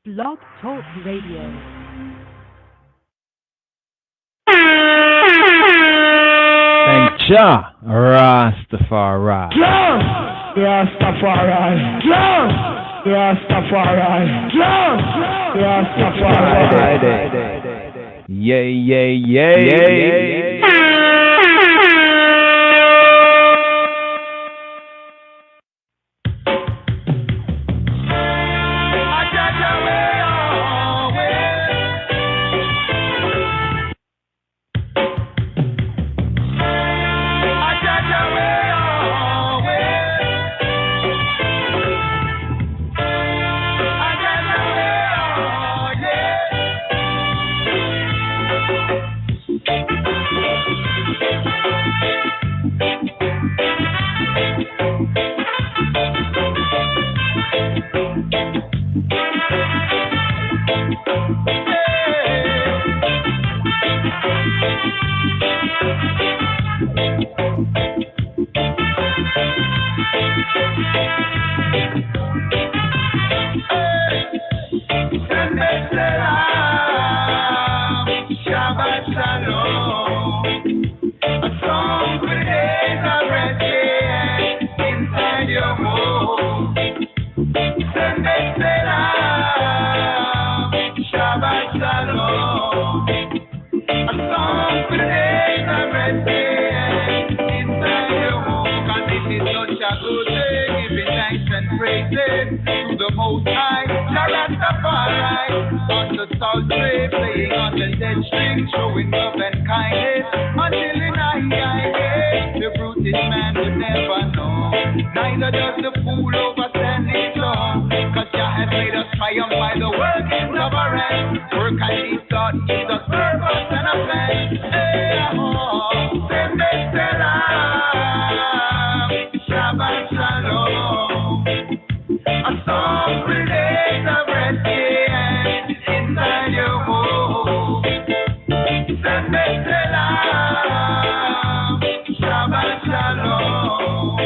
Blog Talk Radio. Thank Jah Rastafari. Jah Rastafari. Jah Rastafari. Jah Rastafari. Yay, yay, yay, yay. The Most I JAH RASTAFARI on the psaltery, playing on the dead string, showing love and kindness until in I the brutish man would never know. Neither does the fool overstand his law, 'cause Jah has made us triumph by the workings of our hands. Work and deed, God gives us purpose and a plan. Shabbat Shalom. A song for days of resting inside your home. Sunday Salam, Shabbat Shalom.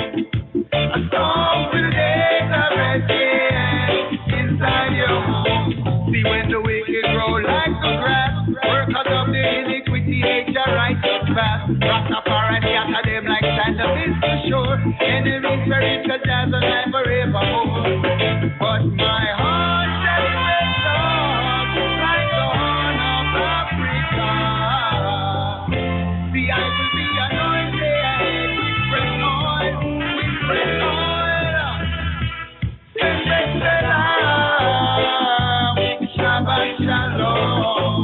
A song for days of resting inside your home. See when the wicked grow like the grass, workers of the iniquity hate your righteous path. Rastafari scatter them like sand of the shore. Enemies spiritual jazz and forevermore. But my heart shall wake up like the horn of Africa. See, I will be anointed with fresh oil, with fresh oil. Shabbat Shalom.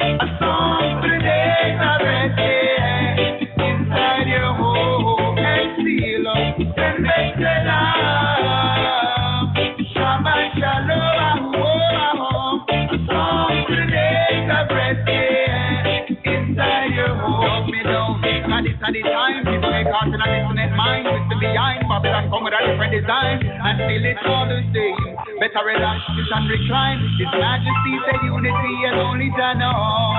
A song for the days of resting inside your home and seal up. Shabbat Shalom. A song for the days of resting inside your home. Love me down, and it's at the time. People make heart and a listening mind. With the behind, Babylon come with a different design. And still it's all the same. Better relax, sit and recline. His Majesty said unity and only Jah know.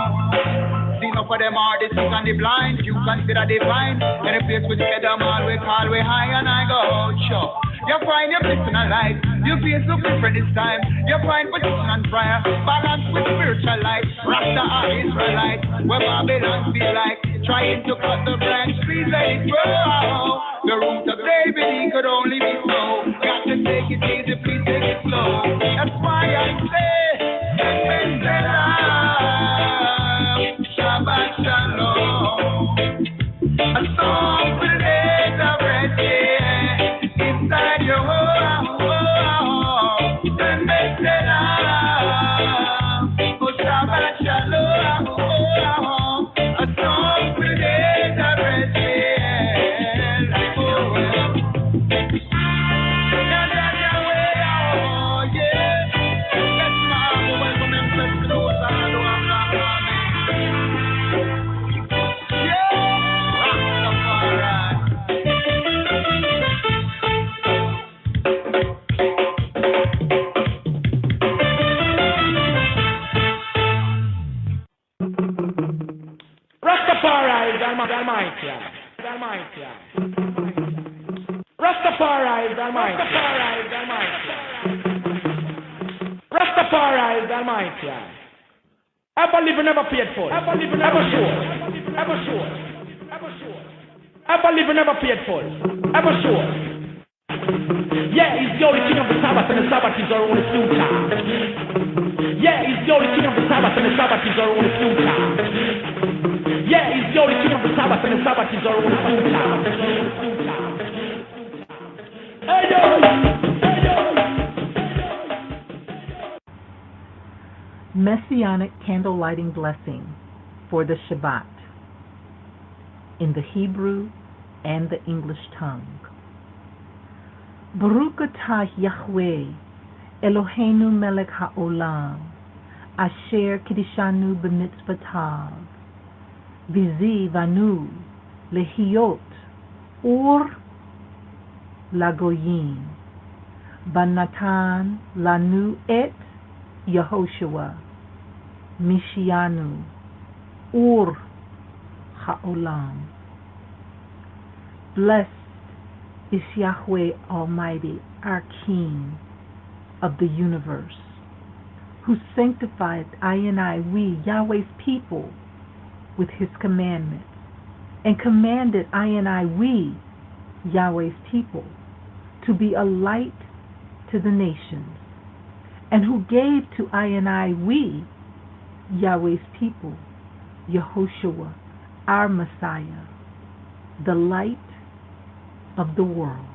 See no for them are the sick and the blind. You consider divine. Any place we get them all, we call we high and I go out sure. You find your personal life. You feel so different this time. You find position and prayer. Balance with spiritual life. Rasta are Israelite. Where Babylon feel like trying to cut the branch. Please let it grow. The root of David, he could only be slow. Got to take it easy, please take it slow. That's why I say, Shabbat Shalom. A song for the days of resting inside your home. Oh, Shabbat Shalom. A song for the days of resting. Rastafari is Almighty. Rastafari is Almighty. Rastafari Rastafari is Almighty. Ever live and never paid for. Ever live and never sure. Ever sure. Ever sure. Ever live and never paid for. Ever sure. Yeah, he's the only king of the Sabbath, and the Sabbath is our only future. Yeah, he's the only king of the Sabbath, and the Sabbath is our only future. Yeah, he's the only king of the Sabbath, and the Sabbath is our only future. Hey yo! Hey yo! Messianic candle lighting blessing for the Shabbat in the Hebrew and the English tongue. Baruch atah Yahweh Eloheinu melech haolam asher kiddushanu b'mitzvotav v'zi vanu lehiyot or lagoyim banatan lanu et Yehoshua Mishianu Ur Ha'olam. Blessed is Yahweh Almighty, our King of the universe, who sanctified we, Yahweh's people, with his commandments, and commanded we, Yahweh's people, to be a light to the nations, and who gave to we, Yahweh's people, Yehoshua, our Messiah, the light of the world.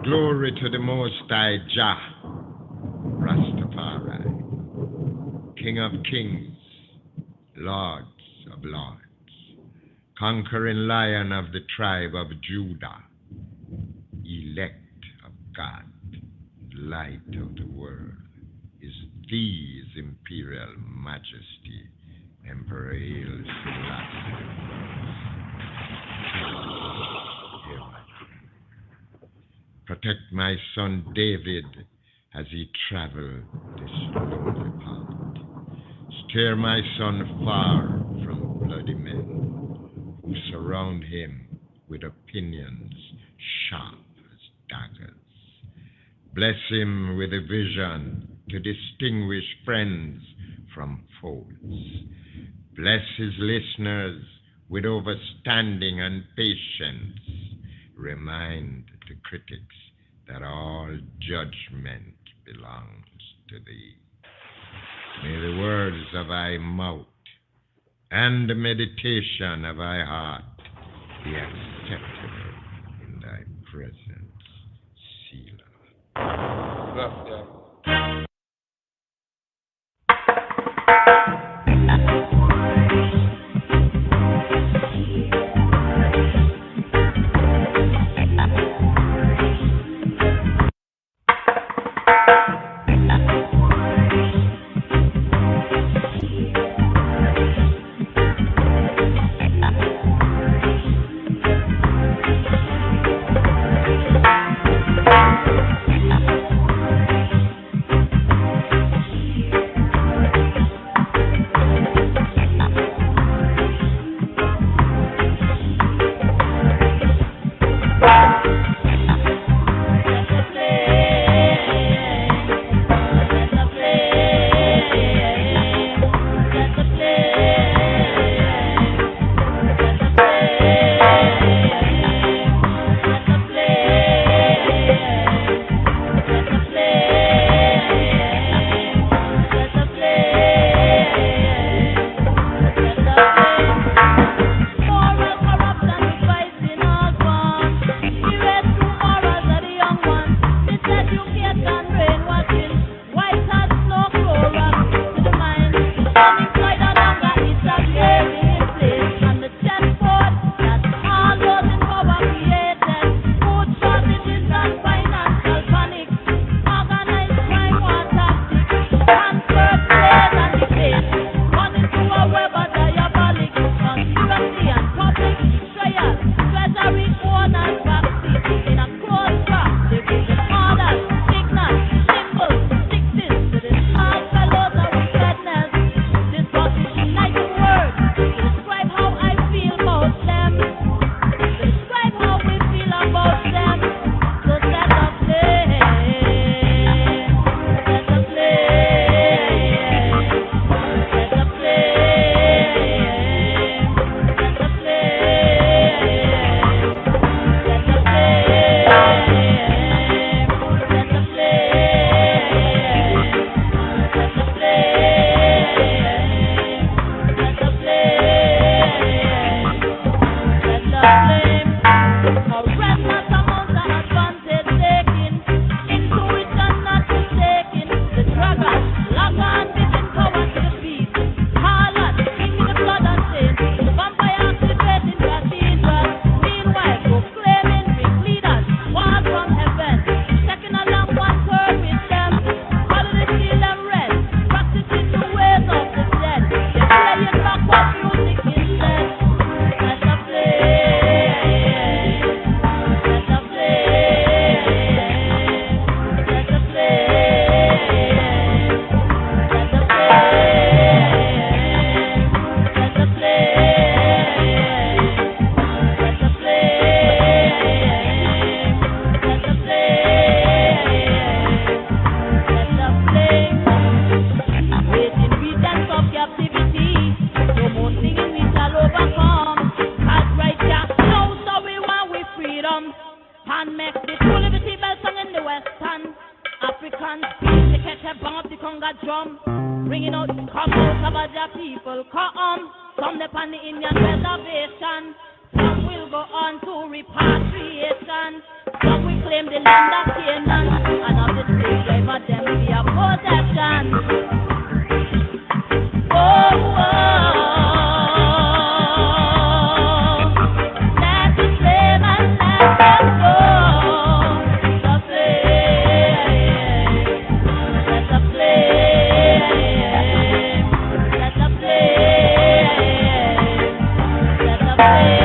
Glory to the Most I JAH Rastafari, King of kings, Lords of lords, conquering Lion of the tribe of Judah, elect of God, light of the world, is His Imperial Majesty, Emperor Haile Selassie. Hear my prayer. Protect my son David as he traveled this lonely path. Steer my son far from bloody men who surround him with opinions sharp as daggers. Bless him with a vision to distinguish friends from foes. Bless his listeners with overstanding and patience. Remind the critics that all judgment belongs to thee. May the words of thy mouth and the meditation of thy heart be acceptable in thy presence, Selah. Love them. Some upon the Indian reservation. Some will go on to repatriation. Some will claim the land of Canaan. And of the slave driver them be a possession. Oh, oh. Let the slave and let them go. The slave. Let the slave. Let the slave. Let the slave.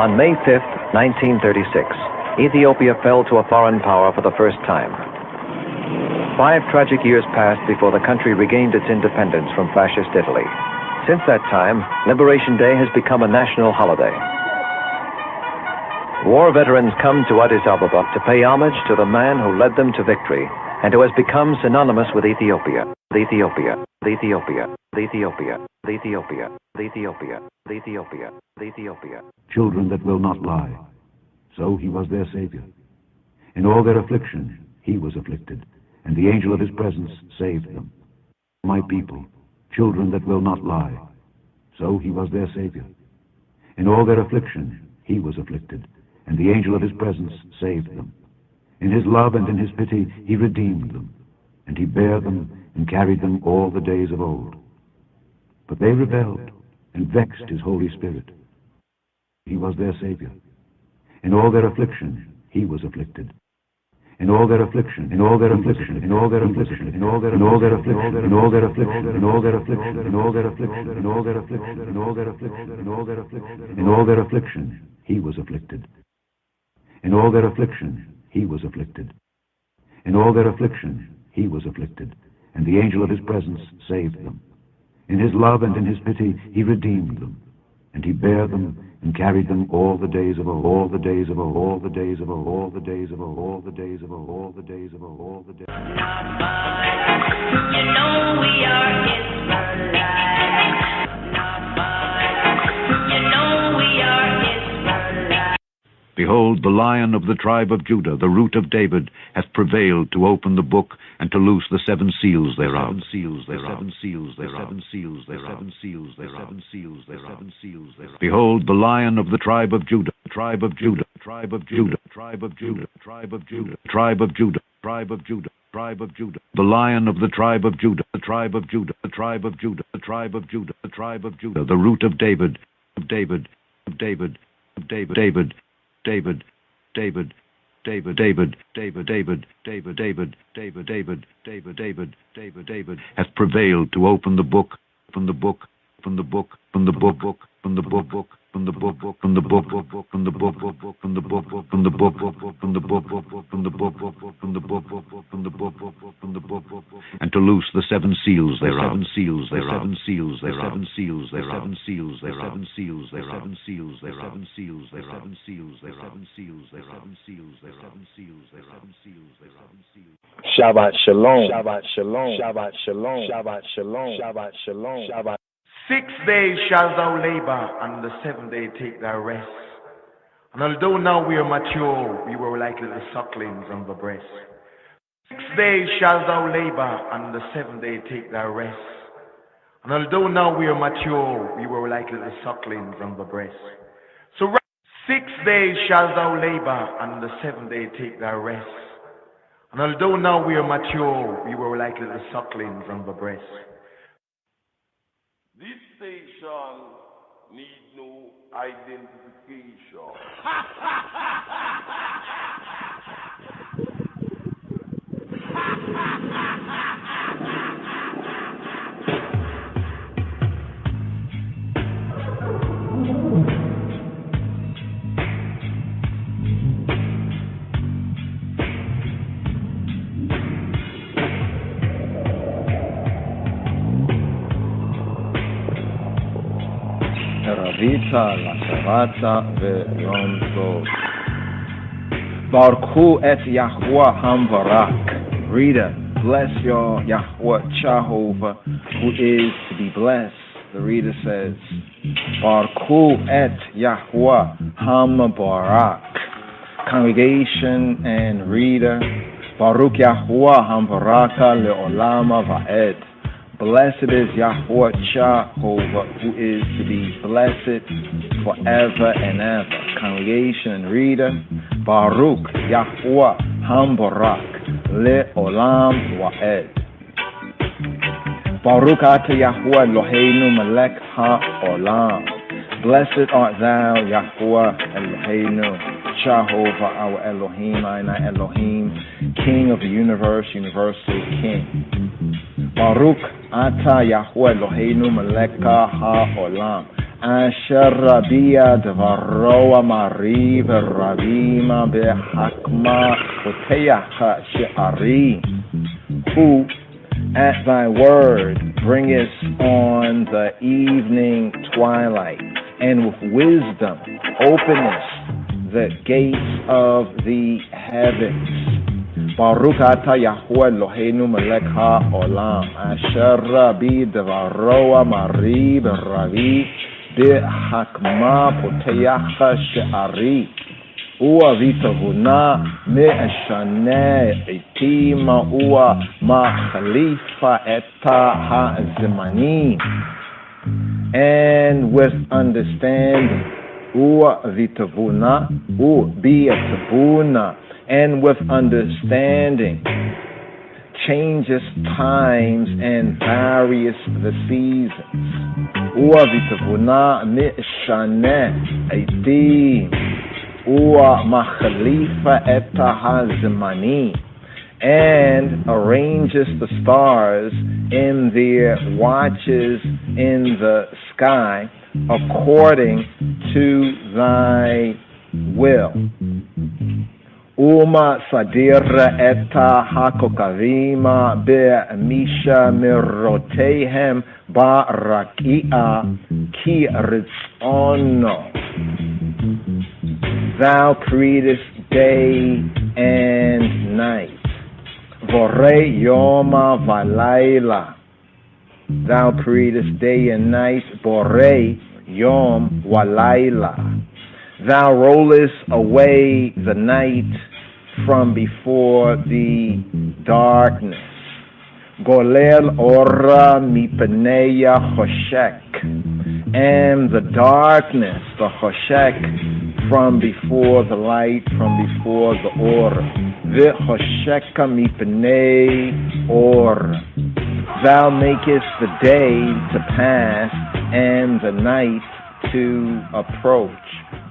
On May 5th, 1936, Ethiopia fell to a foreign power for the first time. 5 tragic years passed before the country regained its independence from fascist Italy. Since that time, Liberation Day has become a national holiday. War veterans come to Addis Ababa to pay homage to the man who led them to victory and who has become synonymous with Ethiopia. Ethiopia, Ethiopia, Ethiopia, Ethiopia, Ethiopia, Ethiopia, Ethiopia. Children that will not lie. So he was their Savior. In all their affliction, he was afflicted, and the angel of his presence saved them. My people, children that will not lie. So he was their Savior. In all their affliction, he was afflicted, and the angel of his presence saved them. In his love and in his pity, he redeemed them, and he bare them and carried them all the days of old. But they rebelled and vexed his Holy Spirit. He was their Savior. In all their affliction, he was afflicted. In all their affliction, in all their affliction, in all their affliction, in all their affliction, in all their affliction, in all their affliction, in all their affliction, in all their affliction, in all their affliction, in all their affliction, in all their affliction, he was afflicted. In all their affliction, he was afflicted. In all their affliction, he was afflicted, and the angel of his presence saved them. In his love and in his pity, he redeemed them, and he bare them and carried them all the days of all the days of all the days of all the days of all the days of all the days of all the days. You know we are Israelites. You know we are Israelites. Behold, the Lion of the tribe of Judah, the Root of David, hath prevailed to open the book and to loose the 7 seals thereof. 7 seals thereof. 7 seals thereof. 7 seals thereof. 7 seals thereof. 7 seals thereof. 7 seals thereof. Behold, the Lion of the tribe of Judah, tribe of Judah, tribe of Judah, tribe of Judah, tribe of Judah, tribe of Judah, tribe of Judah, tribe of Judah, the Lion of the tribe of Judah, the tribe of Judah, the tribe of Judah, the tribe of Judah, the tribe of Judah, the Root of David, of David, of David, of David, David. David, David, David, David, David, David, David, David, David, David, David, David, David, David, hath prevailed to open the book, from the book, from the book, from the book, from the book, from the book, from the book, from the book, from the book, from the book, from the book, from the book, from the book, from the book, from the book, and to loose the 7 seals thereof. 7 seals thereof. 7 seals thereof. 7 seals thereof. 7 seals thereof. 7 seals thereof. 7 seals thereof. 7 seals thereof. 7 seals thereof. 7 seals thereof. 7 seals thereof. 7 seals thereof. 7 seals thereof. Shabbat shalom. Shabbat shalom. Shabbat shalom. Shabbat shalom. Shabbat shalom. Shabbat. 6 days shalt thou labor, and the 7th day take thy rest. And although now we are mature, we were like little sucklings on the breast. 6 days shalt thou labor, and the 7th day take thy rest. And although now we are mature, we were like little sucklings on the breast. So 6 days shalt thou labor, and the 7th day take thy rest. And although now we are mature, we were like little sucklings on the breast. This station needs no identification. Ravita, La Shavata, Yom Tov. Baruch et Yahuwah Hamvarak. Reader, bless your Yahuwah Jehovah, who is to be blessed. The reader says, Baruch et Yahuwah Hamvarak. Congregation and reader, Baruch Yahuwah Hamvaraka le'olama va'ed. Blessed is Yahuwah Jehovah, who is to be blessed forever and ever. Congregation and reader, Baruch Yahuwah Hambarak le'olam va'ed. Baruch ata Yahuwah Eloheinu melech ha'olam. Blessed art thou, Yahuwah Eloheinu, Jehovah, our Elohim, our Elohim, King of the universe, universal King. Baruch ata Yahuwah Eloheinu melech ha'olam. Asher Rabia Dvaroa Mariv Ravima Behakma Hoteach She'ari, who at thy word bringest on the evening twilight, and with wisdom openest the gates of the heavens. Baruch atah Yahuwah Eloheinu melech haolam, asher rabi dvaroa marib ravi b'hakma poteach she'ari, v'tavuna me'eshane itima ma'chalifa eta ha'zemanim, and with understanding, v'tavuna bi'tavuna, and with understanding changes times and various the seasons. V'tavuna me'eshane itim machalifa eta hazmani, and arranges the stars in their watches in the sky according to thy will. Uma sadira eta hakokavima be'misha mirotehem ba'rakia ki ritzono. Thou createst day and night. Vorei yoma valayla. Thou createst day and night. Vorei yom walayla. Thou rollest away the night from before the darkness. Golel ora mipaneya choshek. And the darkness, the choshek, from before the light, from before the aura. V'chosheka mipnei aura. Thou makest the day to pass and the night to approach.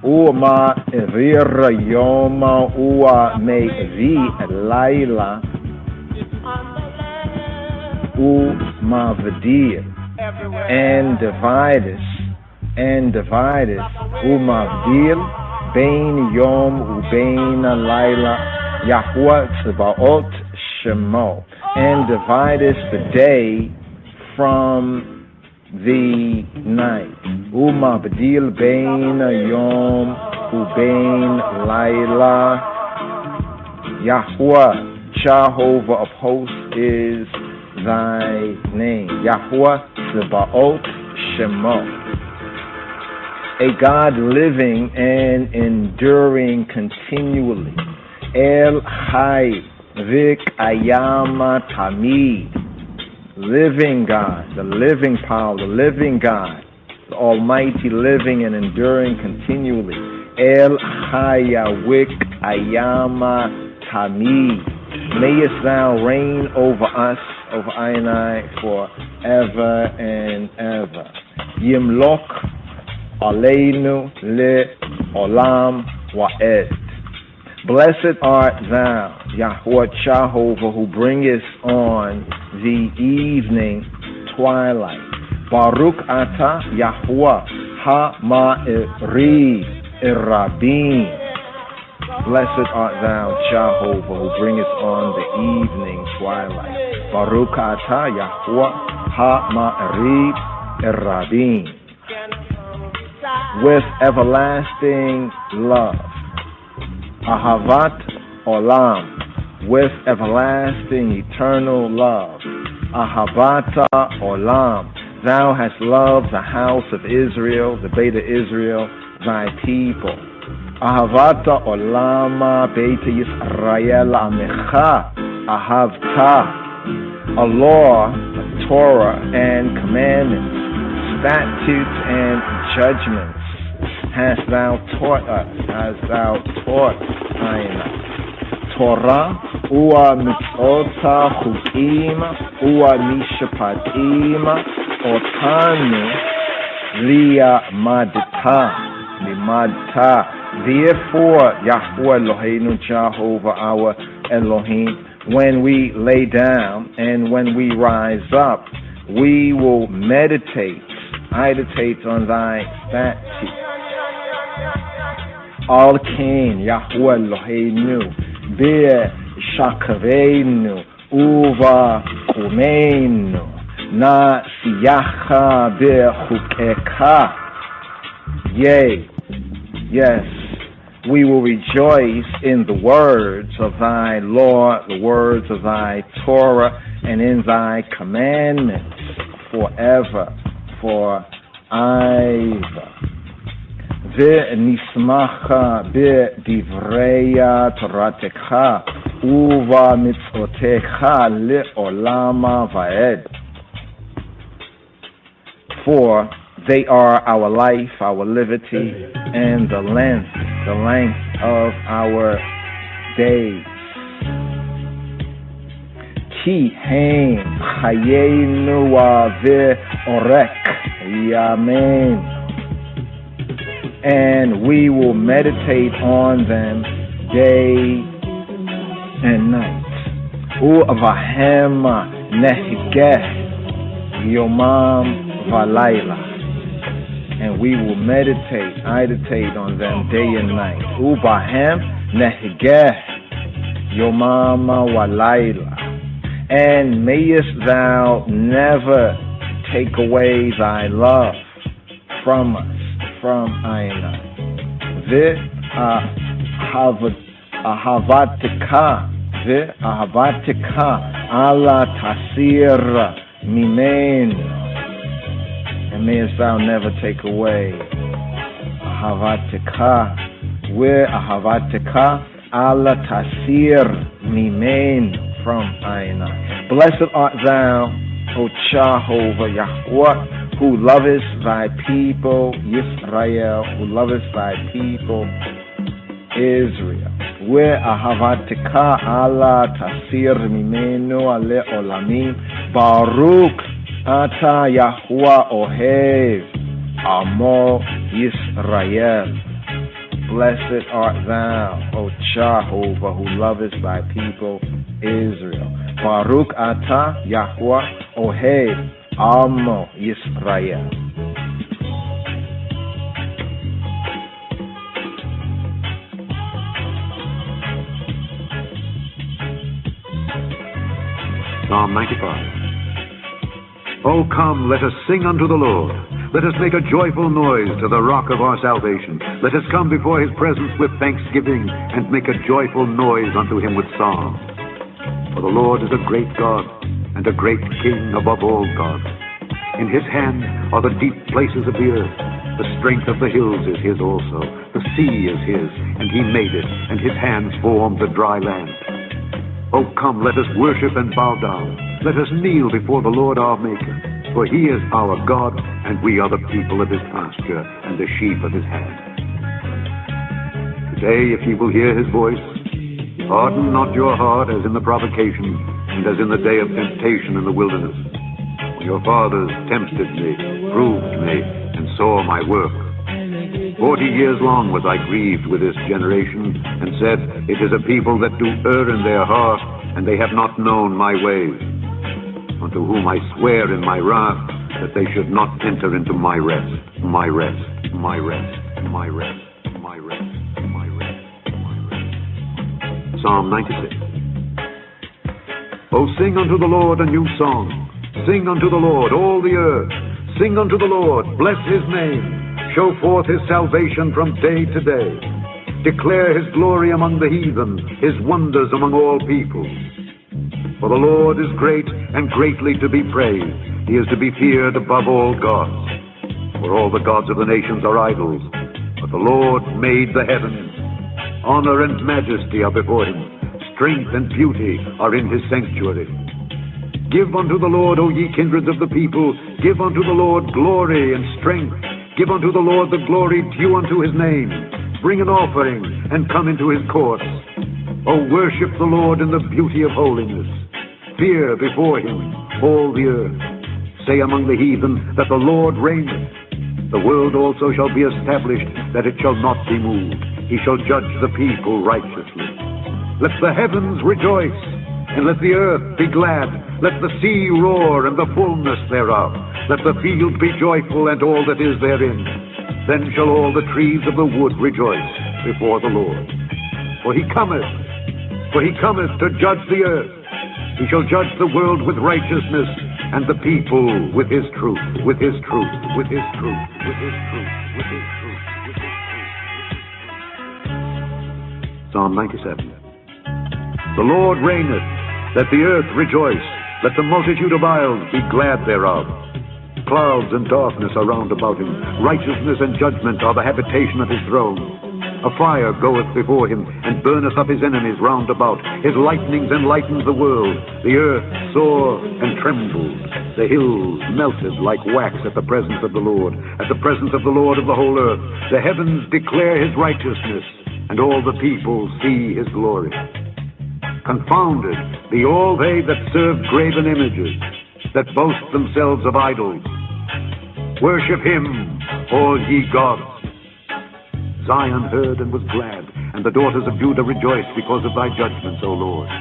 U'ma evira yoma u'a me'vi layla u'ma v'dir, and divideth umavdil bein yom ubein layla Yahuwah Tzebaot Shemo, and divideth the day from the night. Umavdil bein yom ubein layla. Yahuwah Jehovah of hosts is thy name. Yahuwah Tzebaot Shemo. A God living and enduring continually. El Chai Vik Ayama Tamid. Living God, the living power, the living God, the Almighty living and enduring continually. El Chai Vik Ayama Tamid. Mayest thou reign over us, over I and I, forever and ever. Yimlok Aleinu le olam wa'ed. Blessed art thou, Yahuwah Jehovah, who bringest on the evening twilight. Baruch atah Yahuwah ha-ma'iri irabim. Blessed art thou, Jehovah, who bringest on the evening twilight. Baruch atah Yahuwah ha-ma'iri irabim. With everlasting love. Ahavat olam, with everlasting eternal love. Ahavata olam, thou hast loved the house of Israel, the Beta Israel, thy people. Ahavata olama Beta Yisrael amecha ahavta. A law, a Torah, and commandments, statutes, and judgments hast thou taught us, hast thou taught Aina. Torah, ua mitzvota chukim, ua mishpatim, otanu limadta. Therefore, Yahuwah Eloheinu Jehovah our Elohim, when we lay down and when we rise up, we will meditate meditate on thy statutes. All King Yahweh Eloheinu, Be Shakareinu, Uva Kumeinu, Na Siyacha Be Chukeka. Yea, yes, we will rejoice in the words of thy Lord, the words of thy Torah, and in thy commandments forever, for ever. Ve'nismacha be'divreya toratecha uva mitzvotecha le'olama va'ed. For they are our life, our liberty, and the length of our days. Ki hem chayenu ve'orek yamen. And we will meditate on them day and night. U'avahem nehigeh yomam valayla. And we will meditate on them day and night. U'vahem nehigeh yomam valayla. And mayest thou never take away thy love from us, from Aina. Ahavateka ala tasir mimen. And mayest thou never take away ahavateka ala tasir mimen, from Aina. Blessed art thou, O Jehovah Yahweh, who lovest thy people Yisrael, who lovest thy people Israel. Ahavateka ala tasir mimenu ale olamim. Baruch ata Yahweh ohev amo Yisrael. Blessed art thou, O Jehovah, who lovest thy people Israel. Baruch ata Yahweh ohev amo Yisrael. Psalm 95. Oh, come, let us sing unto the Lord. Let us make a joyful noise to the rock of our salvation. Let us come before his presence with thanksgiving and make a joyful noise unto him with song. For the Lord is a great God and a great King above all gods. In his hand are the deep places of the earth. The strength of the hills is his also. The sea is his, and he made it, and his hands formed the dry land. Oh, come, let us worship and bow down. Let us kneel before the Lord our Maker. For he is our God, and we are the people of his pasture, and the sheep of his hand. Today, if ye will hear his voice, harden not your heart as in the provocation, and as in the day of temptation in the wilderness. When your fathers tempted me, proved me, and saw my work. 40 years long was I grieved with this generation, and said, it is a people that do err in their heart, and they have not known my ways. Unto whom I swear in my wrath, that they should not enter into my rest, my rest, my rest, my rest, my rest, my rest, my rest. Psalm 96. Oh, sing unto the Lord a new song. Sing unto the Lord, all the earth. Sing unto the Lord, bless his name. Show forth his salvation from day to day. Declare his glory among the heathen, his wonders among all peoples. For the Lord is great and greatly to be praised. He is to be feared above all gods. For all the gods of the nations are idols, but the Lord made the heavens. Honor and majesty are before him. Strength and beauty are in his sanctuary. Give unto the Lord, O ye kindreds of the people, give unto the Lord glory and strength. Give unto the Lord the glory due unto his name. Bring an offering and come into his courts. O worship the Lord in the beauty of holiness. Fear before him all the earth. Say among the heathen that the Lord reigneth. The world also shall be established, that it shall not be moved. He shall judge the people righteously. Let the heavens rejoice, and let the earth be glad. Let the sea roar and the fullness thereof. Let the field be joyful and all that is therein. Then shall all the trees of the wood rejoice before the Lord. For he cometh to judge the earth. He shall judge the world with righteousness, and the people with his truth, with his truth, with his truth, with his truth, with his truth, with his truth. Psalm 97. The Lord reigneth, let the earth rejoice, let the multitude of isles be glad thereof. Clouds and darkness are round about him, righteousness and judgment are the habitation of his throne. A fire goeth before him, and burneth up his enemies round about. His lightnings enlightened the world. The earth saw and trembled. The hills melted like wax at the presence of the Lord, at the presence of the Lord of the whole earth. The heavens declare his righteousness, and all the people see his glory. Confounded be all they that serve graven images, that boast themselves of idols. Worship him, all ye gods. Zion heard and was glad, and the daughters of Judah rejoiced because of thy judgments, O Lord.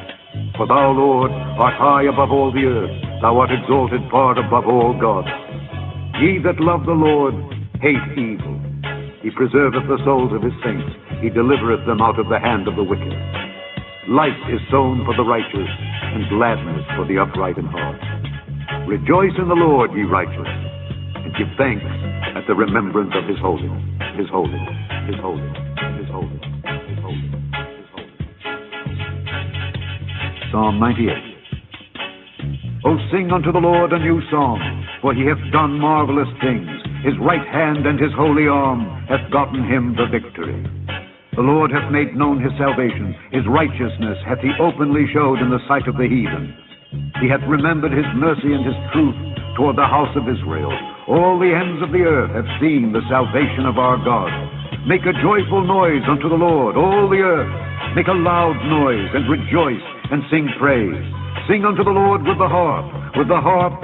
For thou, Lord, art high above all the earth. Thou art exalted far above all gods. Ye that love the Lord hate evil. He preserveth the souls of his saints. He delivereth them out of the hand of the wicked. Life is sown for the righteous, and gladness for the upright in heart. Rejoice in the Lord, ye righteous, and give thanks at the remembrance of his holiness. His holiness, his holiness, his holiness, his holiness, his holiness. Psalm 98. O sing unto the Lord a new song, for he hath done marvelous things. His right hand and his holy arm hath gotten him the victory. The Lord hath made known his salvation. His righteousness hath he openly showed in the sight of the heathen. He hath remembered his mercy and his truth toward the house of Israel. All the ends of the earth have seen the salvation of our God. Make a joyful noise unto the Lord, all the earth. Make a loud noise, and rejoice, and sing praise. Sing unto the Lord with the harp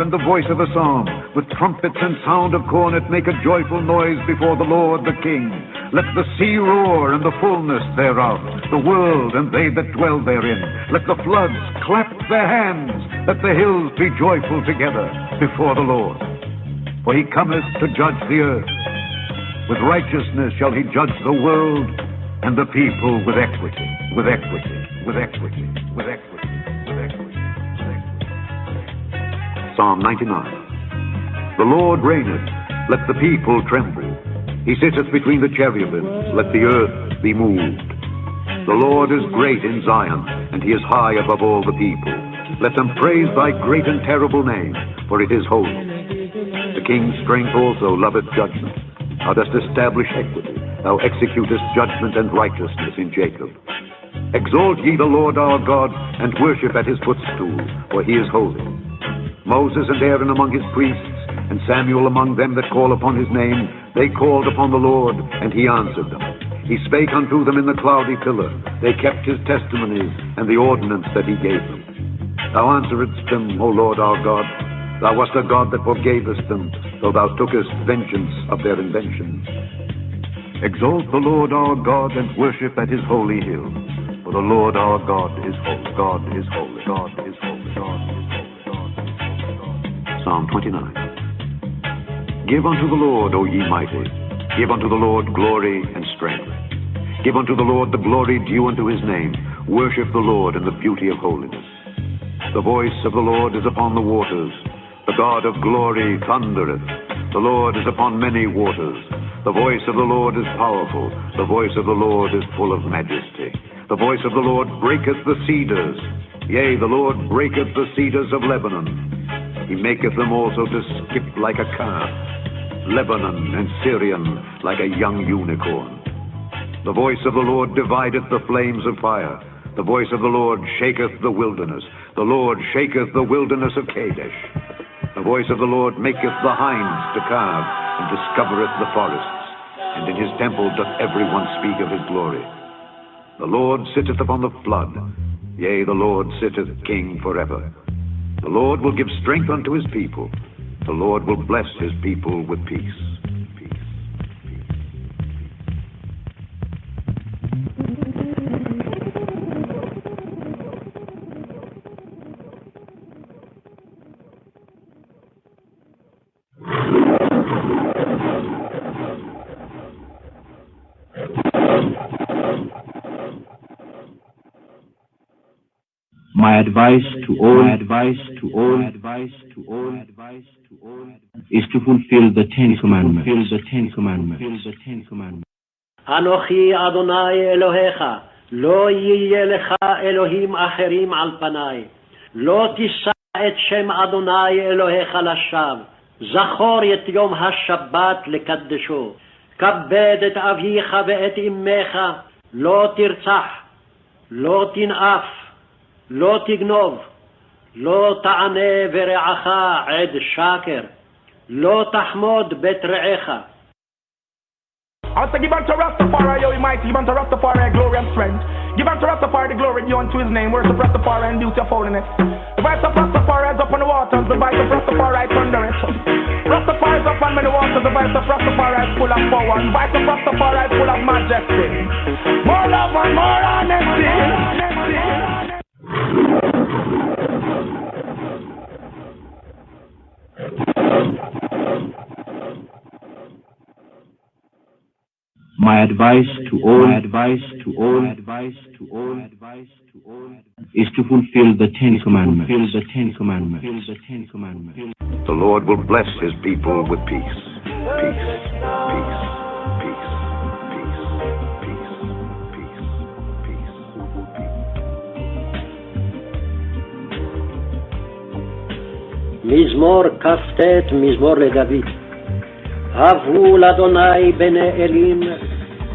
and the voice of a psalm. With trumpets and sound of cornet make a joyful noise before the Lord the King. Let the sea roar and the fullness thereof, the world and they that dwell therein. Let the floods clap their hands, let the hills be joyful together before the Lord. For he cometh to judge the earth. With righteousness shall he judge the world, and the people with equity, with equity, with equity, with equity, with equity, with equity. Psalm 99. The Lord reigneth, let the people tremble. He sitteth between the cherubims, let the earth be moved. The Lord is great in Zion, and he is high above all the people. Let them praise thy great and terrible name, for it is holy. The king's strength also loveth judgment. Thou dost establish equity. Thou executest judgment and righteousness in Jacob. Exalt ye the Lord our God, and worship at his footstool, for he is holy. Moses and Aaron among his priests, and Samuel among them that call upon his name, they called upon the Lord, and he answered them. He spake unto them in the cloudy pillar. They kept his testimonies, and the ordinance that he gave them. Thou answeredst them, O Lord our God. Thou wast a God that forgavest them, though thou tookest vengeance of their inventions. Exalt the Lord our God, and worship at his holy hill. For the Lord our God is holy. God is holy. God is holy. God is holy. God is holy. Psalm 29. Give unto the Lord, O ye mighty. Give unto the Lord glory and strength. Give unto the Lord the glory due unto his name. Worship the Lord in the beauty of holiness. The voice of the Lord is upon the waters. The God of glory thundereth. The Lord is upon many waters. The voice of the Lord is powerful. The voice of the Lord is full of majesty. The voice of the Lord breaketh the cedars. Yea, the Lord breaketh the cedars of Lebanon. He maketh them also to skip like a calf. Lebanon and Syrian like a young unicorn. The voice of the Lord divideth the flames of fire. The voice of the Lord shaketh the wilderness. The Lord shaketh the wilderness of Kadesh. The voice of the Lord maketh the hinds to calve, and discovereth the forests. And in his temple doth every one speak of his glory. The Lord sitteth upon the flood. Yea, the Lord sitteth king forever. The Lord will give strength unto his people. The Lord will bless his people with peace. My advice to all is to fulfill the Ten Commandments. Anochi Adonai Elohecha, lo yeh lecha Elohim acherim al panai, lo tisa et shem Adonai Elohecha lashav, zachor et yom ha-Shabbat lekaddesho, kabbed et avicha ve'et immecha, lo tirtzach, lo tin'af, lo tignov, lo ta'aneh vere'acha ed shaker, lo tahmod bet re'echa. I say give unto Rastafari, yo, mighty, give unto Rastafari glory and strength. Give unto Rastafari the glory due unto his name. Worship Rastafari and duty of holiness. The voice of Rastafari is up on the waters, the voice of Rastafari is thunder it. Rastafari is up on many waters, the voice of Rastafari is full of power, the voice of Rastafari is full of majesty. More love and more honesty. My advice to all is to fulfill the Ten Commandments. The Lord will bless his people with peace. Peace, peace, peace, peace, peace, peace, peace. מזמור כ"ט, מזמור לדוד. הבו לאדוני בני אלים,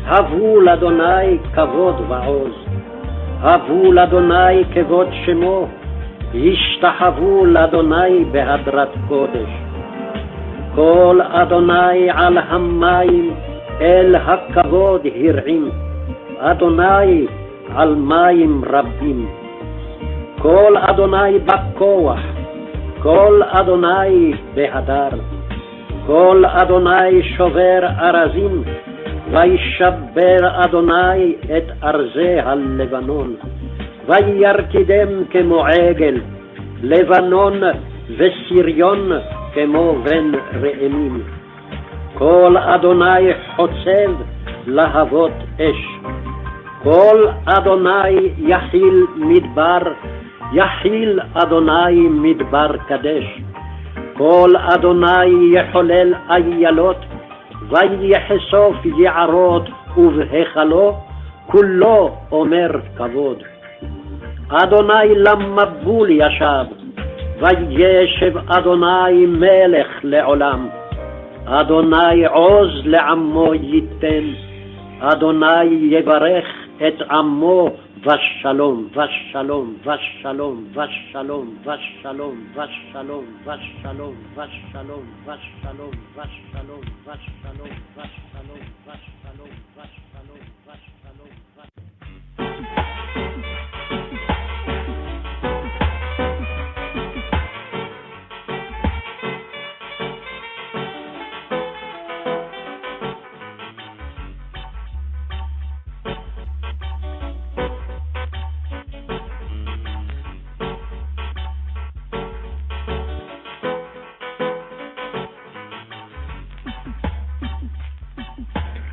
הבו לאדוני כבוד ועוז, הבו לאדוני כבוד שמו, ישתחוו לאדוני בהדרת קודש. כל אדוני על המים אל הכבוד הרעים, אדוני על מים רבים. כל אדוני בכוח, כל אדוני בהדר. כל אדוני שובר ארזים, וישבר אדוני את ארזי הלבנון, וירקידם כמו עגל, לבנון וסיריון כמו בן ראמים. כל אדוני חוצב להבות אש, כל אדוני יחיל מדבר, יחיל אדוני מדבר קדש. כל אדוני יחולל איילות, ויחשוף יערות ובהיכלו, כולו אומר כבוד. אדוני למבול ישב, וישב אדוני מלך לעולם. אדוני עוז לעמו ייתן, אדוני יברך את עמו ושלום, ושלום, ושלום, ושלום, ושלום, ושלום, ושלום, ושלום, ושלום, ושלום, ושלום, ושלום, ושלום, ושלום, ושלום.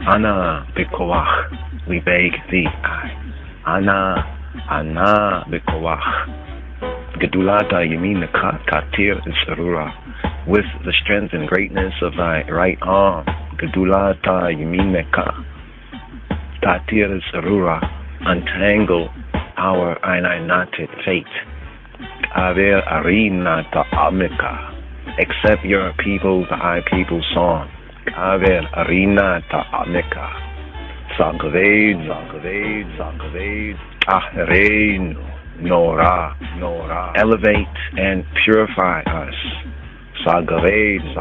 Ana Bikoach, we beg thee. Ana Bikoach. Gedulata Yaminaka Tatir Zarura. With the strength and greatness of thy right arm. Gedulata Yaminaka Tatir Zarura. Untangle our knotted fate. Aver Arina Ta'amika. Accept your people, thy people's song. Aver Arina Ta'amika. Zagved, Ahrein, Nora. Elevate and purify us. Zagved,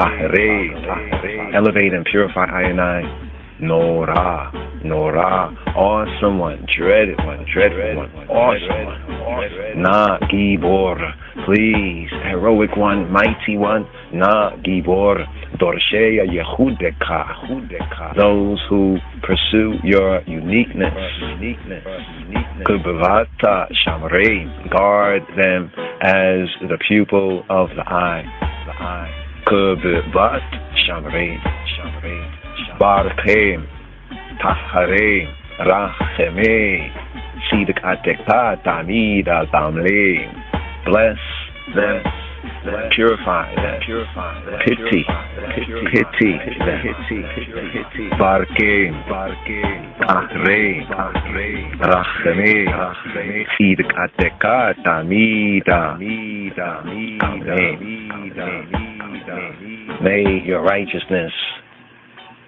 Ahrein. Elevate and purify Ayanai. Nora. Awesome one, dreaded one, awesome one. Na Gibor, please, heroic one, mighty one. Na Gibor, Dorsheya Yehudeka. Those who pursue your uniqueness. Kubavata Shamrei, guard them as the pupil of the eye. Kubavat Shamrei. Barchem, Taharem, Racheme, Sidik Atekta Tamida Tamle. Bless them, purify them, pity, Barke, Ahre, Rachme, Sidik Ateka Tamida. May your righteousness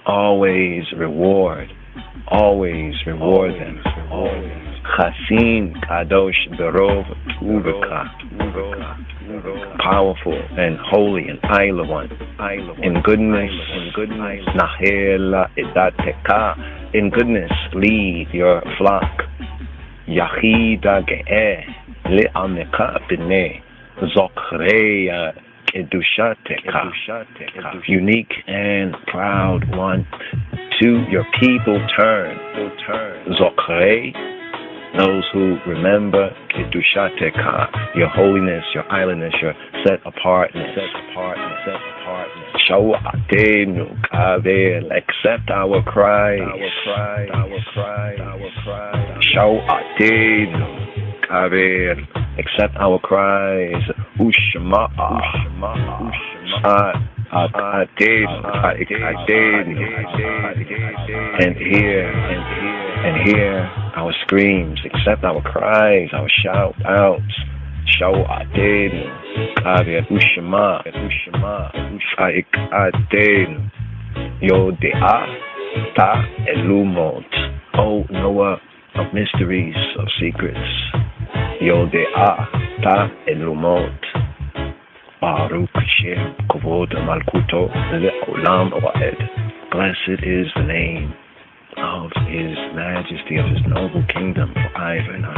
always reward them. Chasin Kadosh Berov Uveka, powerful and holy and Isla one, in goodness, Nahela Edateka, in goodness lead your flock. Yachida Ge'eh Le'ameka B'nei Zochreya Kedushateka, unique and proud one. To your people turn, Zochrei, those who remember Kedushateka, your holiness, your islandness, your set apartness. Shawatenu Kavel, accept our cries. Shawatenu Kavel, accept our cries. Ushma. And hear our screams, accept our cries, our shout outs. Shawatenu Kavel Ushma Aikatenu Yodea Ta Elumot, O knower of mysteries, of secrets. Yodea Ta Elumot, Baruch Shem Kovod Malkuto Le'olam Oed. Blessed is the name of His Majesty, of His noble kingdom, forever and ever.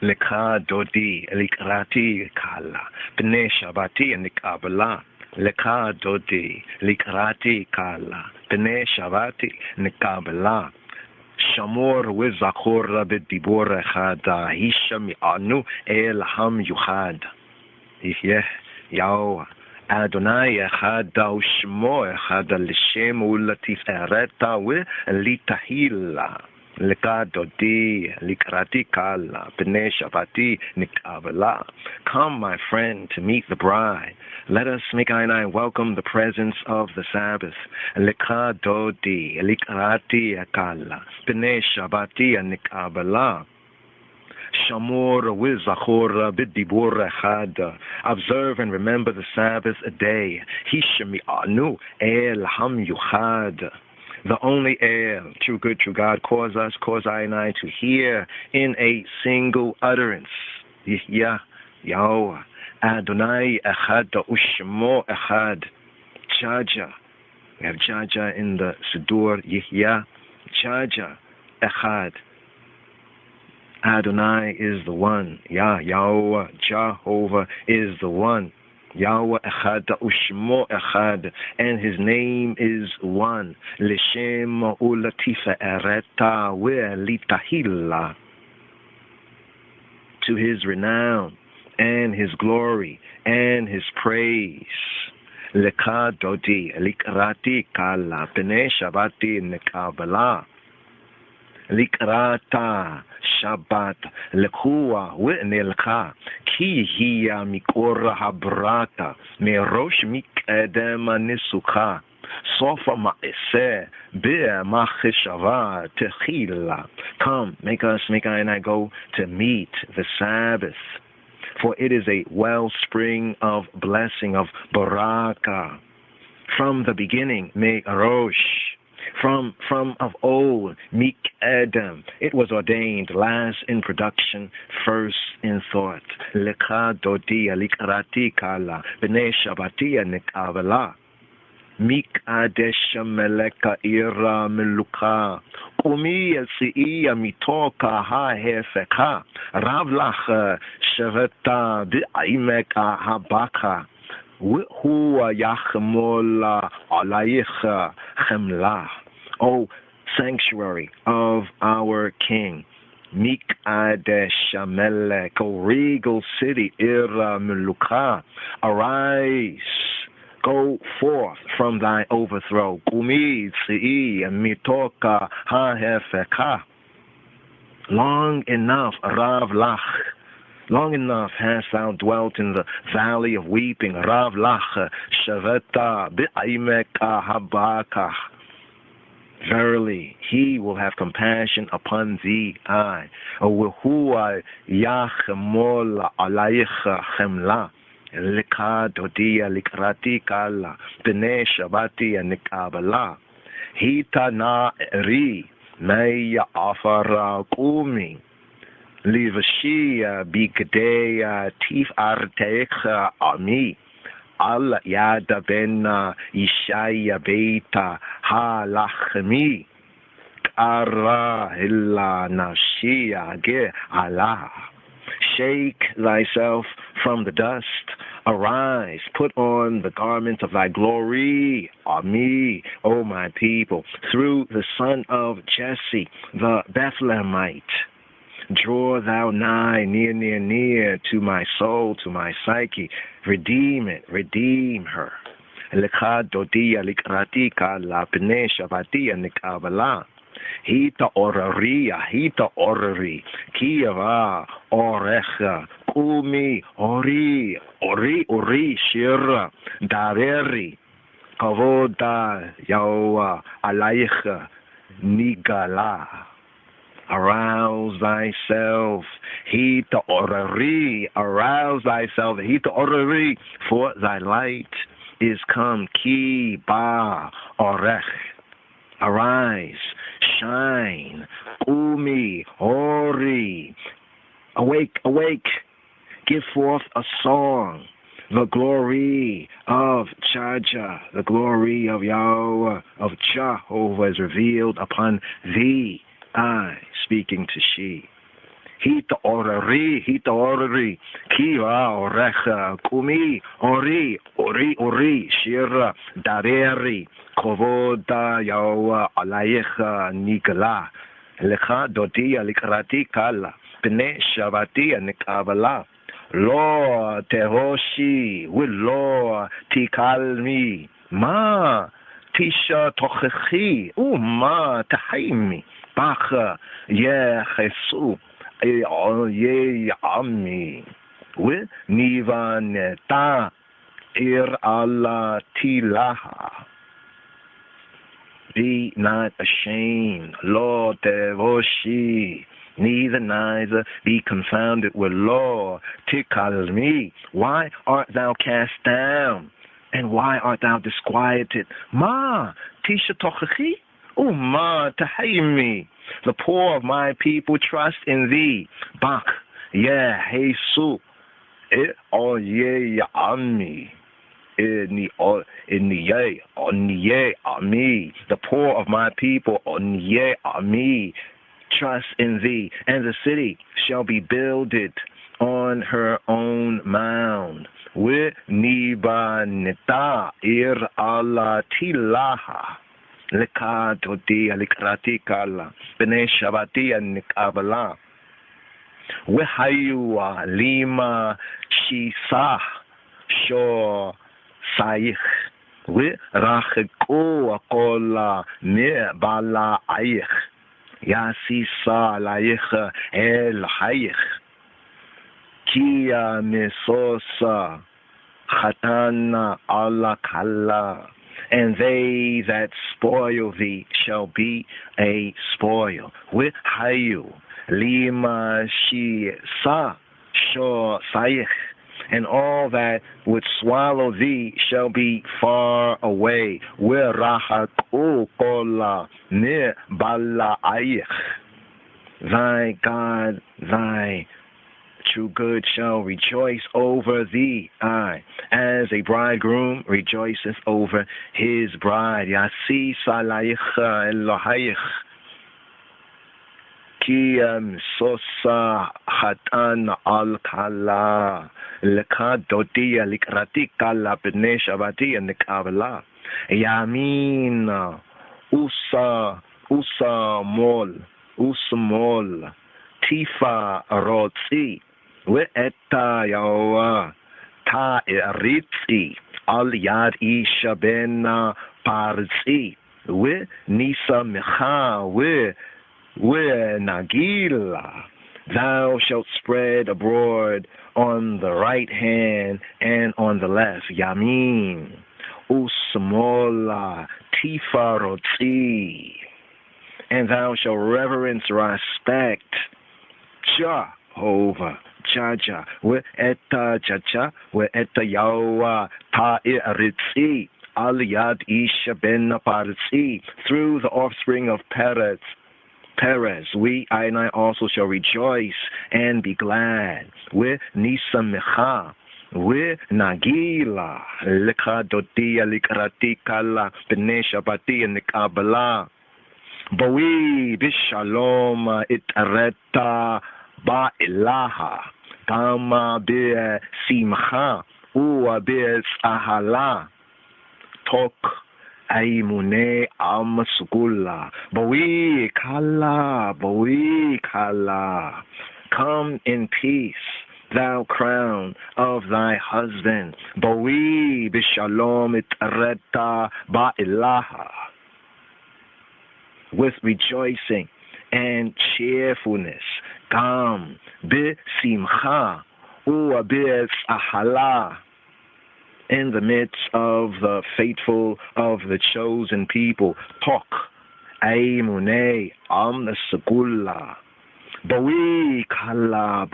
Leka dodi likrati kala. B'nei Shabbati nikabala. Leka dodi likrati kala. B'nei Shabbati nikabala. Shamor v'zachor b'dibor echad. Hisham anu el ham yuchad. Yeh Yahweh. Adonai echad u'shmo echad l'shem u'latiferet u'litahila. Leka dodi likrati kala b'nei Shabbati nikabala. Come, my friend, to meet the bride. Let us make I welcome the presence of the Sabbath. Leka dodi likrati kala b'nei Shabbati nikabala. Shamor v'zachor b'dibor echad. Observe and remember the Sabbath a day. Hishmi anu el ham yuchad. The only El, true good, true God, cause I to hear in a single utterance. Yah, Yahweh, Adonai echad u'shmo echad. Jaja. We have Jaja in the Siddur. Yah, Jaja echad. Adonai is the one. Yahweh, Jehovah is the one. Yahweh echad u'shmo echad, and his name is one. L'shem u'latiferet u'litahila, to his renown and his glory and his praise. Leka dodi likrati kala b'nei Shabbati nikabala. Likrata Shabbat lekua w'nilcha ki hiya mikora habrata merosh mikadem nisucha sofa ma'aseh be'machshava techila. Come, make I go to meet the Sabbath, for it is a wellspring of blessing, of baraka. From the beginning, me'rosh. From of old, Mik Adam, it was ordained, last in production, first in thought. Leka dodi likrati kala b'nei Shabbati nikabala. Mik adesh meleka ira meluka. Umi yasi'i mitoka ha hefeka. Ravlach shaveta bi'imeka habaka. Huwa yachmol alayich chemla. O sanctuary of our King, Mikadesh Melech, O regal city, Ira Meluka, arise, go forth from thy overthrow. Kumi Tzii Mitoka Ha-Hefeka. Long enough, Rav Lach, long enough hast thou dwelt in the valley of weeping. Rav Lach Shaveta Bi'imeka Habaka. Verily, he will have compassion upon thee. I. Wehua Yachmol Alaycha Chemla. Lika Dodia Likrati Kala. B'nei Shabbati Nikabala. Hita na ri. Meya Afara Kumi. Livashia Bikdeya Tif Artecha Ami. Al yada bena Ishaya Beta Ha Lachmi Kara Illa Nashia Ge Allah. Shake thyself from the dust, arise, put on the garment of thy glory, Ami, O my people, through the son of Jesse, the Bethlehemite. Draw thou nigh, near to my soul, to my psyche. Redeem it, redeem her. Leka dodia likrati kala b'nei Shabbati nikabala. Hita orari, kiyava orecha, kumi ori shira, daveri, kavoda yawa alaycha nigala. Arouse thyself, hita orari, arouse thyself, hita orari, for thy light is come, ki ba orech. Arise, shine, umi, ori, awake, give forth a song, the glory of Jaja, the glory of Yahweh, of Jehovah is revealed upon thee. I, speaking to she. Hitaorari, Kiva Orecha, Kumi, Ori, Shira, Dareri, Kovoda, Yawa, Alayecha, Nikala, Lecha, Dotia, Likrati, Kala, Pene, Shabati, and Nikavala. Lord Tehoshi, will Lord Tikalmi, Ma, Tisha Tochechi, Ma, Tahaimi, Bacha, Ye Jesu. Ye Ami, with Nivaneta Allah Tilaha. Be not ashamed, Lord Devoshi, neither be confounded with Lord Tikalmi. Why art thou cast down, and why art thou disquieted? Ma Tisha Tochachi, Ma Tahaymi. The poor of my people trust in thee. Bach, yeah, Jesus, Ami. Ami. The poor of my people, Ami, trust in thee. And the city shall be builded on her own mound. With Nibaneta ir Allah tilaha. Lekatoti alikratikala, bene Shabati and Nikabala. Wehayua lima shisa sho saich. We racheko akola me bala aich. Yasisa laich el haich. Kia mesosa chatana ala kala. And they that spoil thee shall be a spoil. With hayu, lima shi sa, sho saich, and all that would swallow thee shall be far away. With rahaku kola ne bala aich. Thy God, thy true good shall rejoice over thee, as a bridegroom rejoiceth over his bride. Yasi salaycha Elohayich, ki sosa hatan al kala lekadotia likrati kala b'nei Shabati and Nikabala. Yamin usa mol tifa rotzi. We'eta yawa ta eritzi al yad isha bena parzi. We nisa mecha we nagila. Thou shalt spread abroad on the right hand and on the left. Yamin usmola tifarotzi. And thou shalt reverence, respect Jehovah. Jaja, we eta jaja, we eta yawa ta iritzi al yad isha ben parzi, through the offspring of Perez, we I and I also shall rejoice and be glad. We nisa mecha, we nagila lekadotia likrati kala b'nei Shabati and Nikabala. Bawi bishalom itareta ba ilaha kama be simcha u be sahala tok aimune amsukula bawi kala come in peace, thou crown of thy husband. Bawi bishalom itareta ba ilaha, with rejoicing and cheerfulness. Kam be simcha u be sahala, in the midst of the faithful, of the chosen people. Tok aimune am segula. Bawi kala,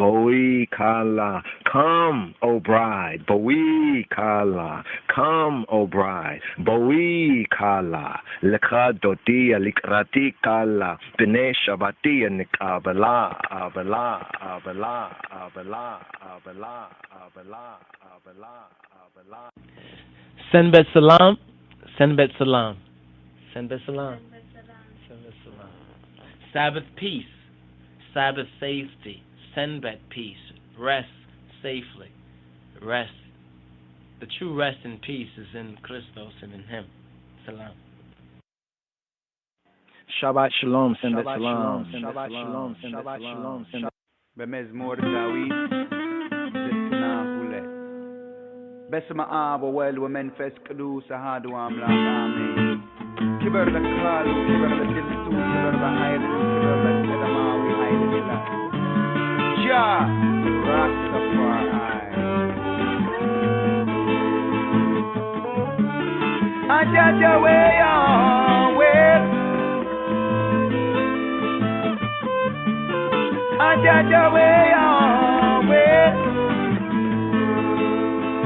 come, O bride. Bawi kala, come, O bride. Bawi kala, lekadoti likrati kala, b'nei Shabati Nikabala, abala. Send bet salam, send bet salam, send bet salam, send bet salam. Sabbath peace, Sabbath safety, Senbet, peace. Rest safely. Rest. The true rest and peace is in Christos and in Him. Salam. Shabbat shalom, Senbet salam. Shabbat shalom, Shabbat shalom. Bemezmor David, Zesna Hule. Besma Abo, well, women fes Kadu, Sahadu Amla, Amen. Kiber the Kalu, Kiber the Dilsu, Kiber the Highland, Kiber the Sedamawi, Highland. Jah Rastafari. Ajaja way on way. Ajaja way on way.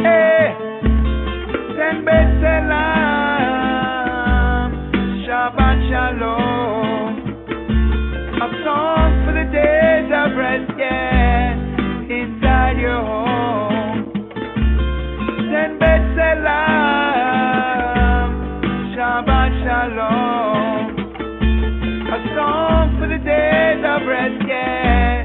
Hey, Senbet Selam, Shabbat Shalom. A song for the days of rest, yeah, inside your home. Senbet Selam, Shabbat Shalom. A song for the days of rest, yeah,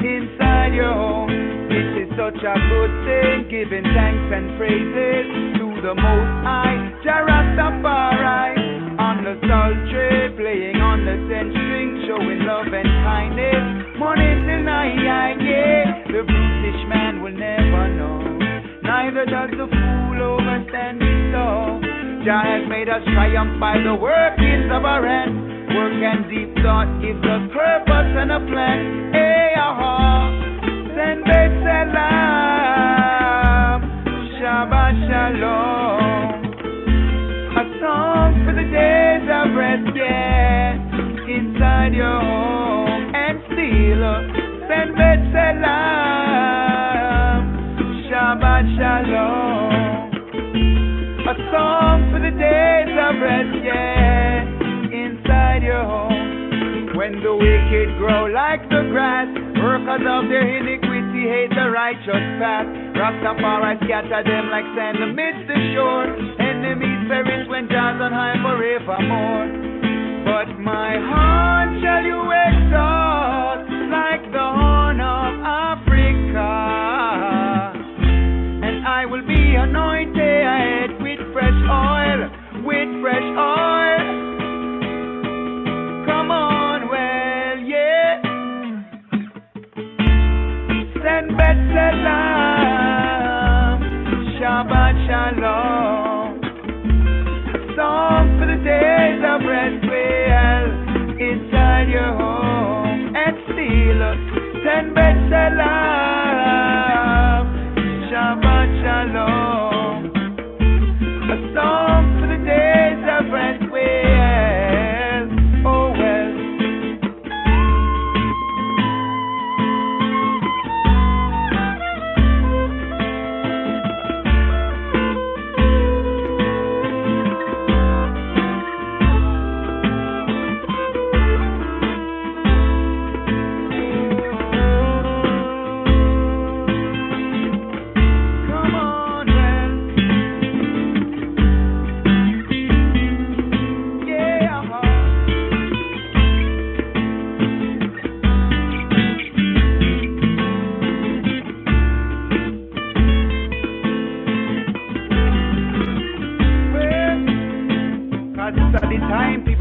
inside your home. This is such a good thing, giving thanks and praises to the Most I JAH RASTAFARI. On the sultry, playing on the 10-string, showing love and kindness. Morning till night, yeah, the brutish man will never know. Neither does the fool overstand his law. Jah has made us triumph by the workings of our hands. Work and deep thought gives us purpose and a plan. Hey, Senbet Selam, Shabbat Shalom. A song for the days of rest, yeah, inside your home. And still, Senbet Selam, Shabbat Shalom. A song for the days of rest, yeah, inside your home. When the wicked grow like the grass, workers of their iniquity hate the righteous path. Rastafari scatter them like sand amidst the shore. Enemies perish when Jah's on high forevermore. But my heart shall you exalt like the horn of Africa. And I will be anointed with fresh oil, with fresh oil. Come on, well, yeah. Senbet Selam, Shabbat Shalom. A song for the days of rest, well, inside your home. And still, Senbet Selam, Shabbat Shalom. A song for the days of rest, well, oh well.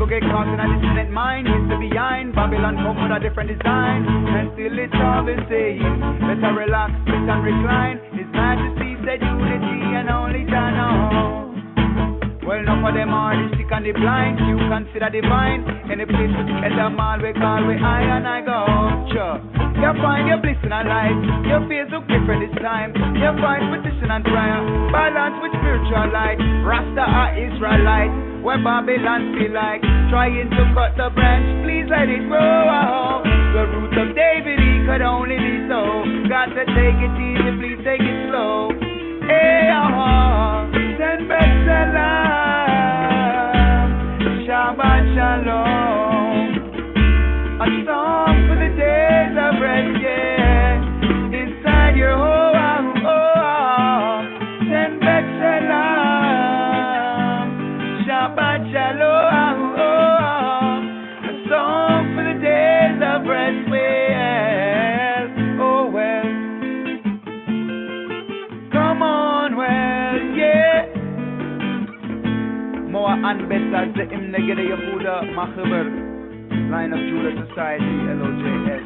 Get caught in a dissonant mind, used to be behind. Babylon come with a different design, and still it's all the same. Better relax, sit and recline. His Majesty said unity and only Jah knows. Well, enough of them are the sick and the blind. You consider divine. Any place to get them all, we call we I and I go. Sure. You find your bliss in a life. Your face look different this time. You find petition and prayer, balance with spiritual light. Rasta are Israelite. Where Babylon feel like trying to cut the branch, please let it grow. The root of David, he could only be so. Got to take it easy, please take it slow. Hey, Senbet Selam, Shabbat Shalom. A song for the days of rest, yeah, inside your home. Senbet Selam, Shabbat Shalom. A song for the days of rest, well, oh the Imnegede Yehuda Machaber, Line of Judah Society, LOJS.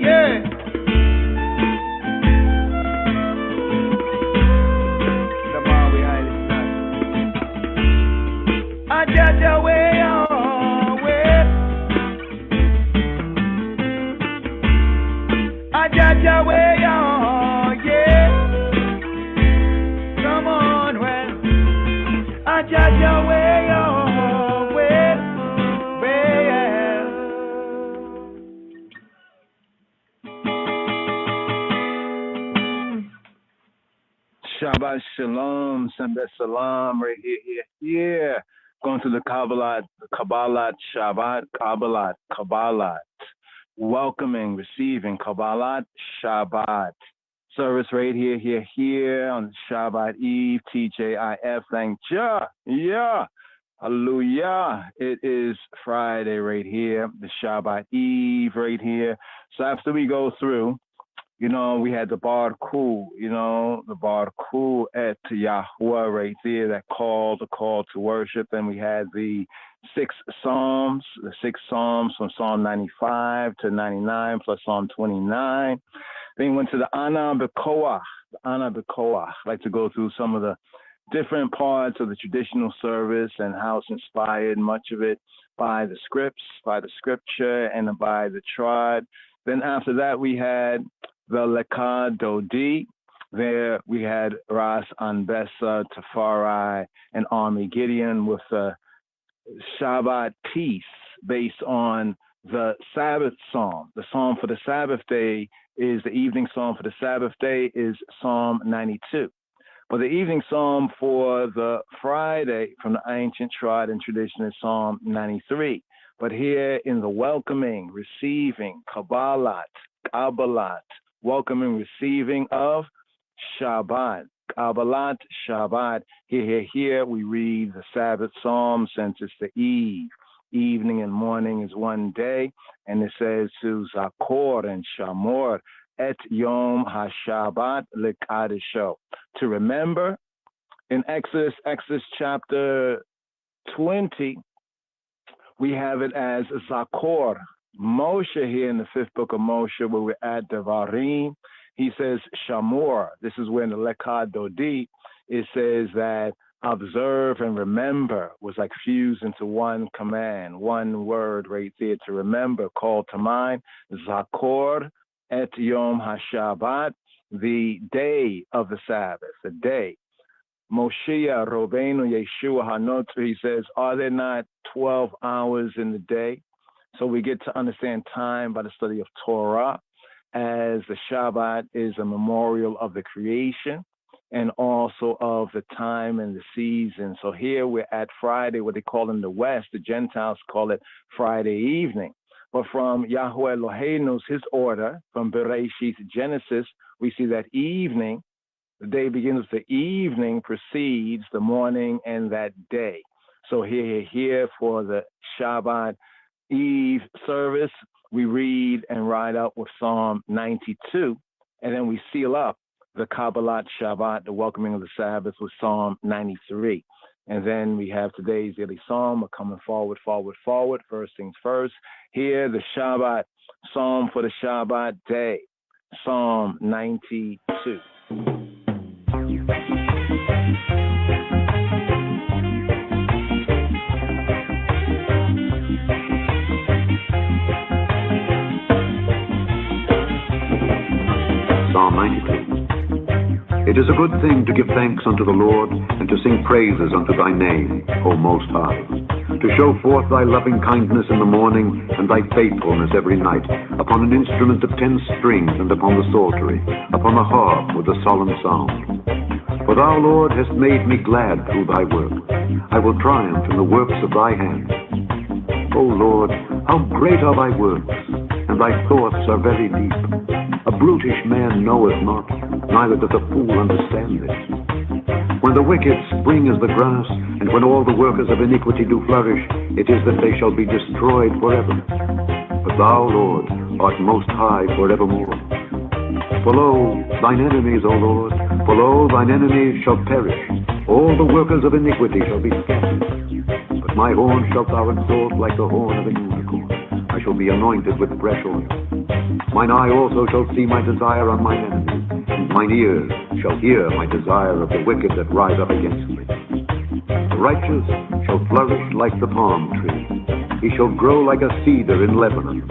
Yeah! The Maui Highly Snug. I judge away your way. I judge away your yeah. Come on, well. I judge away your way. Shabbat Shalom, Shabbat Salam, right here. Going to the Kabbalat Shabbat, Kabbalat. Welcoming, receiving, Kabbalat Shabbat. Service right here on Shabbat Eve, TJIF. Thank Jah. Yeah. Hallelujah. It is Friday right here, the Shabbat Eve right here. So after we go through, we had the Bar Kul, the Bar Kul et Yahuwah right there, that call to worship. And we had the six Psalms from Psalm 95 to 99 plus Psalm 29. Then we went to the Ana B'Koach. I like to go through some of the different parts of the traditional service and how it's inspired, much of it by the scripture, and by the trod. Then after that, we had the Lekad Dodi. There we had Ras Anbesa, Tafari, and Army Gideon with the Shabbat piece based on the Sabbath psalm. The psalm for the Sabbath day is the evening psalm for the Sabbath day is Psalm 92. But the evening psalm for the Friday from the ancient tried and tradition is Psalm 93. But here in the welcoming, receiving, Kabbalat, welcoming, receiving of Shabbat, Kabbalat, Shabbat. Here we read the Sabbath psalm since it's the eve. Evening and morning is one day, and it says to Zakor and Shamor et Yom HaShabbat Lekadisho, to remember. In Exodus chapter 20, we have it as Zakor. Moshe here in the fifth book of Moshe, where we're at Devarim, he says Shamor. This is where in the Lekad Dodi, it says that observe and remember was like fused into one command, one word right there, to remember, call to mind. Zakor et Yom HaShabbat, the day of the Sabbath, the day. Moshiach Robenu Yeshua Hanotru, he says, are there not 12 hours in the day? So we get to understand time by the study of Torah, as the Shabbat is a memorial of the creation and also of the time and the season. So here we're at Friday, what they call in the West, the Gentiles call it Friday evening. But from Yahweh Eloheinu's, his order, from Bereshit, Genesis, we see that evening, the day begins with the evening, precedes the morning and that day. So here for the Shabbat Eve service, we read and ride up with Psalm 92, and then we seal up the Kabbalat Shabbat, the welcoming of the Sabbath, with Psalm 93. And then we have today's daily psalm. We're coming forward. First things first. Here, the Shabbat psalm for the Shabbat day, Psalm 92. Psalm 92. It is a good thing to give thanks unto the Lord, and to sing praises unto thy name, O Most High, to show forth thy loving kindness in the morning, and thy faithfulness every night, upon an instrument of 10 strings, and upon the psaltery, upon the harp with a solemn sound. For thou, Lord, hast made me glad through thy work. I will triumph in the works of thy hands. O Lord, how great are thy works, and thy thoughts are very deep. A brutish man knoweth not, neither doth a fool understand this. When the wicked spring as the grass, and when all the workers of iniquity do flourish, it is that they shall be destroyed forever. But thou, Lord, art most high forevermore. For lo, thine enemies, O Lord, for lo, thine enemies shall perish. All the workers of iniquity shall be scattered. My horn shalt thou exalt like the horn of a unicorn. I shall be anointed with fresh oil. Mine eye also shall see my desire on mine enemies, and mine ears shall hear my desire of the wicked that rise up against me. The righteous shall flourish like the palm tree. He shall grow like a cedar in Lebanon.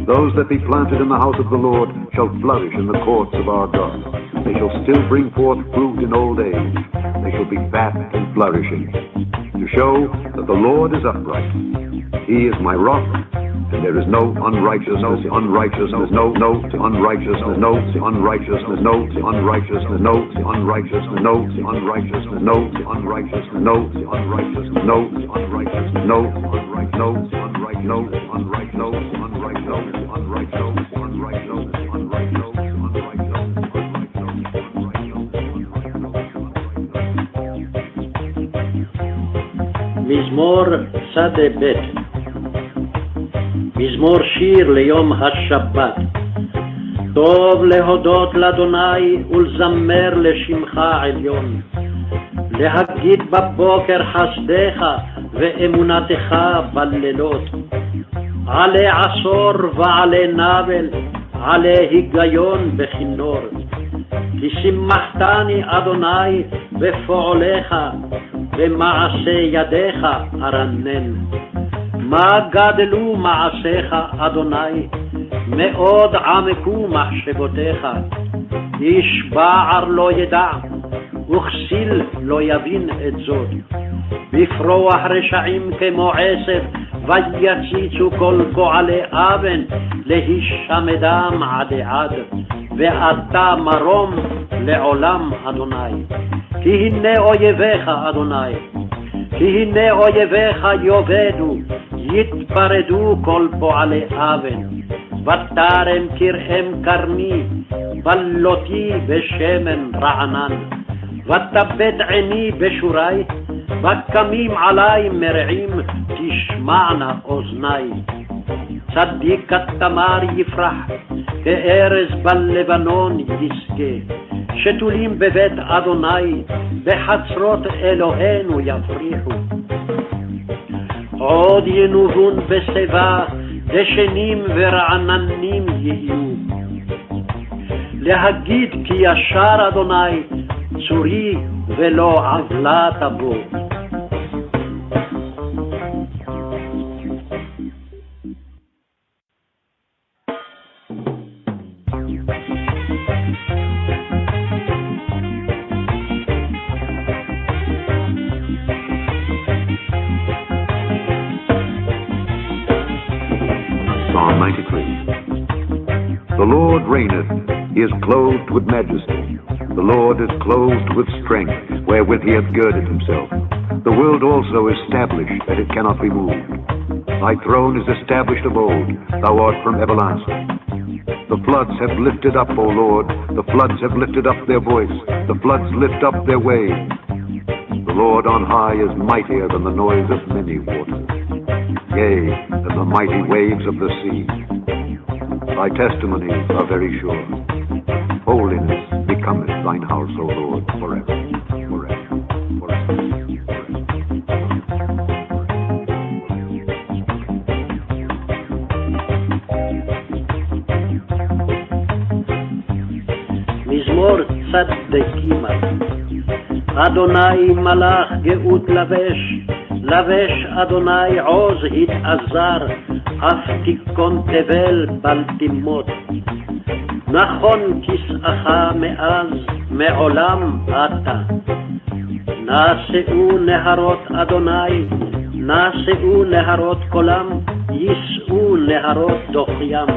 Those that be planted in the house of the Lord shall flourish in the courts of our God. They shall still bring forth fruit in old age. They shall be fat and flourishing, to show that the Lord is upright. He is my rock, and there is no unrighteousness, no unrighteousness, no unrighteousness, no unrighteousness, no unrighteousness, no unrighteousness, no unrighteousness, no unrighteousness, no unrighteousness, no unrighteousness, no unrighteousness, no unrighteousness, no unrighteousness, no מזמור שדה ב' מזמור שיר ליום השבת. טוב להודות לאדוני ולזמר לשמך עליון, להגיד בבוקר חסדך ואמונתך בלילות, עלי עשור ועלי נבל, עלי היגיון בכינור. כי שימחתני אדוני בפועליך, במעשה ידיך ארנן. מה גדלו מעשיך אדוני, מאוד עמקו מחשבותיך. איש בער לא ידע, וכסיל לא יבין את זאת. בפרוח רשעים כמו עשב, ויציצו כל פועלי אבן, להישמדם עד עד. ואתה מרום לעולם אדוני. כי הנה אויביך אדוני, כי הנה אויביך יאבדו, יתפרדו כל פועלי אבן. ותרם כרעם קרני, בלותי בשמן רענן. ותבט עיני בשורי, וקמים עלי מרעים, תשמענה אוזני. צדיק התמר יפרח, כארז בלבנון ישגה. שתולים בבית אדוני, בחצרות אלוהינו יפריחו. עוד ינובון בשיבה, דשנים ורעננים יהיו. להגיד כי ישר אדוני, צורי ולא עוולה תבוא. Psalm 93. The Lord reigneth, he is clothed with majesty. The Lord is clothed with strength, wherewith he hath girded himself. The world also is established, that it cannot be moved. Thy throne is established of old, thou art from everlasting. The floods have lifted up, O Lord, the floods have lifted up their voice, the floods lift up their waves. The Lord on high is mightier than the noise of many waters, yea, than the mighty waves of the sea. Thy testimonies are very sure. Holiness becometh thine house, O Lord, forever, forever, forever. מזמור צדקים. אדוני מלאך גאות לבש, לבש אדוני עוז התעזר, אף תיכון תבל בל תימות. נכון כסאך מאז, מעולם אתה. נשאו נהרות אדוני, נשאו נהרות קולם, יישאו נהרות דוח ים.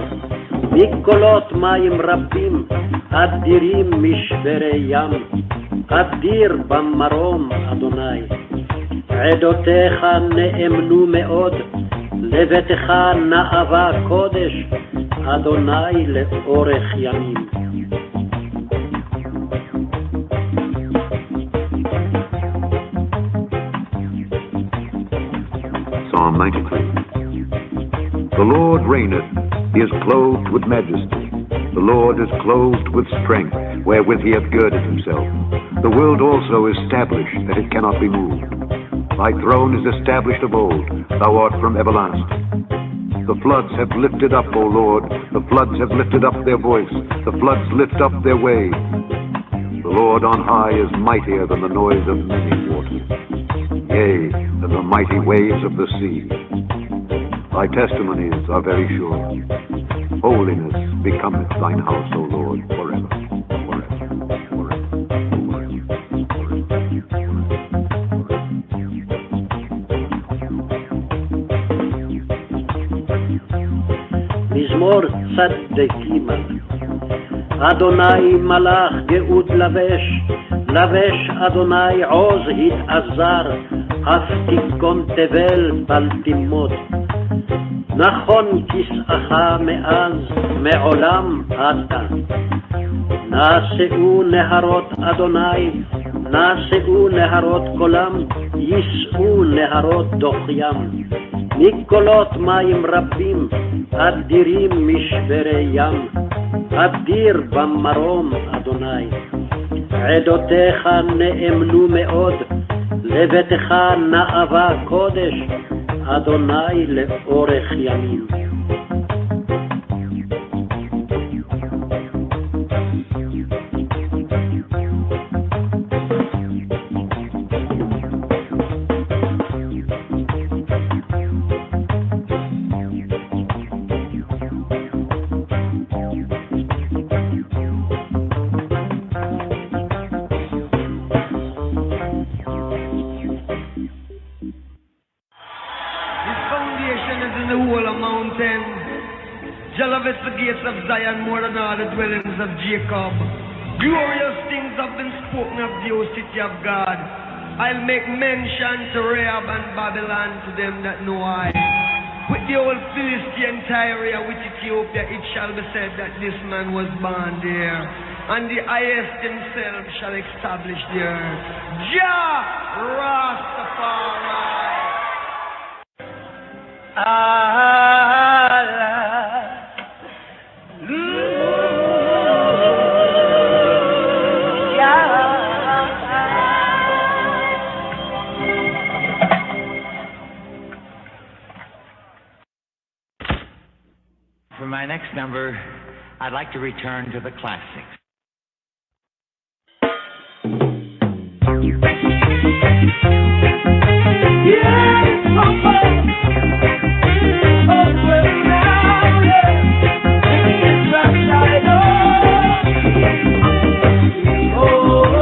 מקולות מים רבים, אדירים משברי ים, אדיר במרום אדוני. עדותיך נאמנו מאוד, לביתך נאווה קודש, אדוני לאורך ימים. Psalm 93. The Lord reigneth, he is clothed with majesty. The Lord is clothed with strength, wherewith he hath girded himself. The world also is established, that it cannot be moved. Thy throne is established of old, thou art from everlasting. The floods have lifted up, O Lord, the floods have lifted up their voice, the floods lift up their wave. The Lord on high is mightier than the noise of many waters, yea, than the mighty waves of the sea. Thy testimonies are very sure. Holiness becometh thine house, O Lord, forever. מזמור צדקים. אדוני מלאך גאות לבש, לבש אדוני עוז התעזר, אף תיכון תבל בל תימות. נכון כסאך מאז מעולם אתה. נעשאו נהרות אדוני, נעשאו נהרות קולם, יישאו נהרות דוח ים. מקולות מים רבים, אדירים משברי ים, אדיר במרום אדוני. עדותיך נאמנו מאוד, לביתך נאווה קודש, אדוני לאורך ימים. The gates of Zion more than all the dwellings of Jacob. Glorious things have been spoken of the O city of God. I'll make mention to Rahab and Babylon to them that know I. With the old Philistine Tyre, with Ethiopia, it shall be said that this man was born there, and the highest himself shall establish the earth. Jah Rastafari. For my next number, I'd like to return to the classics. Oh,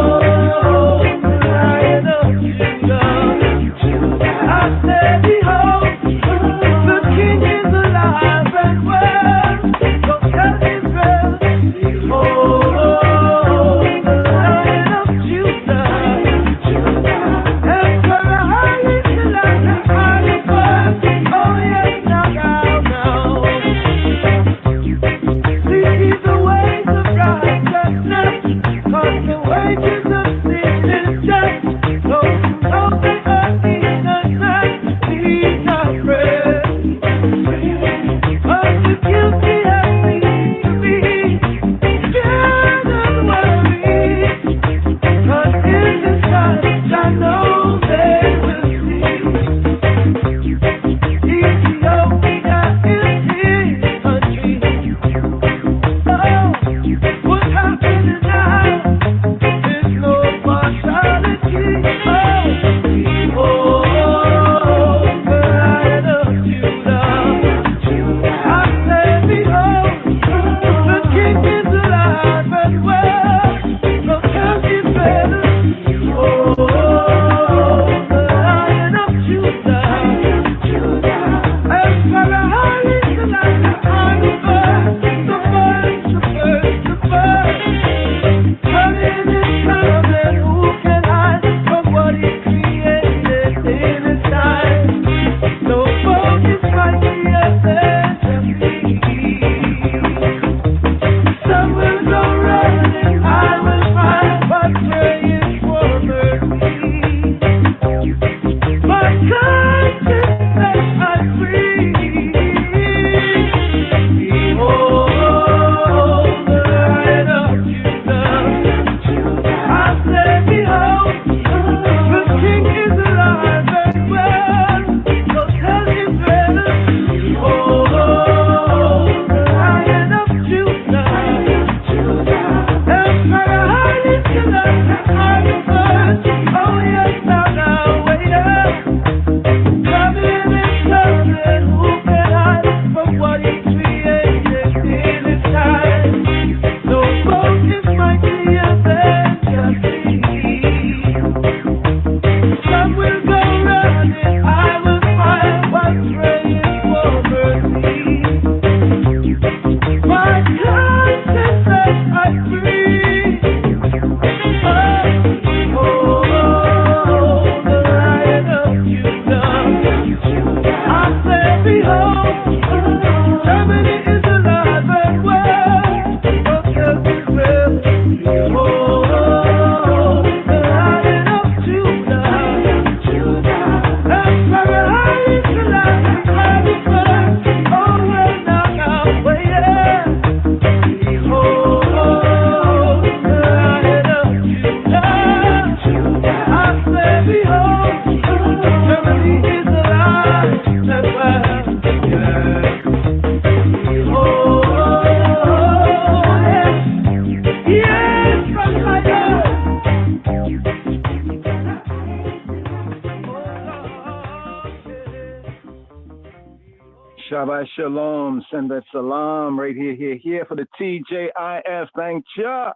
Shabbat Shalom, send that salam right here for the TJIF. Thank ya.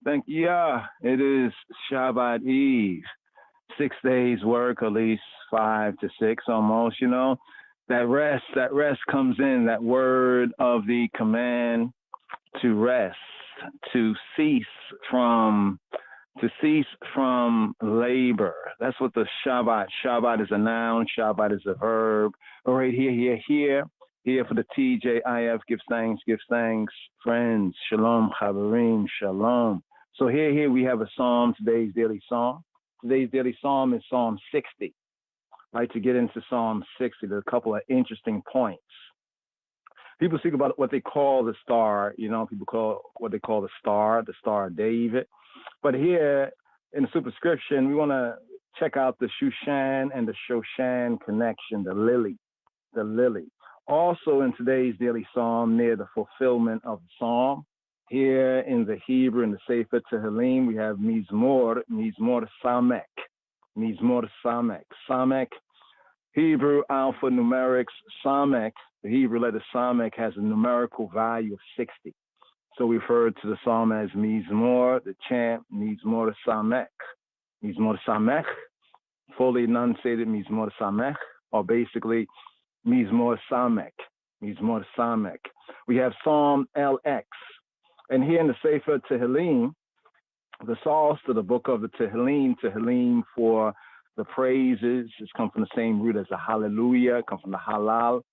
Thank ya. It is Shabbat Eve. 6 days work, at least 5 to 6 almost, you know. That rest comes in, that word of the command to rest, to cease from labor. That's what the Shabbat is a noun, Shabbat is a verb. All right, here for the TJIF, give thanks, friends, shalom, chaverim, shalom. So here we have a psalm, today's daily psalm. Today's daily psalm is Psalm 60. I'd like to get into Psalm 60. There's a couple of interesting points. People speak about what they call the star, you know, people call what they call the Star of David. But here in the superscription, we want to check out the Shushan and the Shoshan connection, the lily. Also in today's daily psalm, near the fulfillment of the psalm, here in the Hebrew, in the Sefer Tehillim, we have Mizmor Samek. Samek, Hebrew alphanumerics, Samek, the Hebrew letter Samek has a numerical value of 60. So we refer to the psalm as Mizmor, the chant Mizmor Samek. Mizmor Samek, fully enunciated Mizmor Samek, or basically Mizmor Samek. We have Psalm LX. And here in the Sefer Tehillim, the source to the book of the Tehillim for the praises, it's come from the same root as the hallelujah, come from the halal,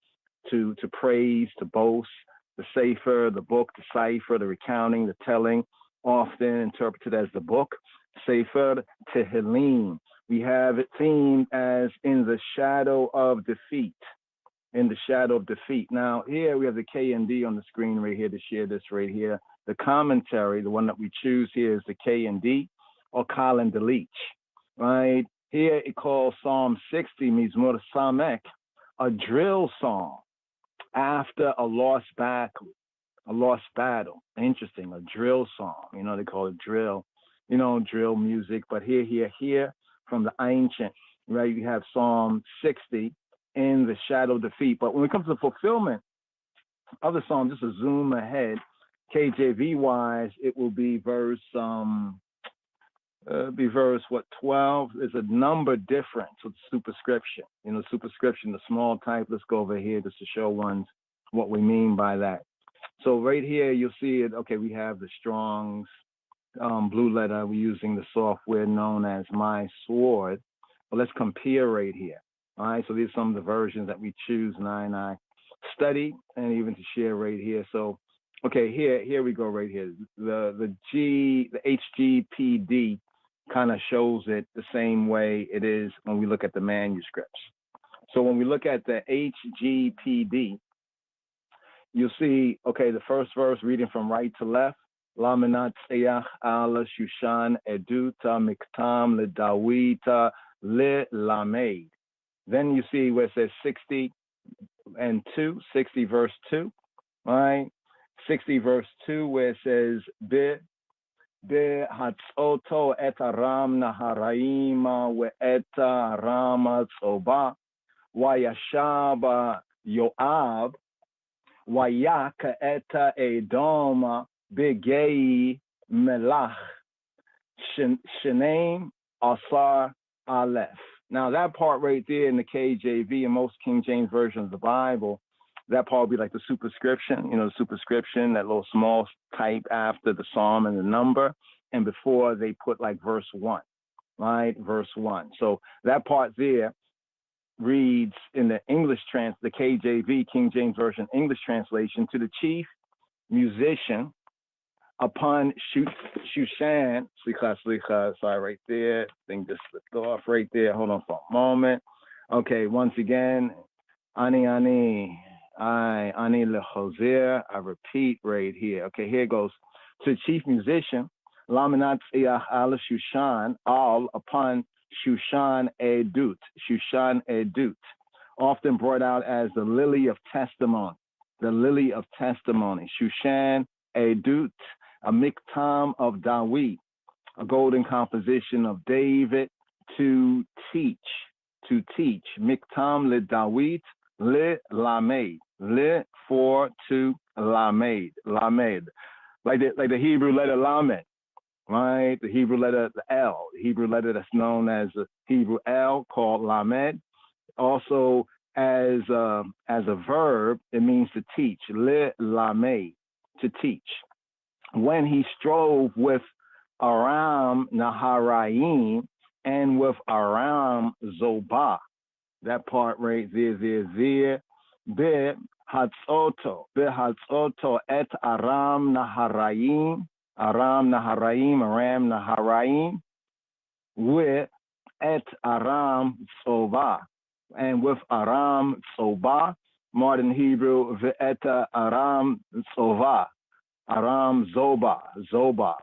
to praise, to boast. The Sefer, the book, the cipher, the recounting, the telling, often interpreted as the book. Sefer Tehillim. We have it themed as in the shadow of defeat. Now, here we have the K and D on the screen right here to share this right here. The commentary, the one that we choose here is the K and D, or Colin Delich, right? Here it calls Psalm 60, Mizmor Samek, a drill song after a lost battle. Interesting, a drill song. You know, they call it drill, drill music. But here, from the ancient, right, you have Psalm 60 in the shadow of defeat. But when it comes to fulfillment of the psalm, just a zoom ahead, KJV-wise, it will be verse 12. There's a number difference with superscription. Superscription, the small type. Let's go over here just to show ones what we mean by that. So right here, you'll see it. Okay, we have the Strong's blue letter. We're using the software known as My Sword. But let's compare right here. All right, so these are some of the versions that we choose, and I study and even to share right here. So, okay, here we go right here. The HGPD kind of shows it the same way it is when we look at the manuscripts. So when we look at the HGPD, you'll see, okay, the first verse reading from right to left, Laminat Seyach ala Shushan Eduta Miktam le Dawita le Lamed. Then you see where it says 60 verse 2, right? 60 verse 2 where it says, Be hatzoto et aram naharaima we et arama tzoba wayashaba Yoab wayaka et edoma begei melach shenem asar aleph. Now, that part right there in the KJV and most King James versions of the Bible, that part will be like the superscription, the superscription, that little small type after the psalm and the number, and before they put like verse 1, right? Verse 1. So that part there reads in the the KJV, King James Version English translation, to the chief musician upon Shushan, sorry, right there. Thing just slipped off right there. Hold on for a moment. Okay, once again, Ani lechozer. I repeat right here. Okay, here it goes. To the chief musician, Laminat Eyach ala Shushan, all upon Shushan Edut, often brought out as the lily of testimony. Shushan Edut, a miktam of Dawid, a golden composition of David to teach. Miktam le Dawid le Lamed. Le, for, to, lamed. Lamed. Like the Hebrew letter lamed, right? The Hebrew letter the L. The Hebrew letter that's known as the Hebrew L, called lamed. Also, as a verb, it means to teach. Le, lamed, to teach. When he strove with Aram Naharaim and with Aram Zobah. That part right there. Be Hatzoto et Aram Naharaim, Aram Naharaim, with et Aram Zobah. And with Aram Zobah, modern Hebrew, et Aram Zobah. Aram Zoba,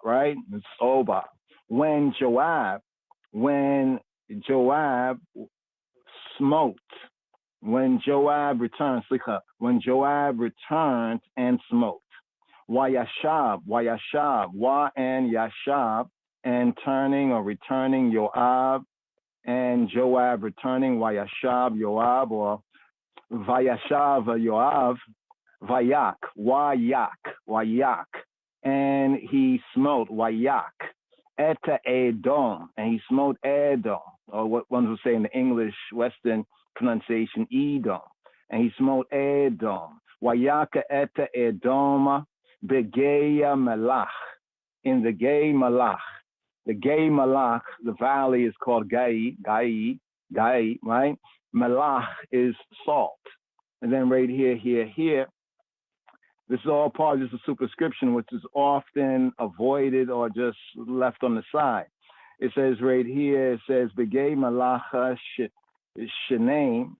right? Zoba. When Joab smote, when Joab returned and smote. Wayashab, wa and Yashab, and turning or returning Joab, and Joab returning, Wayashab Joab, or Vayashav Joab, Vayak, and he smote, Wayak, Eta Edom, and he smote Edom, or what one would say in the English Western pronunciation, Edom, and he smote Edom, Wayaka Eta Edom, Begeya Melach, in the Gay Malach. The Gay Malach, the valley is called Gai, right? Melach is salt. And then right here, this is all part of just a superscription, which is often avoided or just left on the side. It says right here, it says, Begay Malacha Shenaim,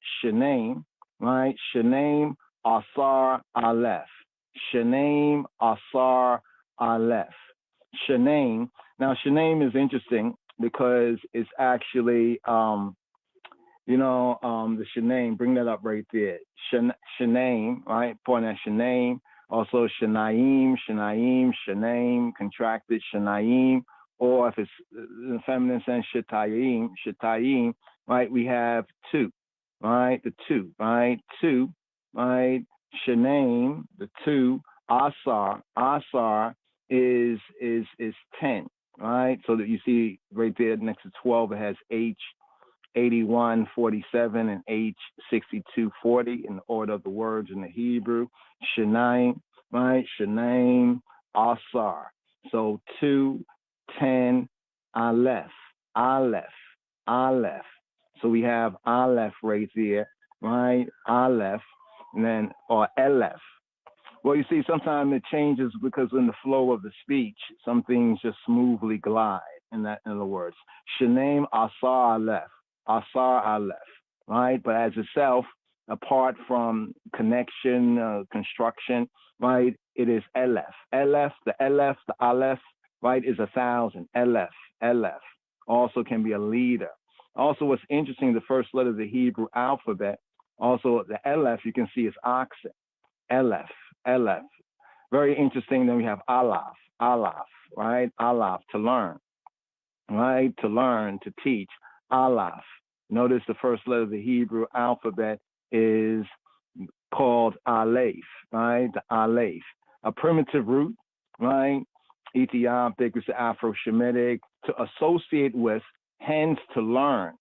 right? Shenaim Asar Aleph. Shenaim Asar Aleph. Shenaim. Now, Shenaim is interesting because it's actually, the Shenaim, bring that up right there. Shenaim, right? Point at Shenaim. Also, Shanaim, contracted Shanaim, or if it's in the feminine sense, Shetayim, right? We have two, right? The two, right? Two, right? Shanaim, the two. Asar is 10, right? So that you see right there next to 12, it has H 81:47 and H 62:40 in the order of the words in the Hebrew. Shanaim, right? Shanaim, Asar. So 2, 10, Aleph. So we have Aleph right there, right? Aleph, and then, or Aleph. Well, you see, sometimes it changes because in the flow of the speech, some things just smoothly glide in other words. Shanaim, Asar, Aleph, right? But as itself, apart from connection, construction, right? It is Aleph. The Aleph, right, is 1,000. Aleph. Also can be a leader. Also, what's interesting, the first letter of the Hebrew alphabet, also the Aleph, you can see is oxen. Aleph. Very interesting. Then we have Alaf, right? Alaf, to learn, right? To learn, to teach. Alaf. Notice the first letter of the Hebrew alphabet is called Aleph, right? The Aleph. A primitive root, right? Ethiopic, it's Afro-Shemitic, to associate with, hence to learn,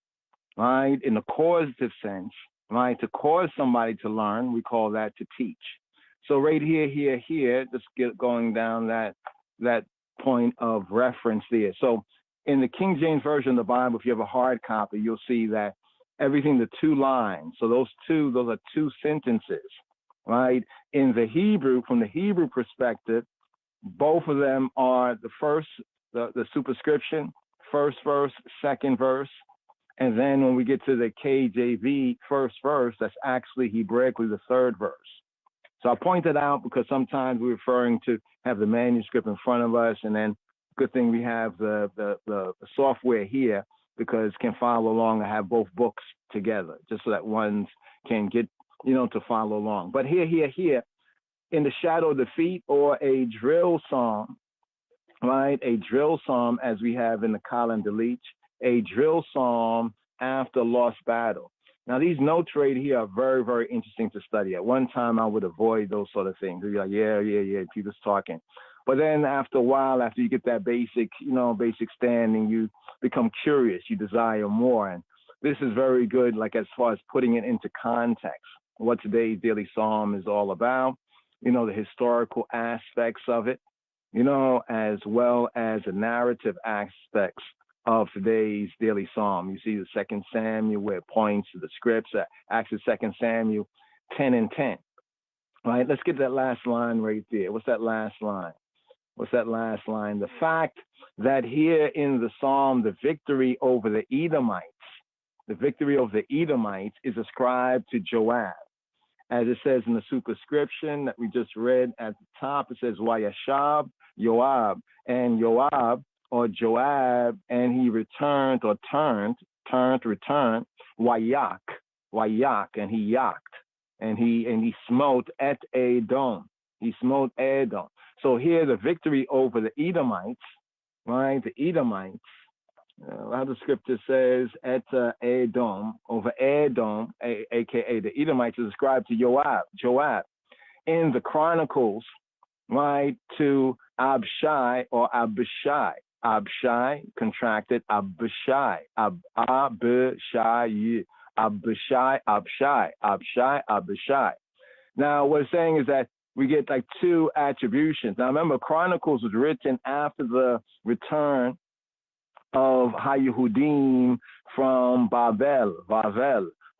right? In the causative sense, right? To cause somebody to learn, we call that to teach. So right here, just going down that point of reference there. So in the King James Version of the Bible, if you have a hard copy, you'll see that everything, the 2 lines. So those are 2 sentences, right? In the Hebrew, from the Hebrew perspective, both of them are the first, the superscription, first verse, second verse. And then when we get to the KJV first verse, that's actually Hebraically the 3rd verse. So I point that out because sometimes we're referring to have the manuscript in front of us, and then good thing we have the software here because can follow along and have both books together, just so that ones can get, to follow along. But here, in the shadow of defeat, or a drill psalm, right? A drill psalm, as we have in the Colin Delich, a drill psalm after lost battle. Now, these notes right here are very, very interesting to study. At one time, I would avoid those sort of things. You're like, yeah, Peter's talking. But then after a while, after you get that basic standing, you become curious. You desire more. And this is very good, like as far as putting it into context, what today's daily psalm is all about, the historical aspects of it, as well as the narrative aspects of today's daily psalm. You see the 2 Samuel where it points to the scripts, actually 2 Samuel 10 and 10. All right, let's get that last line right there. What's that last line? The fact that here in the psalm, the victory over the Edomites is ascribed to Joab. As it says in the superscription that we just read at the top, it says, Wayashab, Yoab, and Yoab, or Joab, and he returned, Wayak, and he yacked, and he smote at Edom. So here the victory over the Edomites, right? The Edomites, how the scripture says, at Edom, over Edom, aka the Edomites, is ascribed to Joab. In the Chronicles, right, to Abishai or Abishai. Abishai contracted Abishai. Abishai. Now, what it's saying is that we get like two attributions. Now, remember, Chronicles was written after the return of Hayehudim from Babel,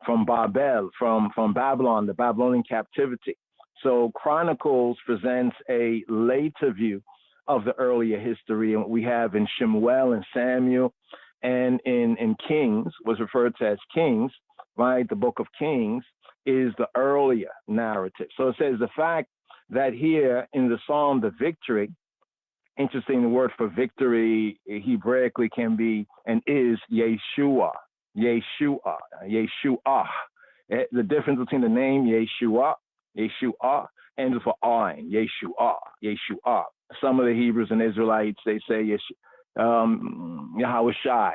from Babylon, the Babylonian captivity. So Chronicles presents a later view of the earlier history, and what we have in Shemuel and Samuel and in Kings, was referred to as Kings, right? The book of Kings is the earlier narrative. So it says the fact that here in the Psalm, the victory, interesting, the word for victory Hebraically can be and is Yeshua. The difference between the name Yeshua, and for Ayin, Yeshua. Some of the Hebrews and Israelites, they say Yahawashi,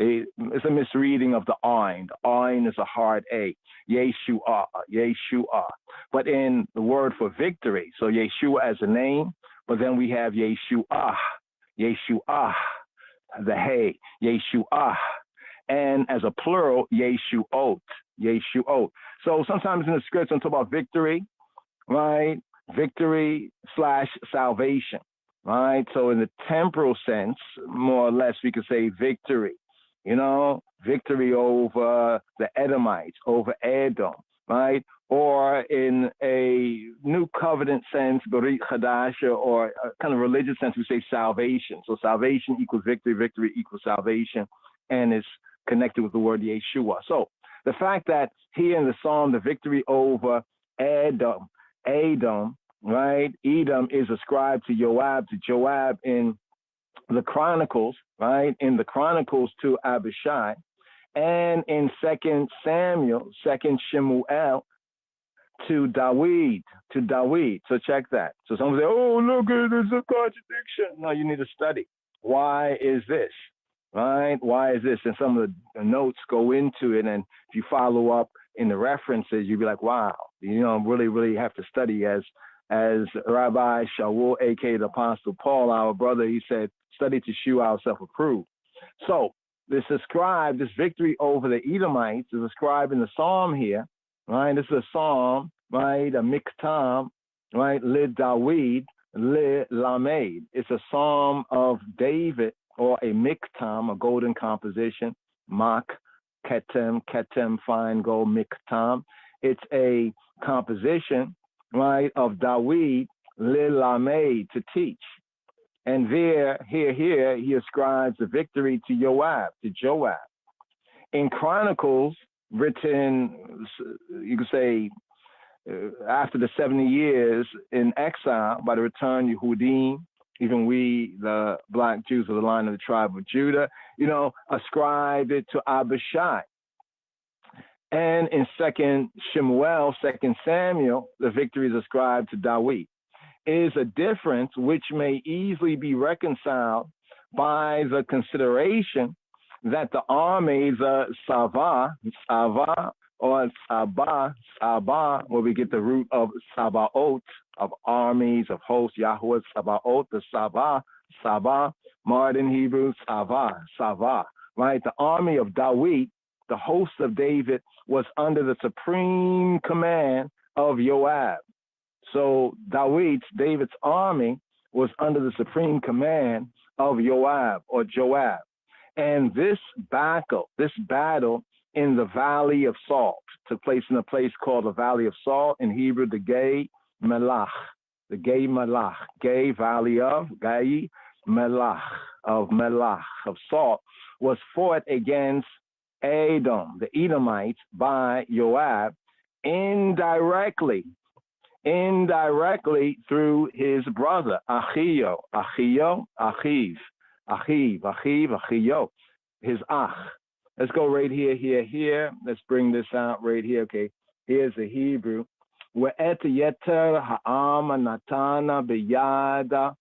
it's a misreading of the Ayin. The Ayin is a hard A. Yeshua. But in the word for victory, so Yeshua as a name, but then we have Yeshua, the Hey, Yeshua, and as a plural, Yeshuot. So sometimes in the scripts, I'm talking about victory, right? Victory / salvation, right? So in the temporal sense, more or less, we could say victory, victory over the Edomites, over Edom, right? Or in a new covenant sense, Barit Chadasha, or a kind of religious sense, we say salvation. So salvation equals victory, victory equals salvation, and it's connected with the word Yeshua. So the fact that here in the Psalm, the victory over Edom, right? Edom is ascribed to Joab in the Chronicles, right? In the Chronicles to Abishai, and in 2 Samuel, 2 Shemuel, to David. So check that. So someone say, oh, look, there's a contradiction. No, you need to study. Why is this? Right? Why is this? And some of the notes go into it. And if you follow up in the references, you'll be like, wow, really, really have to study. As Rabbi Shaul, a.k.a. the Apostle Paul, our brother, he said, study to shew ourselves approved. So this victory over the Edomites is ascribed in the Psalm here, right? This is a Psalm, right? A Miktam, right? Le David, Le Lamed. It's a Psalm of David, or a Miktam, a golden composition, Mak, Ketem, fine gold, Miktam. It's a composition, right, of David, Le Lamed, to teach. And here, he ascribes the victory to Joab. In Chronicles, written, you could say, after the 70 years in exile by the return Yehudim, even we, the black Jews of the line of the tribe of Judah, ascribed it to Abishai. And in 2 Shemuel, 2 Samuel, the victory is ascribed to David. Is a difference which may easily be reconciled by the consideration that the army, the Sava, or Sabah, where we get the root of Sabaoth, of armies, of hosts, Yahweh Sabaoth, the Sabah, modern Hebrew, Sava, right? The army of Dawid, the host of David, was under the supreme command of Joab. So David's army, was under the supreme command of Joab. And this battle in the Valley of Salt took place in a place called the Valley of Salt, in Hebrew, the Gay Melach, Valley of Gay Melach, of Salt, was fought against Edom, the Edomites, by Joab indirectly through his brother, Achiv, his Ach. Let's go right here. Let's bring this out right here. Okay, here's the Hebrew. We'et yeter ha'am natana biyada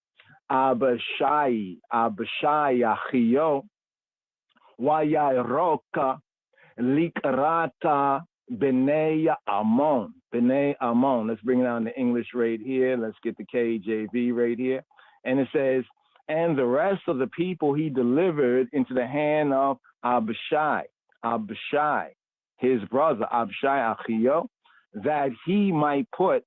Abishai Achio Wayaroka Likrata Bnei Ammon. Let's bring it out in the English right here. Let's get the KJV right here. And it says, and the rest of the people he delivered into the hand of Abishai, his brother, Abishai Achio, that he might put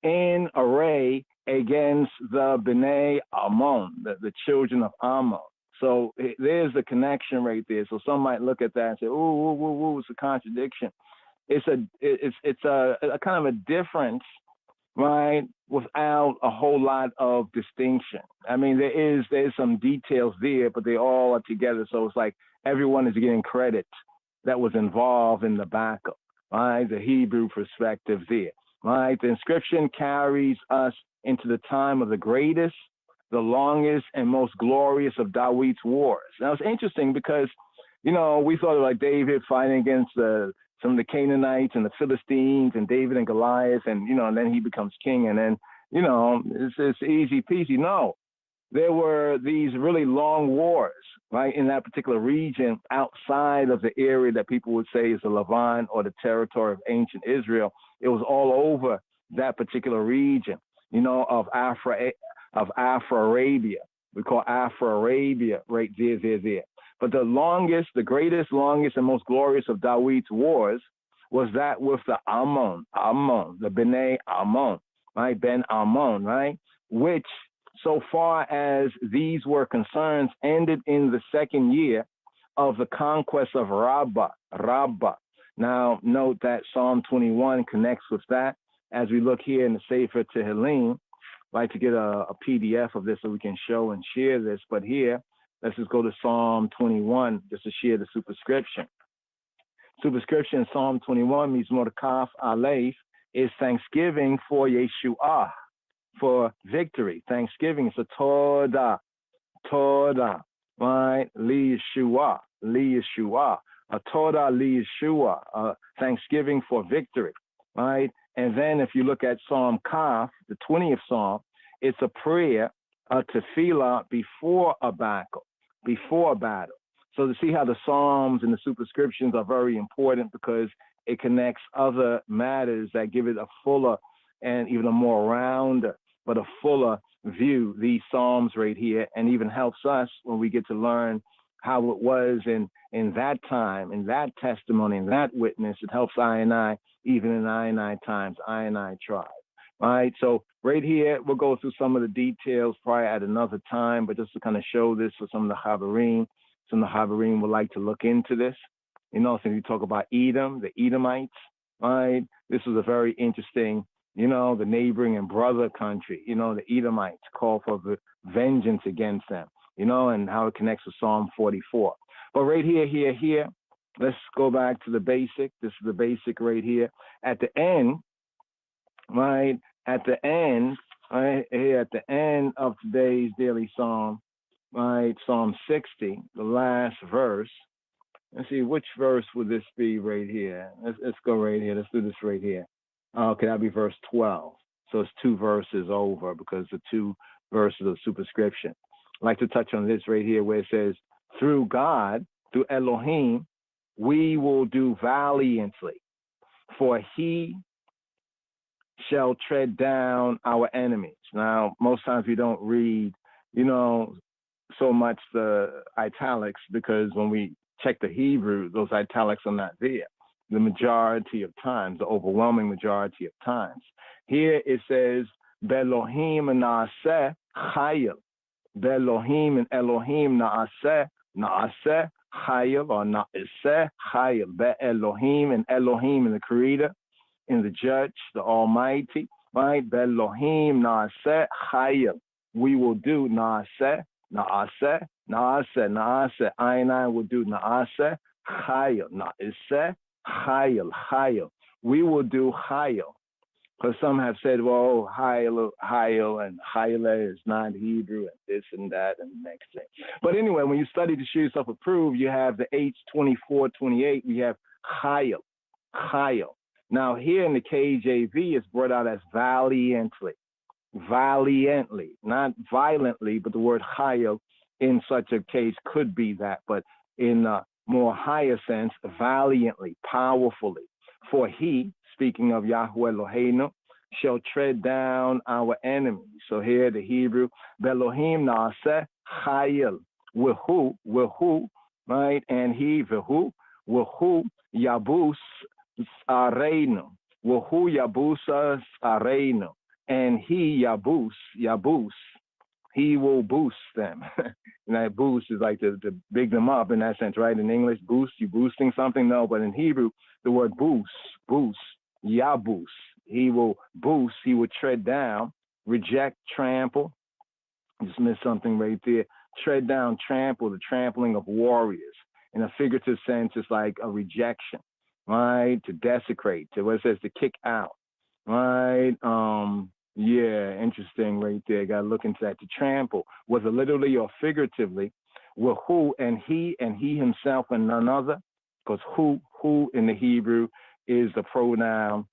in array against the Bnei Ammon, the children of Ammon. So there's the connection right there. So some might look at that and say, "Ooh, it's a contradiction." It's a kind of a difference, right? Without a whole lot of distinction. I mean, there's some details there, but they all are together. So it's like everyone is getting credit that was involved in the battle, right? The Hebrew perspective there, right? The inscription carries us into the time of the greatest, the longest, and most glorious of David's wars. Now, it's interesting because, we thought of like David fighting against some of the Canaanites and the Philistines and David and Goliath, and, and then he becomes king, and then, it's easy peasy. No, there were these really long wars, right, in that particular region outside of the area that people would say is the Levant or the territory of ancient Israel. It was all over that particular region, of Afro-Arabia. We call Afro-Arabia right there. But the greatest, longest, and most glorious of David's wars was that with the Ammon, the Bnei Ammon, right? Ben Ammon, right? Which, so far as these were concerned, ended in the second year of the conquest of Rabbah. Now, note that Psalm 21 connects with that. As we look here in the Sefer Tehillim, I'd like to get a PDF of this so we can show and share this. But here, let's just go to Psalm 21 just to share the superscription. Superscription in Psalm 21, Mizmor Kaf Aleph, is thanksgiving for Yeshua, for victory. Thanksgiving is a Todah, right? Li Yeshua, a Todah Li Yeshua, thanksgiving for victory, right? And then if you look at Psalm Kaf, the 20th Psalm, it's a prayer, a tefillah before a battle. So to see how the Psalms and the superscriptions are very important because it connects other matters that give it a fuller and even a more rounder, but a fuller view, these Psalms right here, and even helps us when we get to learn how it was in that time, in that testimony, in that witness. It helps I and I, even in I and I times, I and I tribe. Right, so right here, we'll go through some of the details probably at another time, but just to kind of show this for some of the Habarim. Some of the Habarim would like to look into this. So you talk about Edom, the Edomites, right? This was a very interesting, the neighboring and brother country, the Edomites call for vengeance against them, and how it connects with Psalm 44. But right here, let's go back to the basic. This is the basic right here. At the end, right here at the end of today's daily psalm, right, Psalm 60, the last verse. Let's see, which verse would this be right here? Let's go right here. Let's do this right here. Okay, that'll be verse 12. So it's 2 verses over because the 2 verses of superscription. I'd like to touch on this right here where it says, through God, through Elohim, we will do valiantly, for he shall tread down our enemies. Now, most times we don't read, so much the italics, because when we check the Hebrew, those italics are not there. The majority of times, the overwhelming majority of times. Here it says, Belohim naaseh chayil. Belohim and Elohim naaseh chayil, or naaseh chayil. Be-Elohim and Elohim in the Creator, in the Judge, the Almighty, right? Belohim naaseh chayil. We will do naaseh. I and I will do naaseh chayil. Naaseh chayil. We will do chayil. Because some have said, well, chayil and chayil is not Hebrew and this and that and the next thing. But anyway, when you study to show yourself approved, you have the H2428, we have chayil. Now here in the KJV, it's brought out as valiantly, not violently, but the word chayil in such a case could be that, but in a more higher sense, valiantly, powerfully. For he, speaking of Yahweh Eloheinu, shall tread down our enemies. So here the Hebrew, Belohim naaseh chayil, who, right? And he, who yabus areinu, who yabusas areinu. And he yabus, he will boost them. And that boost is like to big them up in that sense, right? In English, boost, you boosting something? No, but in Hebrew, the word boost, yabus. He will boost, he will tread down, reject, trample. Just missed something right there. Tread down, trample, the trampling of warriors. In a figurative sense, it's like a rejection, right? To desecrate, to what it says, to kick out, right? Yeah, interesting right there. Got to look into that. To trample, whether literally or figuratively, with who and he himself and none other, because who in the Hebrew is the pronoun,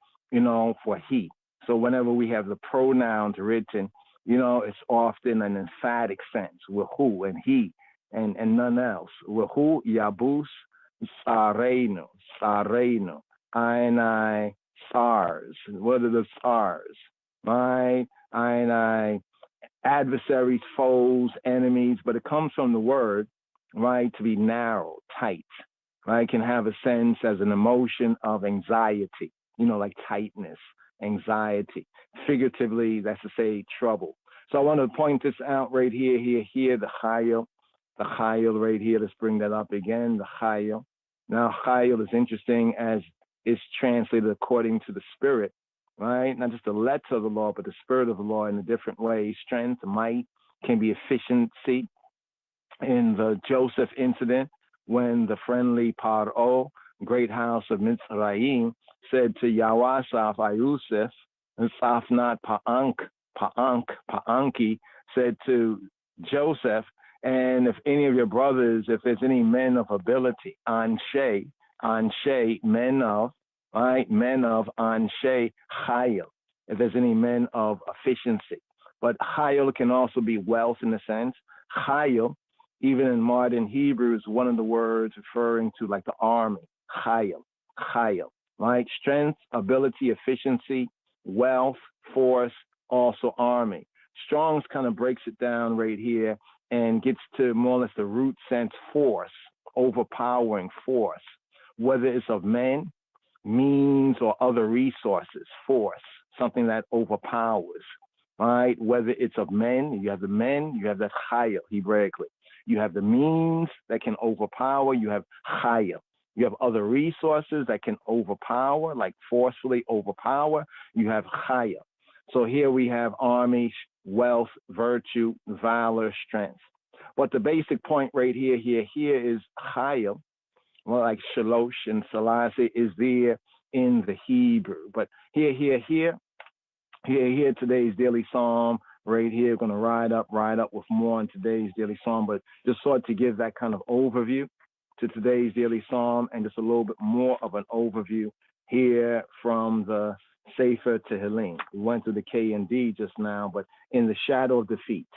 for he. So whenever we have the pronouns written, it's often an emphatic sense, with who and he and none else. With who, yabus, sareinu, I and I, SARS. What are the SARS? Right? I adversaries, foes, enemies, but it comes from the word, right, to be narrow, tight, right? Can have a sense as an emotion of anxiety, like tightness, anxiety. Figuratively, that's to say trouble. So I want to point this out right here, the chayil right here. Let's bring that up again, the chayil. Now, chayil is interesting as it's translated according to the spirit, right? Not just the letter of the law, but the spirit of the law in a different way. Strength, might, can be efficiency. In the Joseph incident, when the friendly Paro, great house of Mitzrayim, said to Yawasaf Ayusef, and Safnat Pa'anki, said to Joseph, and if any of your brothers, if there's any men of ability, Anshe, men of Anshe Chayil, if there's any men of efficiency. But Chayil can also be wealth in a sense. Chayil, even in modern Hebrew, is one of the words referring to like the army. Chayil, right? Strength, ability, efficiency, wealth, force, also army. Strong's kind of breaks it down right here and gets to more or less the root sense, force, overpowering force, whether it's of men, means, or other resources, force, something that overpowers, right? Whether it's of men, you have the men, you have that chayil, Hebraically. You have the means that can overpower, you have chayil. You have other resources that can overpower, like forcefully overpower, you have chayil. So here we have army, wealth, virtue, valor, strength. But the basic point right here is chayil, well, like shalosh and selassie is there in the Hebrew. But here, today's daily psalm right here, going to ride up with more on today's daily psalm, but just sort to give that kind of overview to today's daily psalm and just a little bit more of an overview here from the Sefer Tehillim. We went through the K and D just now, but in the shadow of defeat,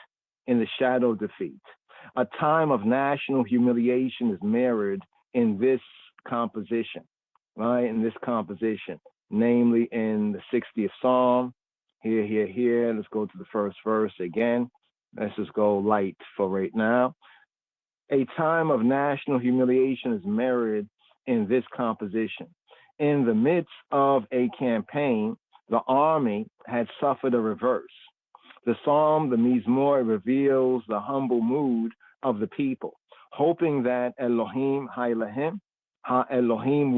A time of national humiliation is mirrored in this composition, right? In this composition, namely in the 60th Psalm. Here. Let's go to the first verse again. Let's just go light for right now. A time of national humiliation is mirrored in this composition. In the midst of a campaign, the army had suffered a reverse. The psalm, the Mizmor, reveals the humble mood of the people, hoping that Elohim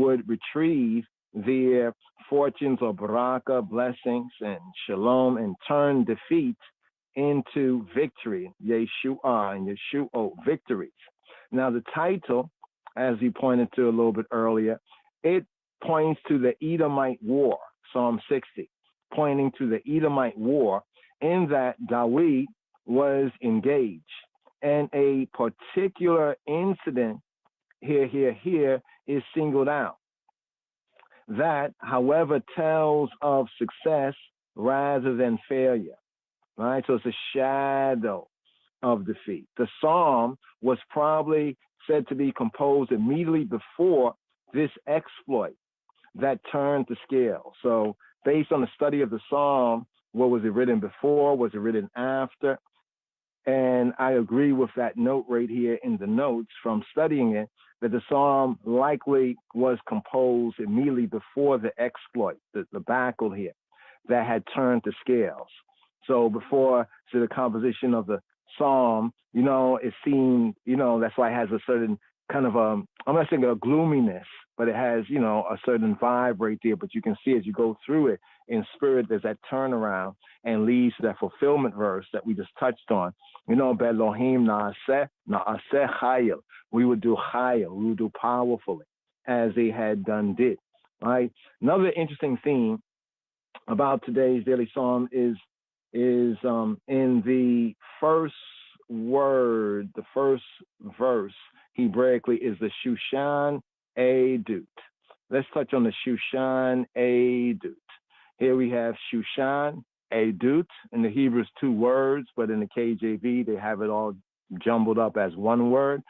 would retrieve their fortunes or baraka, blessings, and shalom, and turn defeat into victory, Yeshua and Yeshuo, victories. Now, the title, as you pointed to a little bit earlier, it points to the Edomite War, Psalm 60, pointing to the Edomite War, in that David was engaged. And a particular incident here is singled out. That, however, tells of success rather than failure, right? So it's a shadow of defeat. The psalm was probably said to be composed immediately before this exploit that turned the scale. So based on the study of the psalm, what was it written before? Was it written after? And I agree with that note right here in the notes from studying it, that the psalm likely was composed immediately before the exploit, the battle here, that had turned the scales. So before the composition of the psalm, it seemed, that's why it has a certain kind of I'm not saying a gloominess, but it has, a certain vibe right there. But you can see as you go through it in spirit, there's that turnaround and leads to that fulfillment verse that we just touched on. Belohim na'aseh chayil. We would do chayil, we would do powerfully as they had did. Right. Another interesting theme about today's daily psalm is in the first word, the first verse, Hebraically, is the Shushan Edut. Let's touch on the Shushan Edut. Here we have Shushan Edut. In the Hebrew, it's two words, but in the KJV, they have it all jumbled up as one word.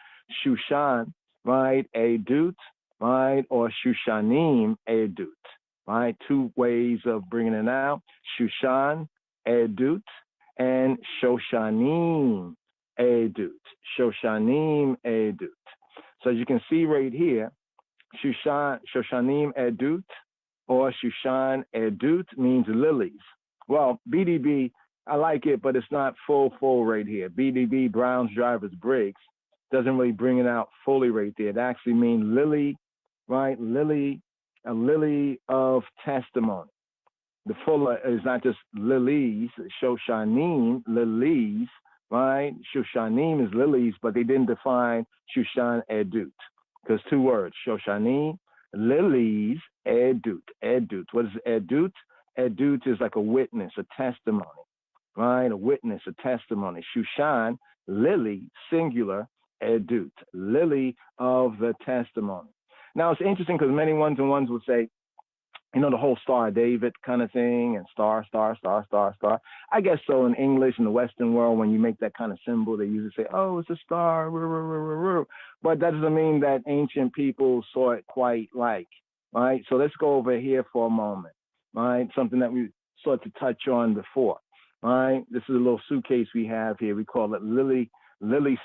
Shushan, right? Edut, right? Or Shushanim Edut, right? Two ways of bringing it out. Shushan Edut and Shoshanim Edut. Shoshanim Edut. So as you can see right here, Shoshanim Edut or Shushan Edut means lilies. Well, BDB, I like it, but it's not full right here. BDB, Brown's Drivers Briggs, doesn't really bring it out fully right there. It actually means lily, right? Lily, a lily of testimony. The fuller is not just lilies, Shoshanim, lilies, right? Shushanim is lilies, but they didn't define Shushan Edut, because two words, Shoshanim, lilies, Edut. What is Edut? Edut is like a witness, a testimony, right? A witness, a testimony. Shushan, lily, singular, Edut, lily of the testimony. Now it's interesting because many ones and ones would say, the whole Star of David kind of thing, and star. I guess so in English, in the Western world, when you make that kind of symbol, they usually say, oh, it's a star, but that doesn't mean that ancient people saw it quite like, right? So let's go over here for a moment, right? Something that we sought to touch on before, right? This is a little suitcase we have here. We call it Lily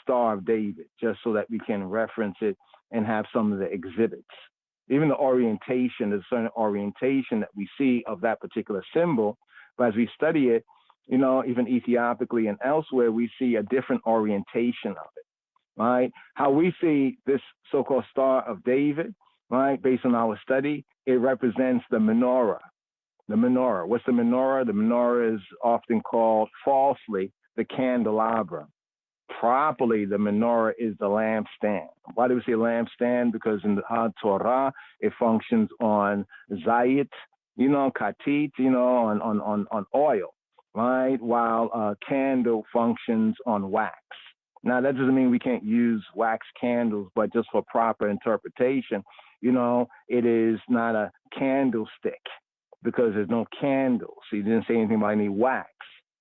Star of David, just so that we can reference it and have some of the exhibits. Even the orientation, there's a certain orientation that we see of that particular symbol. But as we study it, even Ethiopically and elsewhere, we see a different orientation of it, right? How we see this so-called Star of David, right, based on our study, it represents the menorah. The menorah. What's the menorah? The menorah is often called falsely the candelabra. Properly, the menorah is the lampstand. Why do we say lampstand? Because in the Torah, it functions on zayit, katit, on oil, right? While a candle functions on wax. Now, that doesn't mean we can't use wax candles, but just for proper interpretation, it is not a candlestick because there's no candle. So he didn't say anything about any wax.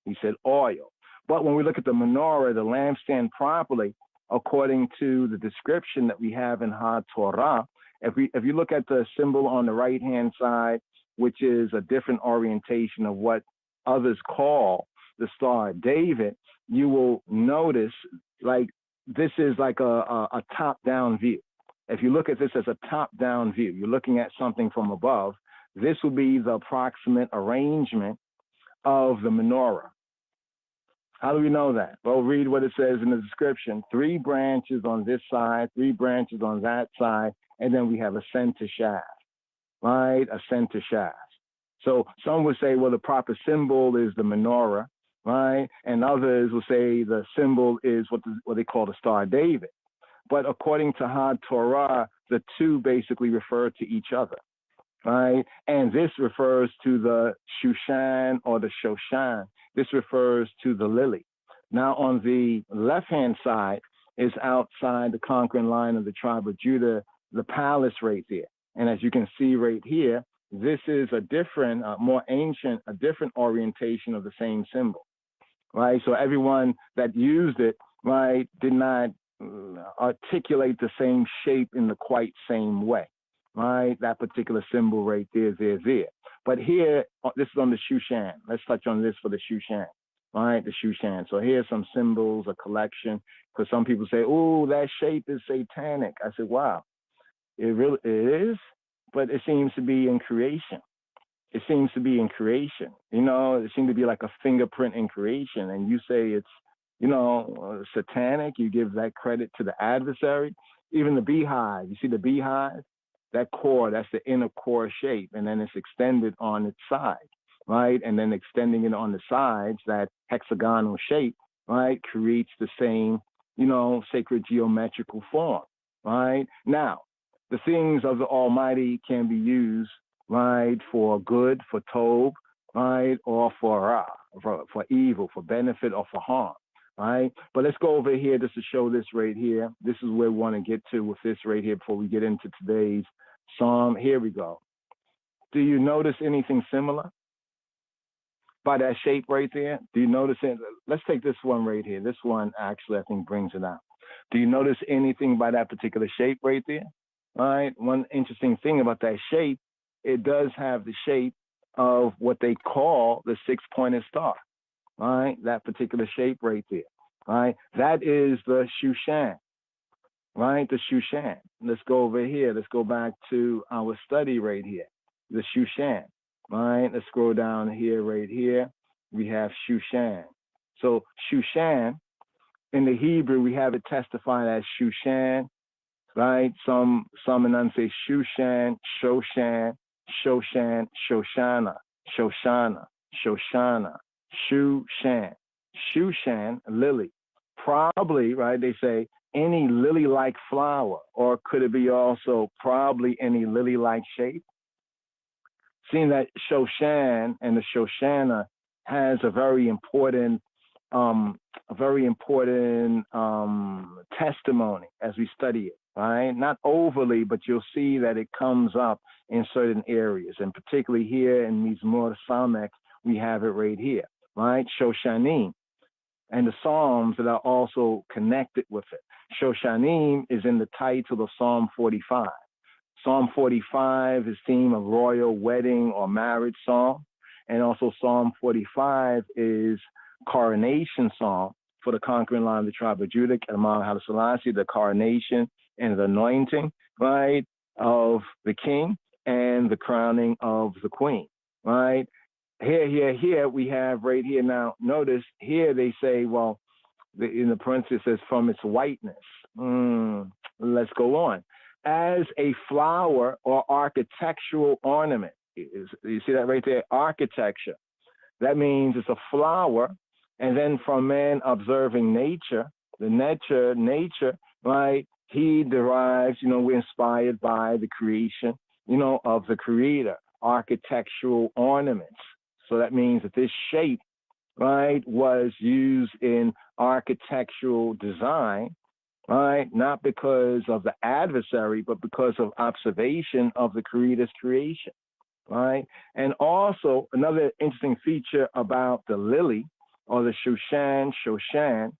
He said oil. But when we look at the menorah, the lampstand properly, according to the description that we have in HaTorah, if you look at the symbol on the right-hand side, which is a different orientation of what others call the Star of David, you will notice like this is like a top-down view. If you look at this as a top-down view, you're looking at something from above, this will be the approximate arrangement of the menorah. How do we know that? Well, read what it says in the description. 3 branches on this side, 3 branches on that side, and then we have a center shaft, right? A center shaft. So some would say, well, the proper symbol is the menorah, right? And others will say the symbol is what they call the Star of David. But according to HaTorah, the two basically refer to each other, right? And this refers to the Shushan or the Shoshan. This refers to the lily. Now, on the left-hand side is outside the conquering line of the tribe of Judah, the palace right there. And as you can see right here, this is a different, more ancient, a different orientation of the same symbol, right? So everyone that used it, right, did not articulate the same shape in the quite same way, right? That particular symbol right there. But here, this is on the Shushan. Let's touch on this for the Shushan, right? The Shushan. So here's some symbols, a collection, because some people say, oh, that shape is satanic. I said, wow, it is, but it seems to be in creation. It seems to be in creation. You know, it seems to be like a fingerprint in creation. And you say it's, you know, satanic. You give that credit to the adversary. Even the beehive. You see the beehive? That core, that's the inner core shape, and then it's extended on its side, right? And then extending it on the sides, that hexagonal shape, right, creates the same, you know, sacred geometrical form, right? Now, the things of the Almighty can be used, right, for good, for tov, right, or for evil, for benefit or for harm, right? But let's go over here just to show this right here. This is where we want to get to with this right here before we get into today's Psalm. Here we go. Do you notice anything similar by that shape right there? Do you notice it? Let's take this one right here. This one actually, I think, brings it out. Do you notice anything by that particular shape right there? All right. One interesting thing about that shape, it does have the shape of what they call the 6-pointed star. All right. That particular shape right there. All right. That is the Shushan. Right, the Shushan. Let's go over here. Let's go back to our study right here, the Shushan. Right, let's scroll down here, right here. We have Shushan. So Shushan, in the Hebrew, we have it testified as Shushan. Right, some and none say Shushan, Shoshan, Shoshan, Shoshana, Shoshana, Shoshana, Shushan, Shushan, lily. Probably, right? They say any lily-like flower, or could it be also probably any lily-like shape? Seeing that Shoshan and the Shoshana has a very important testimony as we study it, right? Not overly, but you'll see that it comes up in certain areas, and particularly here in Mizmor Samek, we have it right here, right? Shoshanim. And the Psalms that are also connected with it. Shoshanim is in the title of Psalm 45. Psalm 45 is theme of royal wedding or marriage psalm. And also Psalm 45 is coronation psalm for the conquering line of the tribe of Judah, Among Haile Selassie, the coronation and the anointing, right, of the king and the crowning of the queen, right? Here we have right here. Now, notice here they say, well, in the parenthesis it says from its whiteness. Let's go on. As a flower or architectural ornament. You see that right there? Architecture. That means it's a flower. And then from man observing nature, the nature, right? He derives, we're inspired by the creation, of the creator, architectural ornaments. So that means that this shape, right, was used in architectural design, right? Not because of the adversary, but because of observation of the creator's creation, right? And also another interesting feature about the lily or the Shoshan,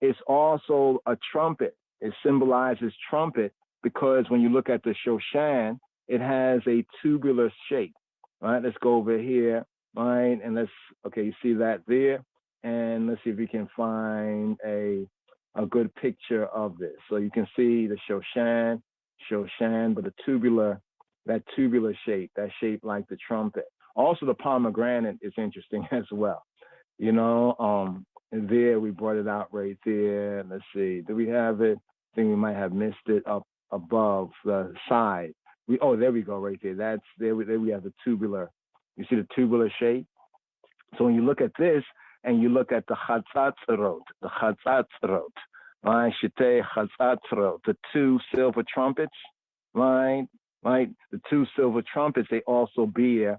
it's also a trumpet. It symbolizes trumpet because when you look at the Shoshan, it has a tubular shape. Right? Let's go over here, right? And you see that there? And let's see if we can find a good picture of this. So you can see the Shoshan, but that tubular shape, that shape like the trumpet. Also, the pomegranate is interesting as well. You know, and there we brought it out right there. Let's see, do we have it? I think we might have missed it up above the side. There we go, right there. There we have the tubular. You see the tubular shape? So when you look at this and you look at the Chatzatzerot, right? Shetei Chatzatzerot, the two silver trumpets, right? The two silver trumpets, they also bear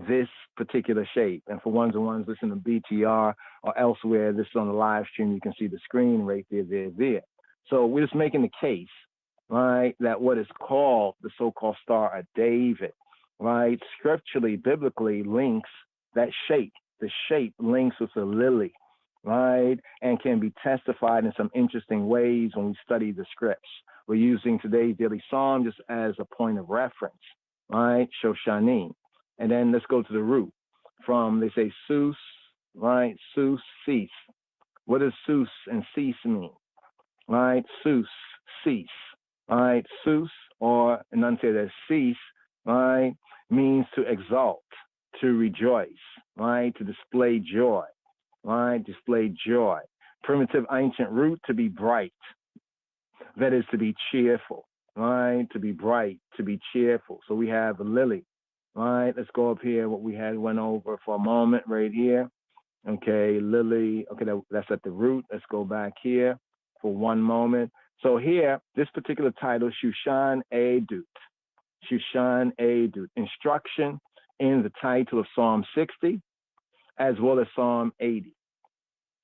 this particular shape. And for ones and ones listen to BTR or elsewhere, this is on the live stream, you can see the screen right there. So we're just making the case, right, that what is called the so-called Star of David, right, scripturally, biblically links that shape. The shape links with a lily, right, and can be testified in some interesting ways when we study the scripts. We're using today's daily psalm just as a point of reference, right, Shoshanim. And then let's go to the root. They say sus, right, sus, cease. What does sus and cease mean? Right, sus, cease. Right, sus, or enunciate as cease, right, means to exalt, to rejoice, right, to display joy, right, display joy. Primitive ancient root, to be bright. That is to be cheerful, right, to be bright, to be cheerful. So we have a lily, right. Let's go up here, what we had went over for a moment right here. Okay, lily, okay, that's at the root. Let's go back here for one moment. So here, this particular title, Shushan Edut. Shushan Edut. Instruction in the title of Psalm 60, as well as Psalm 80.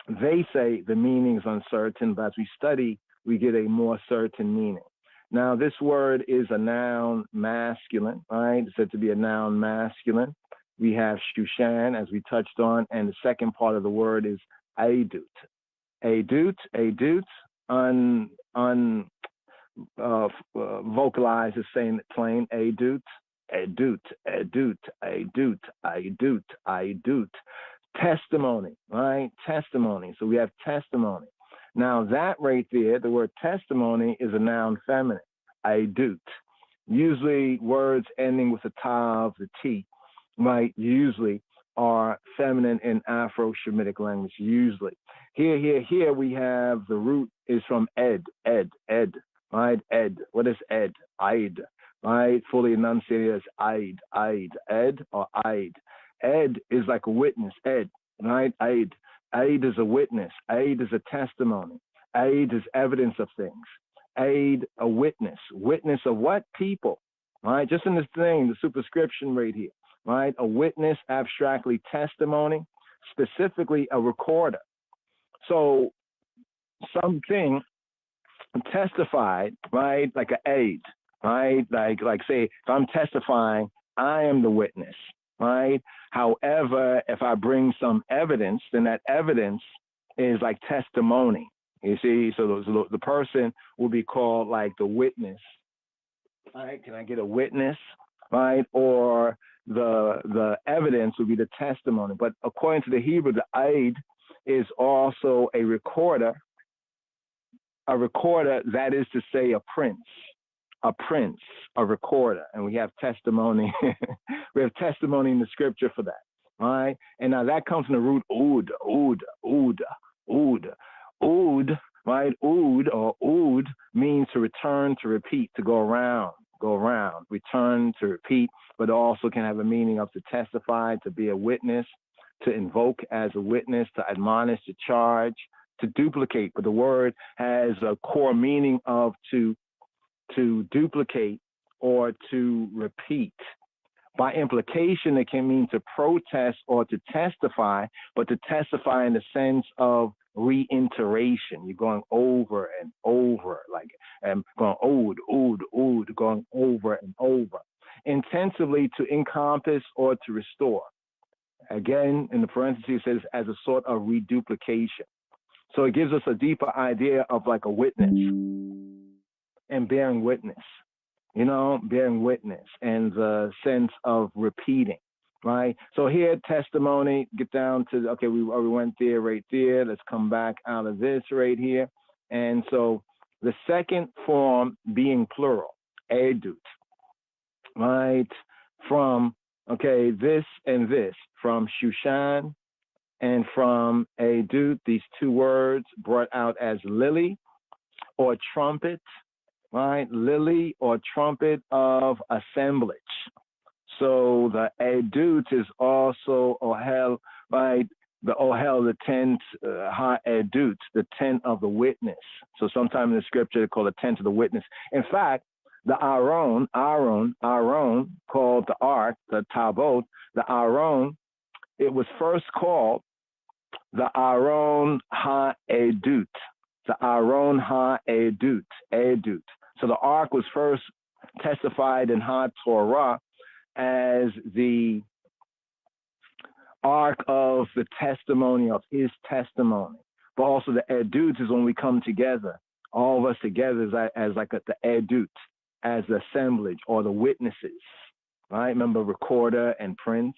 They say the meaning is uncertain, but as we study, we get a more certain meaning. Now, this word is a noun masculine, right? It's said to be a noun masculine. We have Shushan, as we touched on, and the second part of the word is Edut. Edut, vocalized is saying it plain. Edut. Testimony, right? Testimony. So we have testimony. Now that right there, the word testimony is a noun feminine. Edut. Usually words ending with the tav, the t, right? Usually are feminine in Afro-Shemitic language. Usually. Here we have the root is from ed, right? Ed. What is ed? Eid, right? Fully enunciated as Eid, ed or Eid. Ed is like a witness, ed, right? Eid. Eid is a witness. Eid is a testimony. Eid is evidence of things. Eid, a witness. Witness of what? People, right? Just in this thing, the superscription right here, right? A witness, abstractly testimony, specifically a recorder. So something testified, right? Like an aid, right? Like say, if I'm testifying, I am the witness, right? However, if I bring some evidence, then that evidence is like testimony. You see, so the person will be called like the witness. Right? Can I get a witness? Right? Or the evidence would be the testimony. But according to the Hebrew, the aid is also a recorder. A recorder, that is to say, a prince, a recorder, and we have testimony. We have testimony in the scripture for that, right? And now that comes from the root oud, right? Oud or oud means to return, to repeat, to go around, return, to repeat, but also can have a meaning of to testify, to be a witness, to invoke as a witness, to admonish, to charge, to duplicate. But the word has a core meaning of to duplicate or to repeat. By implication, it can mean to protest or to testify, but to testify in the sense of reiteration. You're going over and over, like going oud, going over and over. Intensively to encompass or to restore. Again, in the parentheses, it says as a sort of reduplication. So it gives us a deeper idea of like a witness and bearing witness, bearing witness and the sense of repeating, right? So here, testimony, get down to, okay, we went there, right there. Let's come back out of this right here. And so the second form being plural, edut, right? From, okay, this and this, from Shushan and from edut, these two words brought out as lily or trumpet, right? Lily or trumpet of assemblage. So the edut is also ohel, right? The ohel, the tent, ha edut, the tent of the witness. So sometime in the scripture they call the tent of the witness. In fact, the Aaron, called the ark, the tabot, the Aaron, it was first called the Aaron ha-edut, the Aaron ha-edut, edut. So the ark was first testified in Ha-Torah as the ark of the testimony of his testimony. But also the edut is when we come together, all of us together as like the edut, as the assemblage or the witnesses, right? Remember recorder and prince,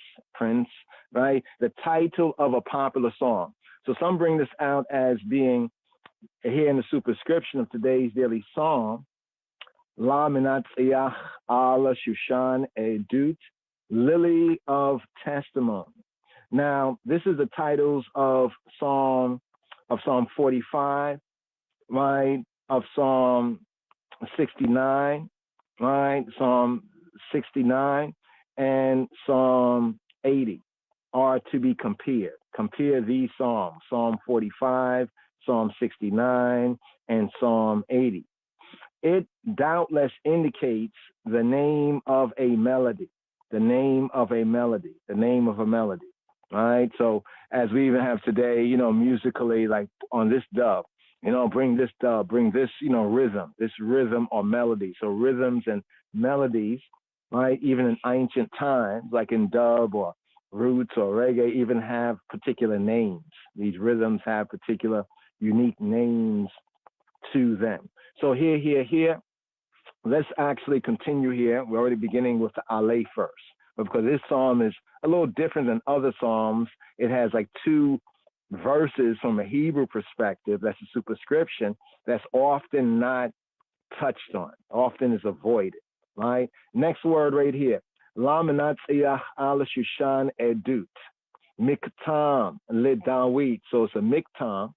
right? The title of a popular song. So some bring this out as being here in the superscription of today's daily psalm, La Menatziach Ala Shushan Edut, Lily of Testimony. Now, this is the titles of Psalm 45, right? Of Psalm 69, right? Psalm 69 and Psalm 80 are to be compared. Compare these Psalms, Psalm 45, Psalm 69, and Psalm 80. It doubtless indicates the name of a melody, right? So as we even have today, musically, like on this dub, bring this dub, bring this, rhythm or melody. So rhythms and melodies, right? Even in ancient times, like in dub or roots or reggae, even have particular names. These rhythms have particular unique names to them. So here, let's actually continue here. We're already beginning with the Ale first, but because this psalm is a little different than other psalms, it has like two verses from a Hebrew perspective. That's a superscription that's often not touched on, often is avoided, right? Next word right here, La Menatziach Ala Shushan Edut, Miktam Le Dawid. So it's a miktam,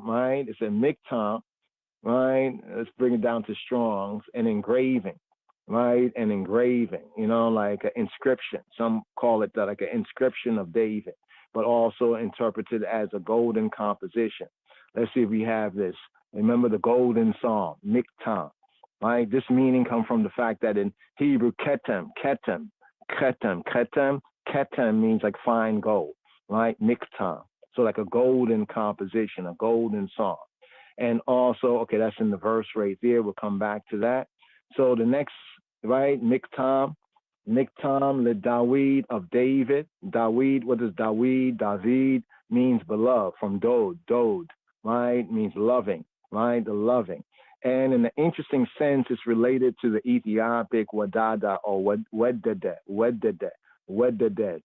right? It's a miktam, right? Let's bring it down to Strong's, an engraving, right? An engraving, like an inscription. Some call it like an inscription of David, but also interpreted as a golden composition. Let's see if we have this. Remember the golden psalm, miktam, right? This meaning comes from the fact that in Hebrew, ketem means like fine gold, right? Miktam. So like a golden composition, a golden song. And also, okay, that's in the verse right there. We'll come back to that. So the next, right, Miktam le Dawid of David. Dawid, what is Dawid? David means beloved, from Dod, right, means loving, right, the loving. And in an interesting sense, it's related to the Ethiopic wadada or weddede,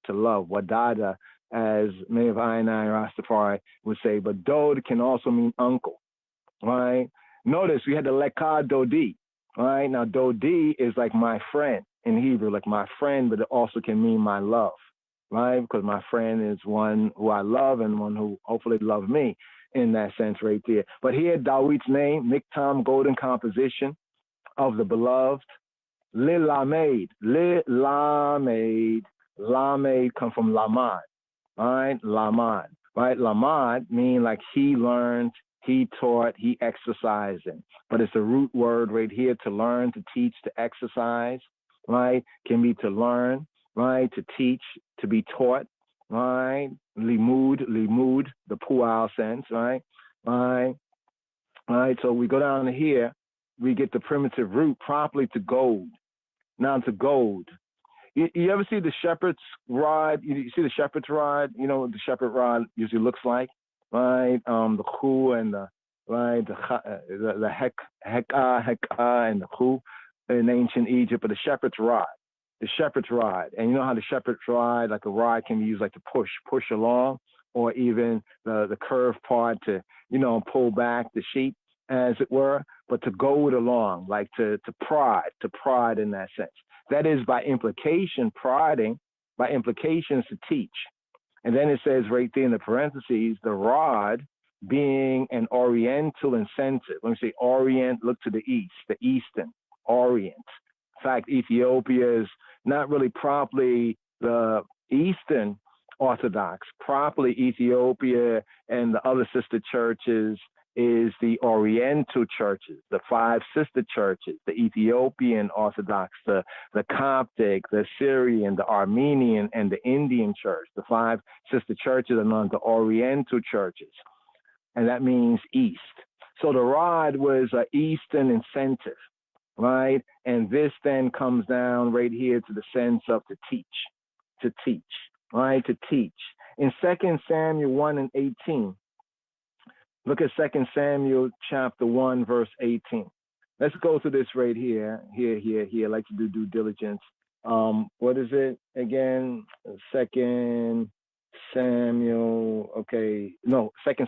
to love, wadada, as many of I Rastafari would say, but Dod can also mean uncle, right? Notice we had the Lekah Dodi, right? Now Dodi is like my friend in Hebrew, like my friend, but it also can mean my love, right? Because my friend is one who I love and one who hopefully love me in that sense right there. But here, Dawid's name, Miktam, golden composition of the beloved, Lilamed, Lamed come from Lamad, right? Lamad, right? Lamad mean like he learned, he taught, he exercised in. But it's a root word right here, to learn, to teach, to exercise, right? Can be to learn, right? To teach, to be taught, right? Limud, the pu'al sense, right? Right. So we go down to here, we get the primitive root properly to gold. Now to gold. You ever see the shepherd's rod? You see the shepherd's rod? You know what the shepherd rod usually looks like, right? The khu and the right, the heka and the khu in ancient Egypt, but the shepherd's rod. The shepherd's rod. And you know how the shepherd's rod, like a rod, can be used like to push along, or even the curved part to, pull back the sheep, as it were, but to goad along, like to prod in that sense. That is, by implication, prodding, by implication, is to teach. And then it says right there in the parentheses, the rod being an oriental incentive. When we say orient, look to the east, the eastern, orient. In fact, Ethiopia is not really properly the Eastern Orthodox. Properly, Ethiopia and the other sister churches is the Oriental churches, the 5 sister churches, the Ethiopian Orthodox, the Coptic, the Syrian, the Armenian, and the Indian church. The 5 sister churches are known as the Oriental churches, and that means east. So the rod was an Eastern incentive, right? And this then comes down right here to the sense of to teach, right? To teach. In 2 Samuel 1 and 18, look at 2 Samuel chapter 1, verse 18. Let's go to this right here. I like to do due diligence. What is it again? 2 Samuel, 2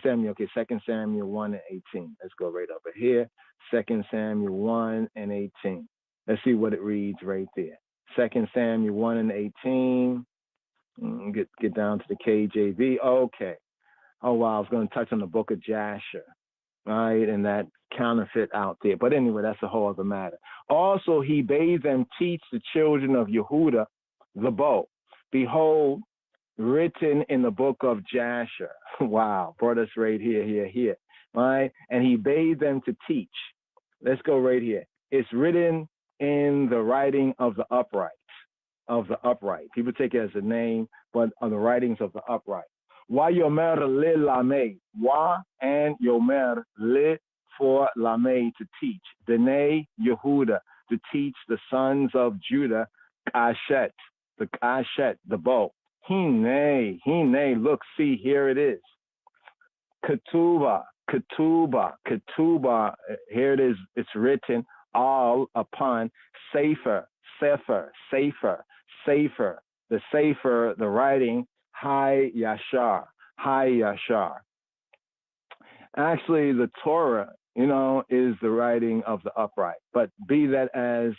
Samuel, 2 Samuel 1 and 18. Let's go right over here. 2 Samuel 1 and 18. Let's see what it reads right there. 2 Samuel 1 and 18. Get down to the KJV. Okay. Oh, wow, I was going to touch on the book of Jasher, right, and that counterfeit out there. But anyway, that's a whole other matter. Also, he bade them teach the children of Yehuda the bow. Behold, written in the book of Jasher. Wow, brought us right here, right? And he bade them to teach. Let's go right here. It's written in the writing of the upright, People take it as a name, but on the writings of the upright. Wa yomer le lame. Wa and yomer le for lame, to teach. B'nai Yehuda, to teach the sons of Judah, kashet, the bow. Hine, look, see, here it is. Ketuba, here it is, it's written, all upon Sefer, the Sefer, the writing, Hai Yashar. Actually, the Torah, is the writing of the upright. But be that as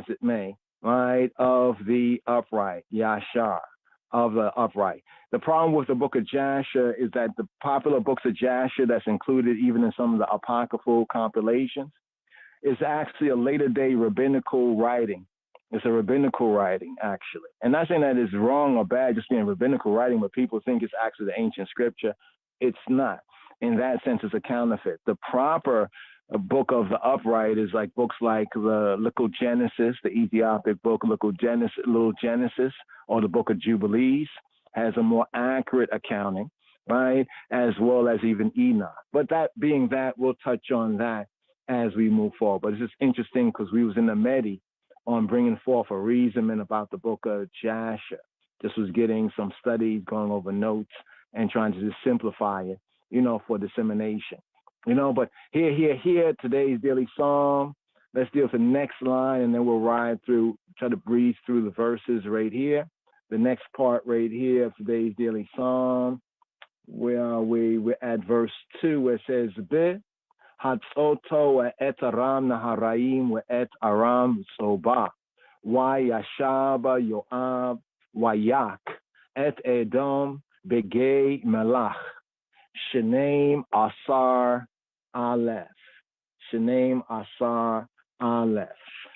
it may, right, of the upright, Yashar, of the upright. The problem with the book of Jasher is that the popular books of Jasher that's included even in some of the apocryphal compilations is actually a later day rabbinical writing. It's a rabbinical writing, actually. And not saying that it's wrong or bad just being rabbinical writing, but people think it's actually the ancient scripture. It's not. In that sense, it's a counterfeit. The proper book of the upright is like books like the Little Genesis, the Ethiopic book, Little Genesis, or the book of Jubilees, has a more accurate accounting, right? As well as even Enoch. But that being that, we'll touch on that as we move forward. But it's just interesting because we was in the Medi on bringing forth a reasoning about the book of Jasher. This was getting some studies, going over notes, and trying to just simplify it, for dissemination. But here, today's daily psalm. Let's deal with the next line, and then we'll try to breeze through the verses right here. The next part right here of today's daily psalm, where are we? We're at verse 2, where it says, Be Hatzoto et Aram Naharaim et Aram Soba. Yashaba Yoab Wayak et Edom Begay Melach. Shenem Asar Aleph.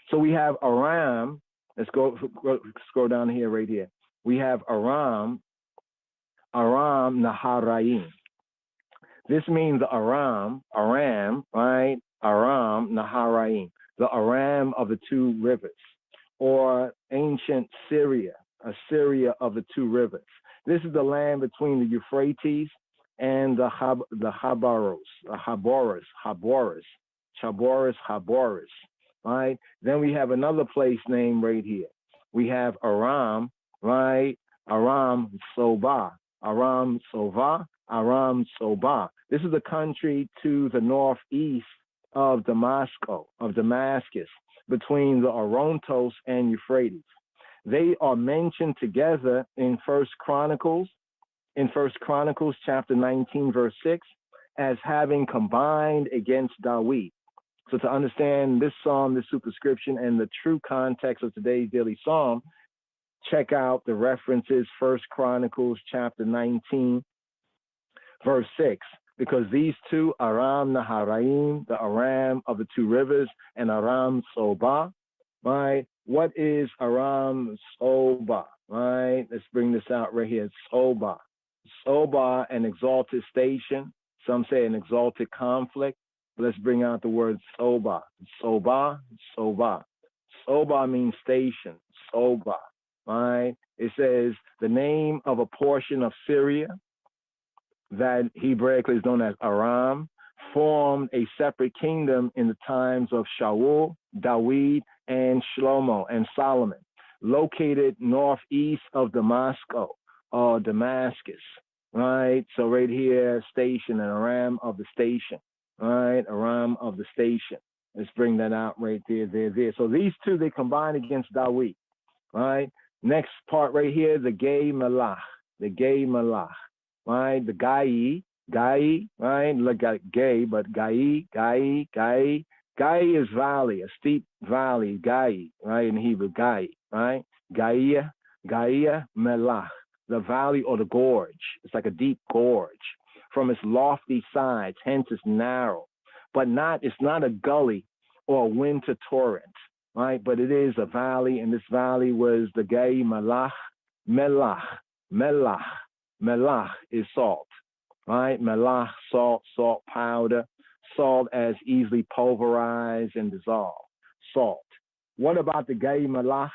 So we have Aram. Let's go scroll down here, right here. We have Aram Naharaim. This means Aram, right? Aram Naharaim, the Aram of the 2 rivers, or ancient Syria, Assyria of the 2 rivers. This is the land between the Euphrates and the Haboras, right? Then we have another place named right here. We have Aram, right? Aram Soba, Aram Sova, Aram Soba. This is a country to the northeast of Damascus, between the Orontos and Euphrates. They are mentioned together in First Chronicles chapter 19, verse 6, as having combined against Dawid. So to understand this psalm, this superscription, and the true context of today's daily psalm, check out the references, First Chronicles chapter 19, verse 6, because these two, Aram Naharaim, the Aram of the two rivers, and Aram Soba, right? What is Aram Soba, right? Let's bring this out right here. Soba. Soba, an exalted station. Some say an exalted conflict. Let's bring out the word Soba. Soba, Soba. Soba means station. Soba, right? It says the name of a portion of Syria that Hebraically is known as Aram, formed a separate kingdom in the times of Shaul, Dawid, and Shlomo and Solomon, located northeast of Damascus, right? So right here, station, and Aram of the station, right? Aram of the station. Let's bring that out right there. So these two, they combine against Dawid, right? Next part right here, the Gay Malach, right? The Gai, right? Look at gay, but Gai is valley, a steep valley, Gai, right? In Hebrew, Gai, right? Gaia, Melach, the valley or the gorge. It's like a deep gorge from its lofty sides, hence it's narrow, but it's not a gully or a winter torrent, right? But it is a valley, and this valley was the Gai Melach is salt, right? Melach, salt powder, salt as easily pulverized and dissolved, salt. What about the Gai Melach?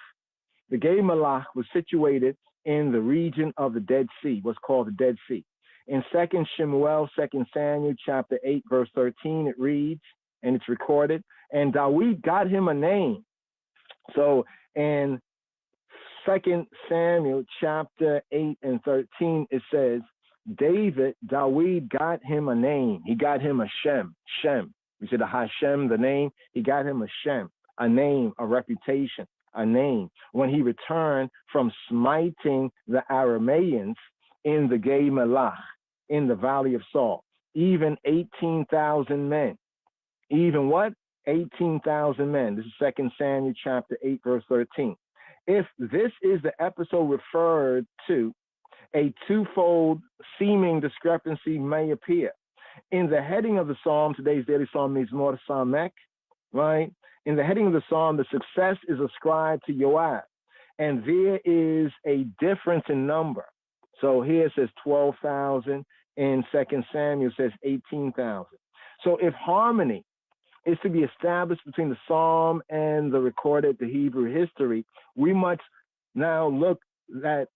The Gai Melach was situated in the region of the Dead Sea, what's called the Dead Sea. In 2 Samuel chapter 8, verse 13, it reads, and it's recorded, and Dawid got him a name. So in 2 Samuel chapter 8 and 13, it says, Dawid got him a name. He got him a Shem. We said the Hashem, the name. He got him a Shem, a name, a reputation, a name. When he returned from smiting the Arameans in the Gai Melach, in the Valley of Salt, even 18,000 men. Even what? 18,000 men. This is 2 Samuel chapter 8, verse 13. If this is the episode referred to, a twofold seeming discrepancy may appear. In the heading of the psalm, today's daily psalm means Mor Samek, right? In the heading of the psalm, the success is ascribed to Yoab, and there is a difference in number. So here it says 12,000, in 2 Samuel says 18,000. So if harmony is to be established between the psalm and the Hebrew history, we must now look at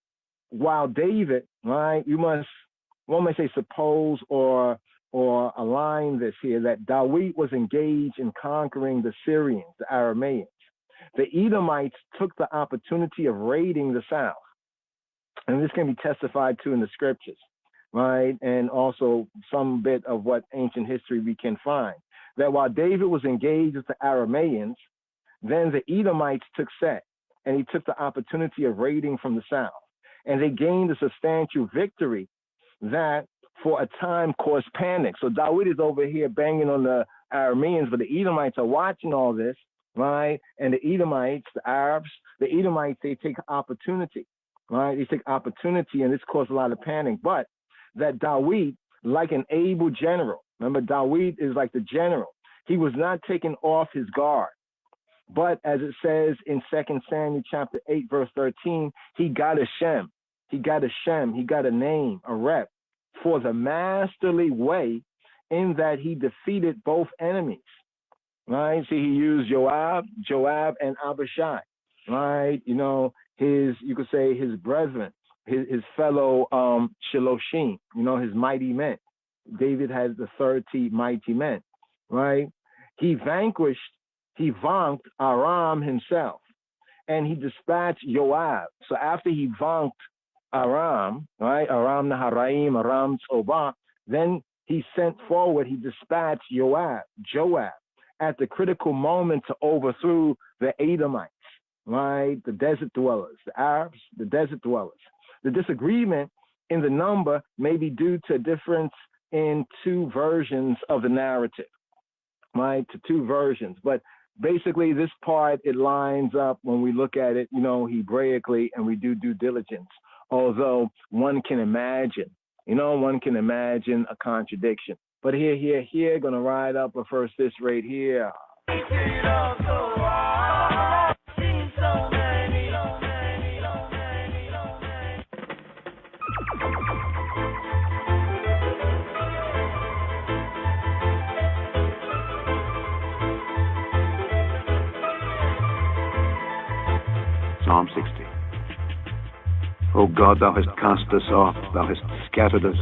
while David, right, one may say suppose or align this here, that Dawid was engaged in conquering the Syrians, the Arameans. The Edomites took the opportunity of raiding the south. And this can be testified to in the scriptures, right? And also some bit of what ancient history we can find. That while David was engaged with the Arameans, then the Edomites took set, and he took the opportunity of raiding from the south. And they gained a substantial victory that for a time caused panic. So Dawid is over here banging on the Arameans, but the Edomites are watching all this, right? And the Edomites, the Arabs, the Edomites, they take opportunity, right? They take opportunity, and this caused a lot of panic. But that Dawid, like an able general, remember Dawid is like the general. He was not taking off his guard. But as it says in 2 Samuel chapter 8, verse 13, he got a Shem. He got a Shem. He got a name, a rep, for the masterly way in that he defeated both enemies. Right? See, he used Joab and Abishai. Right? You could say his brethren, his fellow Shiloshim, his mighty men. David has the 30 mighty men. Right? He vanquished Aram himself. and he dispatched Joab. So after he vonked Aram, right, Aram Naharaim, Aram Tzobah, then he sent forward, he dispatched Joab, at the critical moment to overthrow the Edomites, right, the desert dwellers, the Arabs, the desert dwellers. The disagreement in the number may be due to a difference in two versions of the narrative, right, to two versions. But basically this part, it lines up when we look at it, Hebraically, and we do due diligence. Although one can imagine, a contradiction. But here, gonna ride up a first this right here. Psalm 60. O God, thou hast cast us off, thou hast scattered us,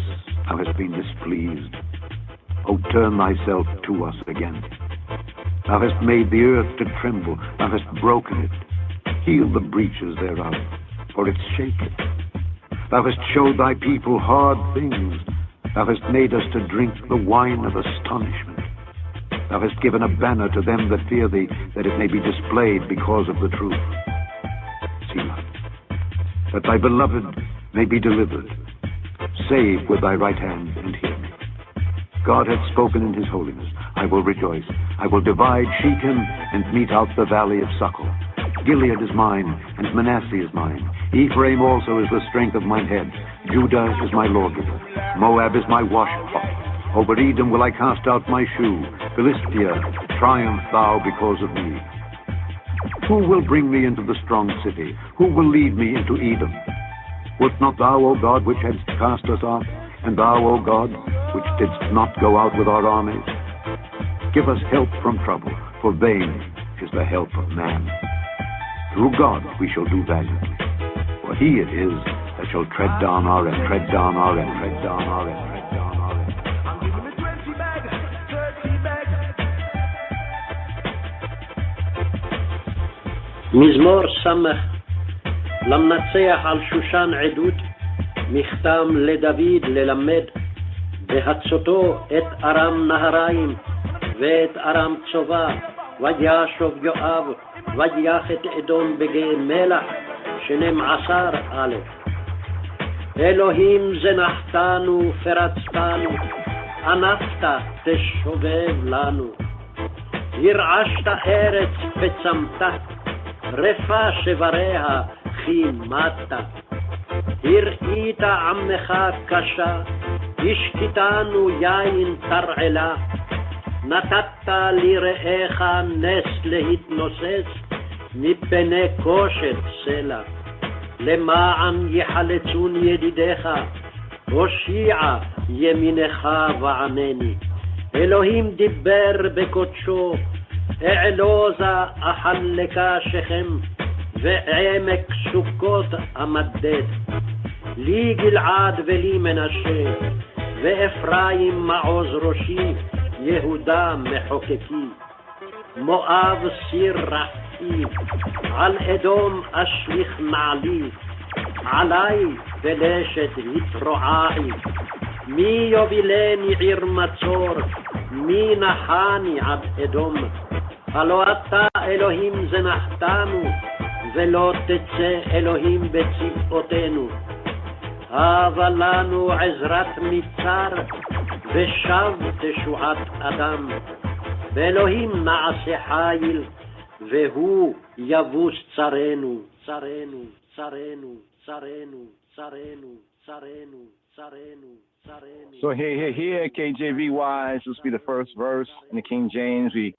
thou hast been displeased. O turn thyself to us again. Thou hast made the earth to tremble, thou hast broken it. Heal the breaches thereof, for it shaketh. Thou hast showed thy people hard things, thou hast made us to drink the wine of astonishment. Thou hast given a banner to them that fear thee, that it may be displayed because of the truth. Selah. That thy beloved may be delivered. Save with thy right hand and hear me. God hath spoken in his holiness. I will rejoice. I will divide Shechem and mete out the valley of Succoth. Gilead is mine, and Manasseh is mine. Ephraim also is the strength of mine head. Judah is my lawgiver. Moab is my washpot. Over Edom will I cast out my shoe. Philistia, triumph thou because of me. Who will bring me into the strong city? Who will lead me into Edom? Wert not thou, O God, which hadst cast us off, and thou, O God, which didst not go out with our armies? Give us help from trouble, for vain is the help of man. Through God we shall do valiantly, for he it is that shall tread down our end, tread down our end, tread down our end, tread down our end. מזמור סמך למנצח על שושן עדות, מכתם לדוד ללמד, בהצותו את ארם נהריים ואת ארם צובה, וישוב יואב ויח את אדום בגיא מלח 12,000. אלוהים זנחתנו פרצתנו, ענפת תשובב לנו. הרעשת ארץ וצמת, רפה שבריה חימת. הראית עמך קשה, השקיתנו יין תרעלה. נתת לרעך נס להתנוסס, מפני קושת סלע. למען יחלצון ידידיך, הושיע ימינך וענני. אלוהים דיבר בקודשו, אעלוזה אחלקה שכם, ועמק סוכות המדד. לי גלעד ולי מנשה, ואפרים מעוז ראשי, יהודה מחוקקי. מואב סיר רחי, על אדום אשליך נעלי, עלי בלשת התרועעי. מי יובילני עיר מצור, מי נחני עד אדום. הלא אתה אלוהים זנחתנו, ולא תצא אלוהים בצבאותינו. הבה לנו עזרת מצר, ושב תשועת אדם. ואלוהים נעשה חיל, והוא יבוס צרנו, צרנו, צרנו, צרנו, צרנו, צרנו, צרנו. So here, KJVY, this will be the first verse in the King James. We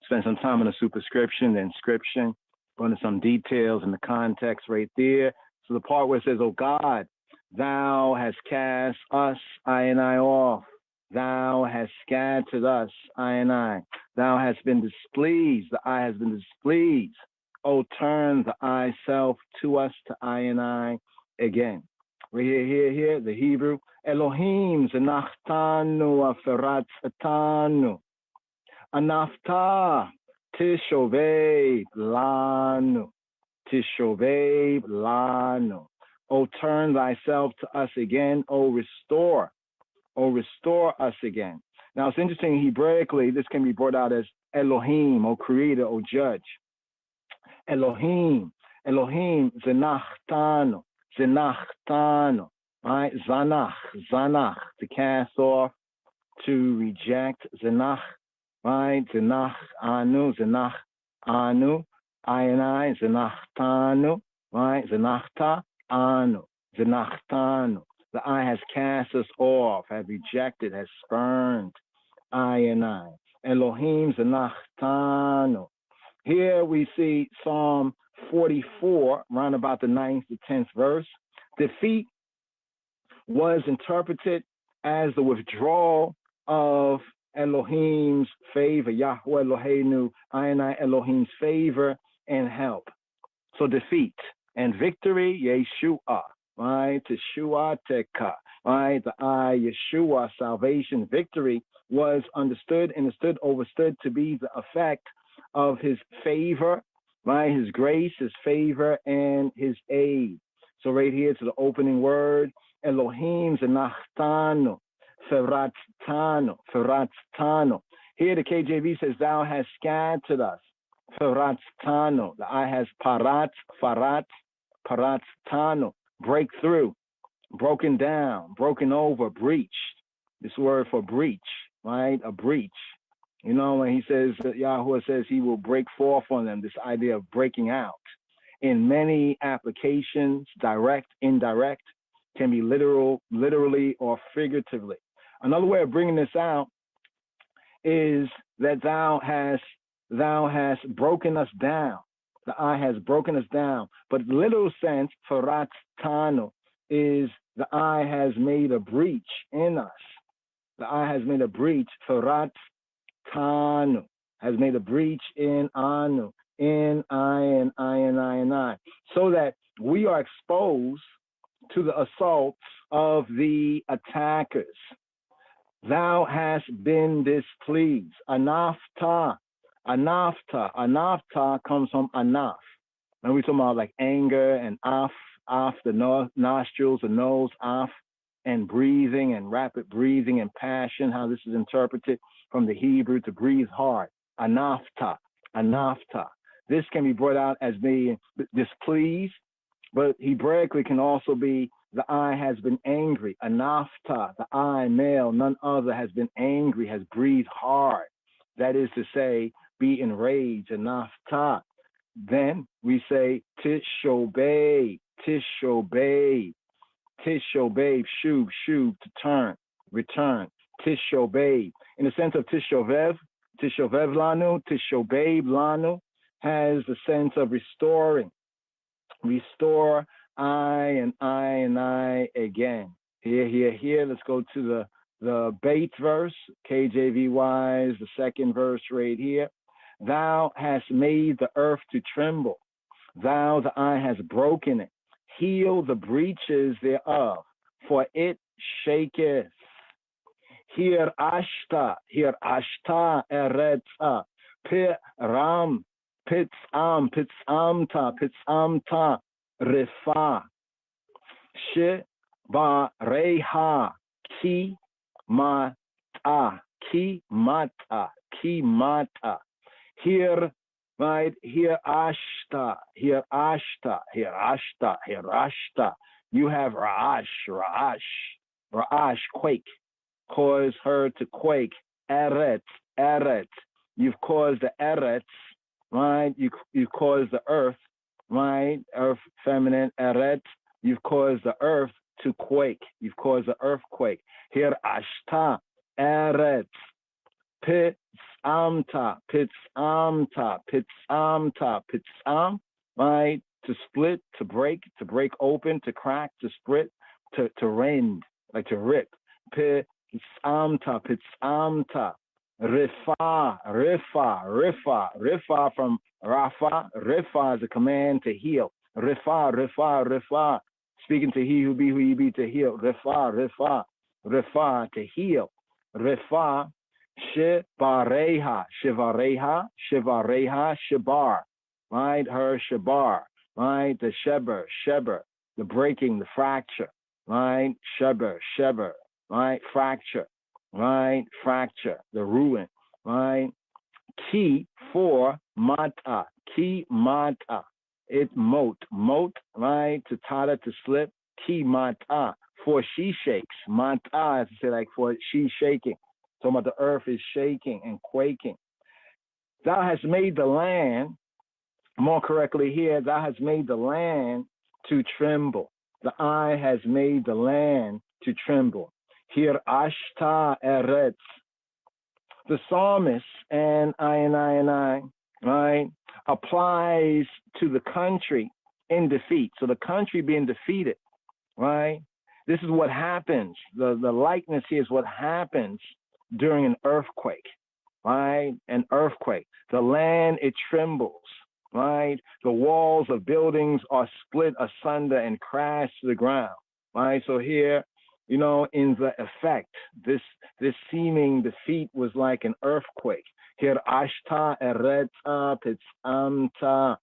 spent some time on the superscription, the inscription, going into some details in the context right there. So the part where it says, "Oh God, thou hast cast us, I and I, off. Thou hast scattered us, I and I. Thou hast been displeased, the eye has been displeased. Oh, turn the eye self to us, to I and I again." Right here, the Hebrew. Elohim zanachtanu aferatzatanu. Anafta tishovei lanu. Tishobeb lanu. O turn thyself to us again, O restore us again. Now it's interesting, Hebraically, this can be brought out as Elohim, O creator, O judge. Elohim, zanachtano, right? Zanach, to cast off, to reject, zanach, right? Zanach anu, I and I, zanachtanu, right? Zanachta anu, zanachtanu. The I has cast us off, has rejected, has spurned, I and I. Elohim zanachtanu. Here we see Psalm 44, around about the 9th to 10th verse. Defeat was interpreted as the withdrawal of Elohim's favor, Yahweh Eloheinu, I and I, Elohim's favor and help. So defeat and victory, Yeshua, right? Teshua teka, right? The I, Yeshua, salvation, victory was understood to be the effect of his favor, right? His grace, his favor, and his aid. So right here to the opening word, Elohim zanachtanu, feratztanu. Here the KJV says, thou hast scattered us, feratztanu. The I has paratztanu, break through, broken down, broken over, breached. This word for breach, right? A breach. You know, when he says, Yahweh says he will break forth on them, this idea of breaking out. In many applications, direct, indirect, can be literally or figuratively. Another way of bringing this out is that thou hast broken us down. The I has broken us down. But literal sense, feratztanu, is the I has made a breach in us. The I has made a breach, feratztanu, has made a breach in anu, in I and I and I and I, so that we are exposed to the assaults of the attackers. Thou hast been displeased. Anafta comes from anaf. And we're talking about like anger and af, the nostrils, the nose, af, and breathing and rapid breathing and passion, how this is interpreted from the Hebrew to breathe hard. Anafta. This can be brought out as being displeased, but Hebraically can also be the I has been angry. Anafta, the I, male, none other, has been angry, has breathed hard. That is to say, be enraged. Anafta. Then we say tishobei, shuv, to turn, return. Tishobei. In the sense of tishovev lanu, tishobei lanu, has the sense of restoring. Restore I and I again. Here. Let's go to the Beit verse, KJV wise, the second verse right here. Thou hast made the earth to tremble. Thou, the I, has broken it. Heal the breaches thereof, for it shaketh. Here ashta eretza, piram, pitsamta, refa, shibareha, ki mata. Here, right, here ashta. You have Ra'ash, quake, cause her to quake. Eret, you've caused the Eretz, right? You've caused the earth, right? Earth, feminine, Eret. You've caused the earth to quake. You've caused the earthquake. Here ashta, Eretz. Pitsamta, right? To split, to break open, to crack, to split, to rend, like to rip. Pitsamta, rifa from Rafa. Rifa is a command to heal. Rifa. Speaking to he who be who you be, to heal. Rifa, to heal. Rifa. Shivareha, shibar, right? Her shibar, right? The sheber, the breaking, the fracture, right? Sheber, right? Fracture, right? Fracture, the ruin, right? Ki for mata, ki mata. It's moat, right? To tata, to slip. Ki mata, for she shakes. Mata, to say like for she shaking. Talking about the earth is shaking and quaking. Thou hast made the land, more correctly here, thou hast made the land to tremble. The eye has made the land to tremble. Here ashta eretz. The psalmist and I, right, applies to the country in defeat. So the country being defeated, right? This is what happens. The likeness here is what happens during an earthquake, right? An earthquake. The land, it trembles, right? The walls of buildings are split asunder and crash to the ground, right? So here, you know, in the effect, this seeming defeat was like an earthquake. Here, ashta eretza pitzamta.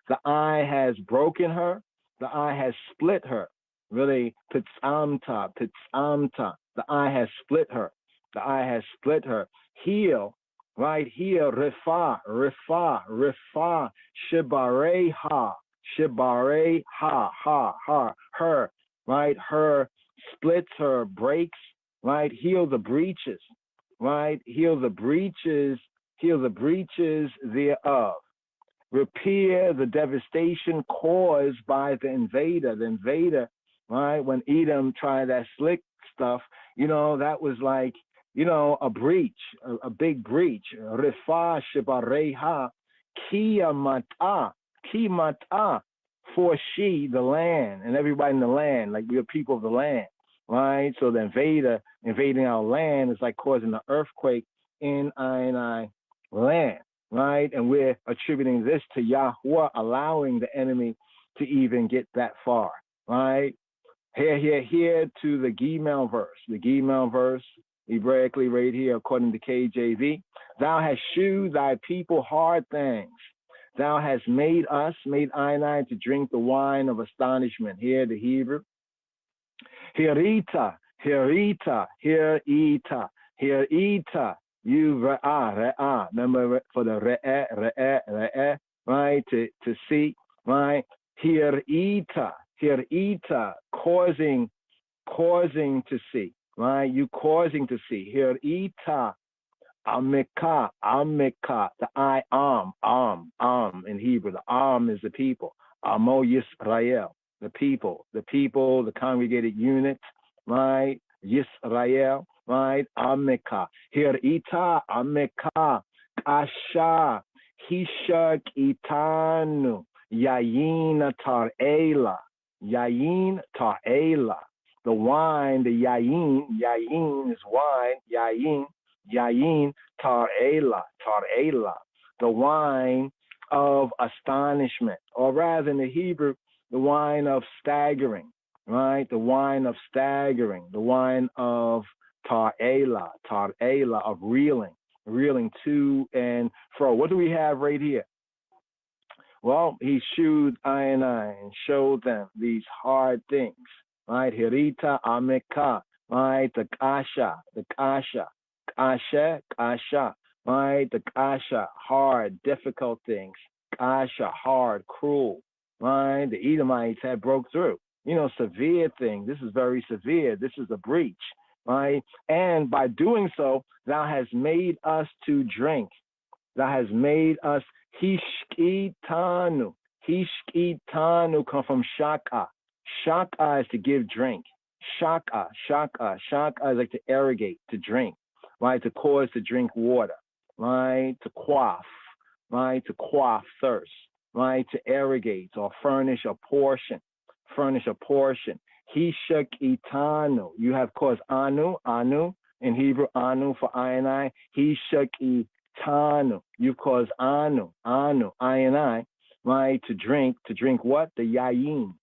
The eye has broken her. The eye has split her. Really, pitzamta. The eye has split her. The eye has split her. Heel, right here, rifa, shibareha, her. Right, her splits, her breaks, right, heal the breaches, right, heal the breaches thereof. Repair the devastation caused by the invader, right, when Edom tried that slick stuff, you know, that was like, you know, a breach, a big breach. Rifa shibareha, ki mata. For she, the land, and everybody in the land, like we are people of the land, right? So the invader invading our land is like causing an earthquake in I land, right? And we're attributing this to Yahweh allowing the enemy to even get that far, right? Here to the Gimel verse. The Gimel verse, Hebraically right here, according to KJV. Thou hast shewed thy people hard things. Thou hast made I to drink the wine of astonishment. Here, the Hebrew. Hirita. You re'ah. Remember for the re'eh, right? To see, right? Hirita, causing to see, right? You causing to see. Hirita. Ameka, the I am in Hebrew. The am is the people. Amo Yisrael, the people, the congregated unit, right? Yisrael, right? Ameka. Here ita, Ameka, Kasha, Hishak itanu, Yayin Tar'ela. The wine, the Yayin is wine, Yayin Tar'ela, the wine of astonishment, or rather in the Hebrew, the wine of staggering, right? The wine of staggering, the wine of Tar'ela, of reeling to and fro. What do we have right here? Well, he shewed I and showed them these hard things, right? Hirita Ameka, right? The kasha. Kasha, right? The kasha, hard, difficult things. Kasha, hard, cruel, right? The Edomites had broke through. You know, severe thing. This is very severe. This is a breach, right? And by doing so, thou hast made us to drink. Thou hast made us hishkitanu. Hishkitanu come from shaka. Shaka is to give drink. Shaka is like to irrigate, to drink. Right, to cause to drink water, right, to quaff thirst, right, to irrigate or furnish a portion. Hishak itanu, you have caused anu, in Hebrew, anu for I. Hishak itanu, you've caused anu, I, right, to drink what? The yayin,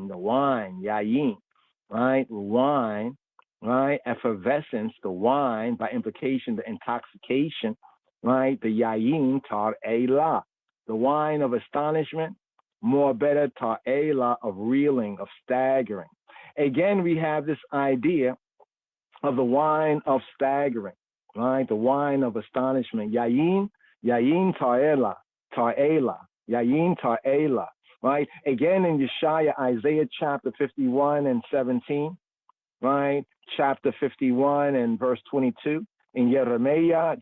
the wine, yayin, right, wine. Right, effervescence, the wine, by implication, the intoxication, right, the yayin tar'ela, the wine of astonishment, more better ta'ela, of reeling, of staggering. Again, we have this idea of the wine of staggering, right? The wine of astonishment. Yayin ta'ela, yayin ta'ela, right? Again, in Yeshaya, Isaiah chapter 51 and 17, right? Chapter 51 and verse 22. In Jeremiah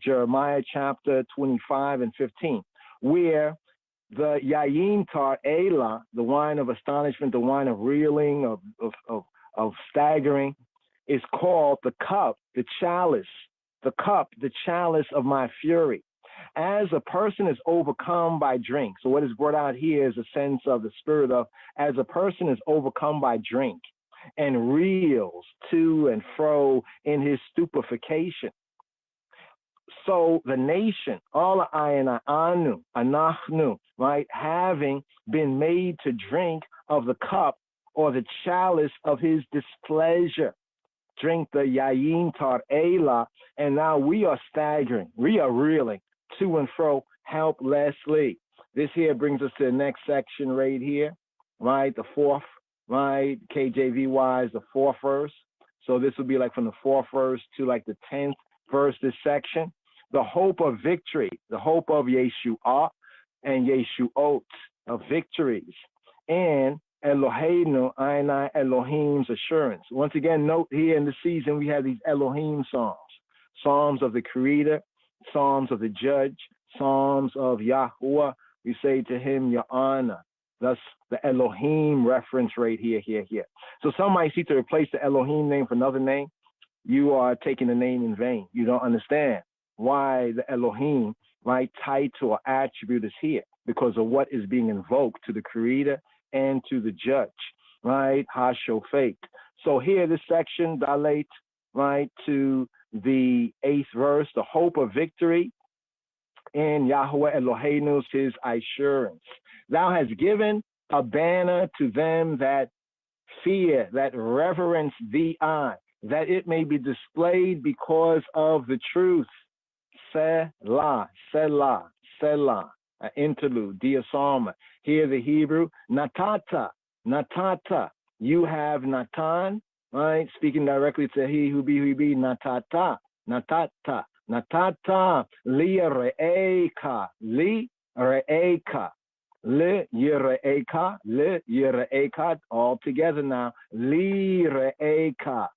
chapter 25 and 15, where the yayin ta'ela, the wine of astonishment, the wine of reeling, of staggering, is called the cup, the chalice, the chalice of my fury. As a person is overcome by drink, so what is brought out here is a sense of the spirit of, as a person is overcome by drink and reels to and fro in his stupefaction. So the nation, all anu, anachnu, right, having been made to drink of the cup or the chalice of his displeasure, drink the yayin ta'ela, and now we are staggering, we are reeling to and fro helplessly. This here brings us to the next section right here, right, the fourth, right, KJV-wise, the fourth verse. So this would be like from the fourth verse to like the 10th verse, this section. The hope of victory, the hope of Yeshua and Yeshuot, of victories, and Eloheinu, Einai Elohim's assurance. Once again, note here in the season, we have these Elohim psalms, psalms of the Creator, psalms of the Judge, psalms of Yahuwah. We say to him, Your honor. Thus, the Elohim reference right here. So some might seek to replace the Elohim name for another name. You are taking the name in vain. You don't understand why the Elohim, right, title or attribute is here, because of what is being invoked to the Creator and to the Judge, right? Hashofet. So here, this section, dilate, right, to the 8th verse, the hope of victory in Yahweh Eloheinu's his assurance. Thou hast given a banner to them that fear, that reverence thee, that it may be displayed because of the truth. Selah, Selah, Selah, an interlude, diasoma. Here the Hebrew, natata, natata. You have Natan, right? Speaking directly to he who be, natata, natata, natata, li re'eka, li re'eka, li yire'eka, all together now, li re'eka,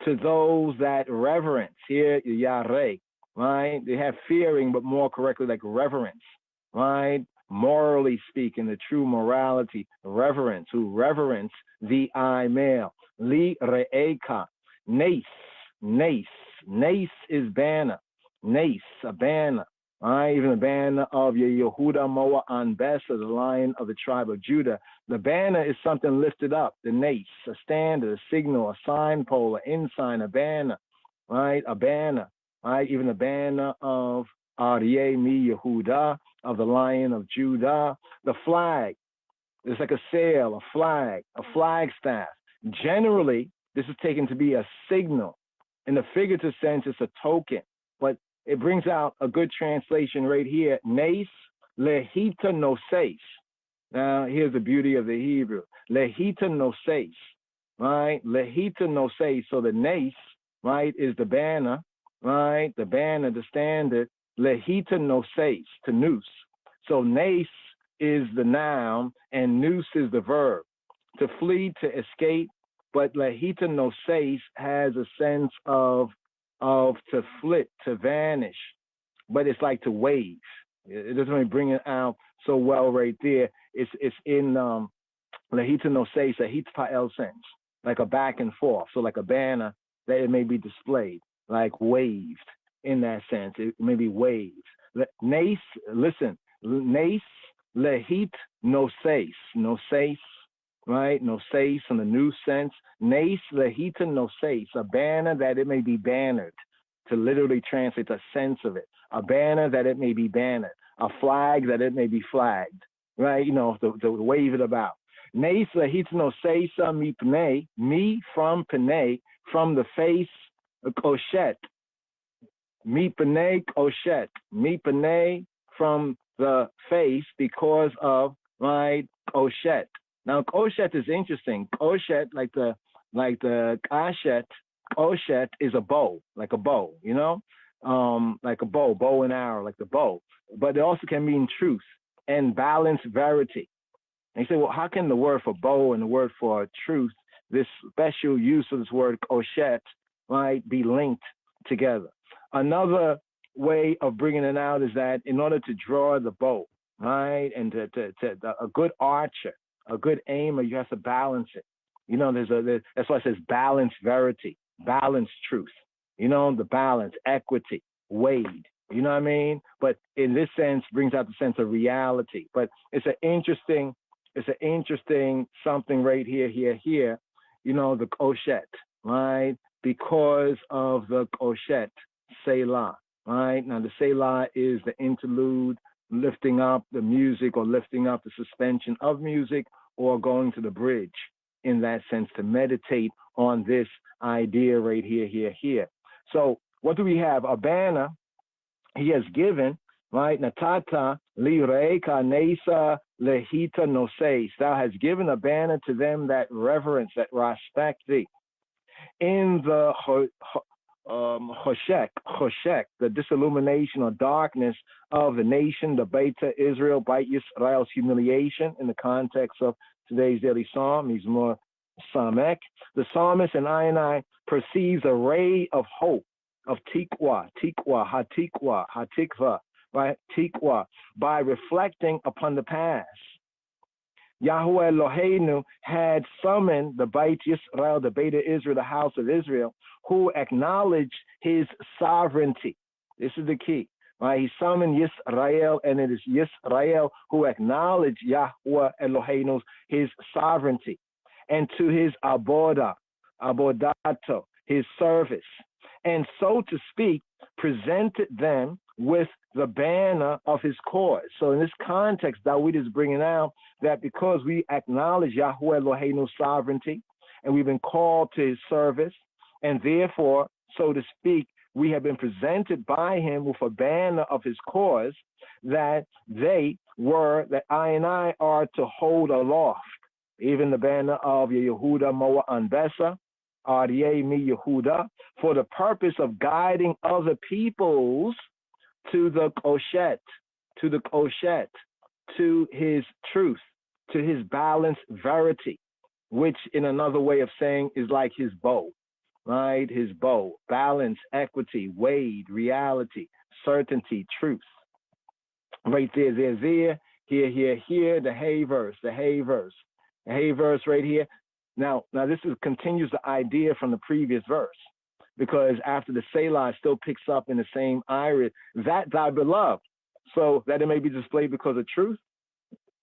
to those that reverence. Here, yare. Right? They have fearing, but more correctly, like reverence, right? Morally speaking, the true morality, reverence, who reverence the I male. Li re'eka, nace, nace, nace is banner, nace, a banner, right? Even the banner of Yehuda Moa Anbesa, the lion of the tribe of Judah. The banner is something lifted up, the nace, a standard, a signal, a sign pole, an ensign, a banner, right? A banner. Right, even the banner of Aryeh Mi Yehuda, of the Lion of Judah, the flag. It's like a sail, a flag staff. Generally, this is taken to be a signal. In the figurative sense, it's a token, but it brings out a good translation right here. Nes lehita noseis. Now, here's the beauty of the Hebrew. Lehita noseis, right? Lehita noseis. So the nes, right, is the banner. Right, the banner, the standard, lehita noseis, to noose. So nace is the noun and noose is the verb. To flee, to escape, but lehita noseis has a sense of to flit, to vanish, but it's like to wave. It doesn't really bring it out so well right there. It's in lehita noseis, a hitpa'el sense, like a back and forth. So like a banner that it may be displayed. Like waved in that sense. It may be waved. Nace, listen, nace, lehit, noseis, noseis, right? Noseis in the new sense. Nace, lehita, noseis, a banner that it may be bannered, to literally translate the sense of it. A banner that it may be bannered. A flag that it may be flagged, right? You know, to wave it about. Nace, lehit, noseisa, mipnei, me from penei, from the face, Koshet, mi panei koshet, mi panei from the face because of, right, Koshet. Now, Koshet is interesting. Koshet, like the Kashet, Koshet is a bow, like a bow, you know? Like a bow and arrow, like the bow. But it also can mean truth and balanced verity. And you say, well, how can the word for bow and the word for truth, this special use of this word Koshet, right, be linked together? Another way of bringing it out is that in order to draw the bow, right, and a good archer, a good aimer, you have to balance it. You know, that's why it says balanced verity, balanced truth. You know, the balance, equity, weighed. You know what I mean? But in this sense, brings out the sense of reality. But it's an interesting something right here. You know, the Koshet, right? Because of the Koshet, Selah, right? Now the Selah is the interlude, lifting up the music or lifting up the suspension of music or going to the bridge in that sense to meditate on this idea right here. So what do we have? A banner he has given, right? Natata lireika nesa lehita noses. Thou hast given a banner to them that reverence, that respect thee. In the Choshek, the disillumination or darkness of the nation, the Beta Israel, Beit Yisrael's humiliation in the context of today's daily psalm, Mizmor Samek. The psalmist and I perceives a ray of hope, of tikwa, hatikva, right? Tikwa, by reflecting upon the past. Yahweh Eloheinu had summoned the Beit Yisrael, the Beta Israel, the house of Israel, who acknowledged his sovereignty. This is the key, right? He summoned Yisrael, and it is Yisrael who acknowledged Yahweh Eloheinu's his sovereignty, and to his abodato, his service, and so to speak, presented them with the banner of his cause. So in this context, Dawid is bringing out that because we acknowledge Yahweh Eloheinu's sovereignty, and we've been called to his service, and therefore, so to speak, we have been presented by him with a banner of his cause, that I and I are to hold aloft, even the banner of Yehuda Moa Anbesa, Aryeh Mi Yehuda, for the purpose of guiding other peoples to the Koshet, to his truth, to his balanced verity, which in another way of saying is like his bow, right? His bow, balance, equity, weighed, reality, certainty, truth. Right there, here, the hay verse right here. Now this continues the idea from the previous verse, because after the Selah still picks up in the same iris, that thy beloved, so that it may be displayed because of truth.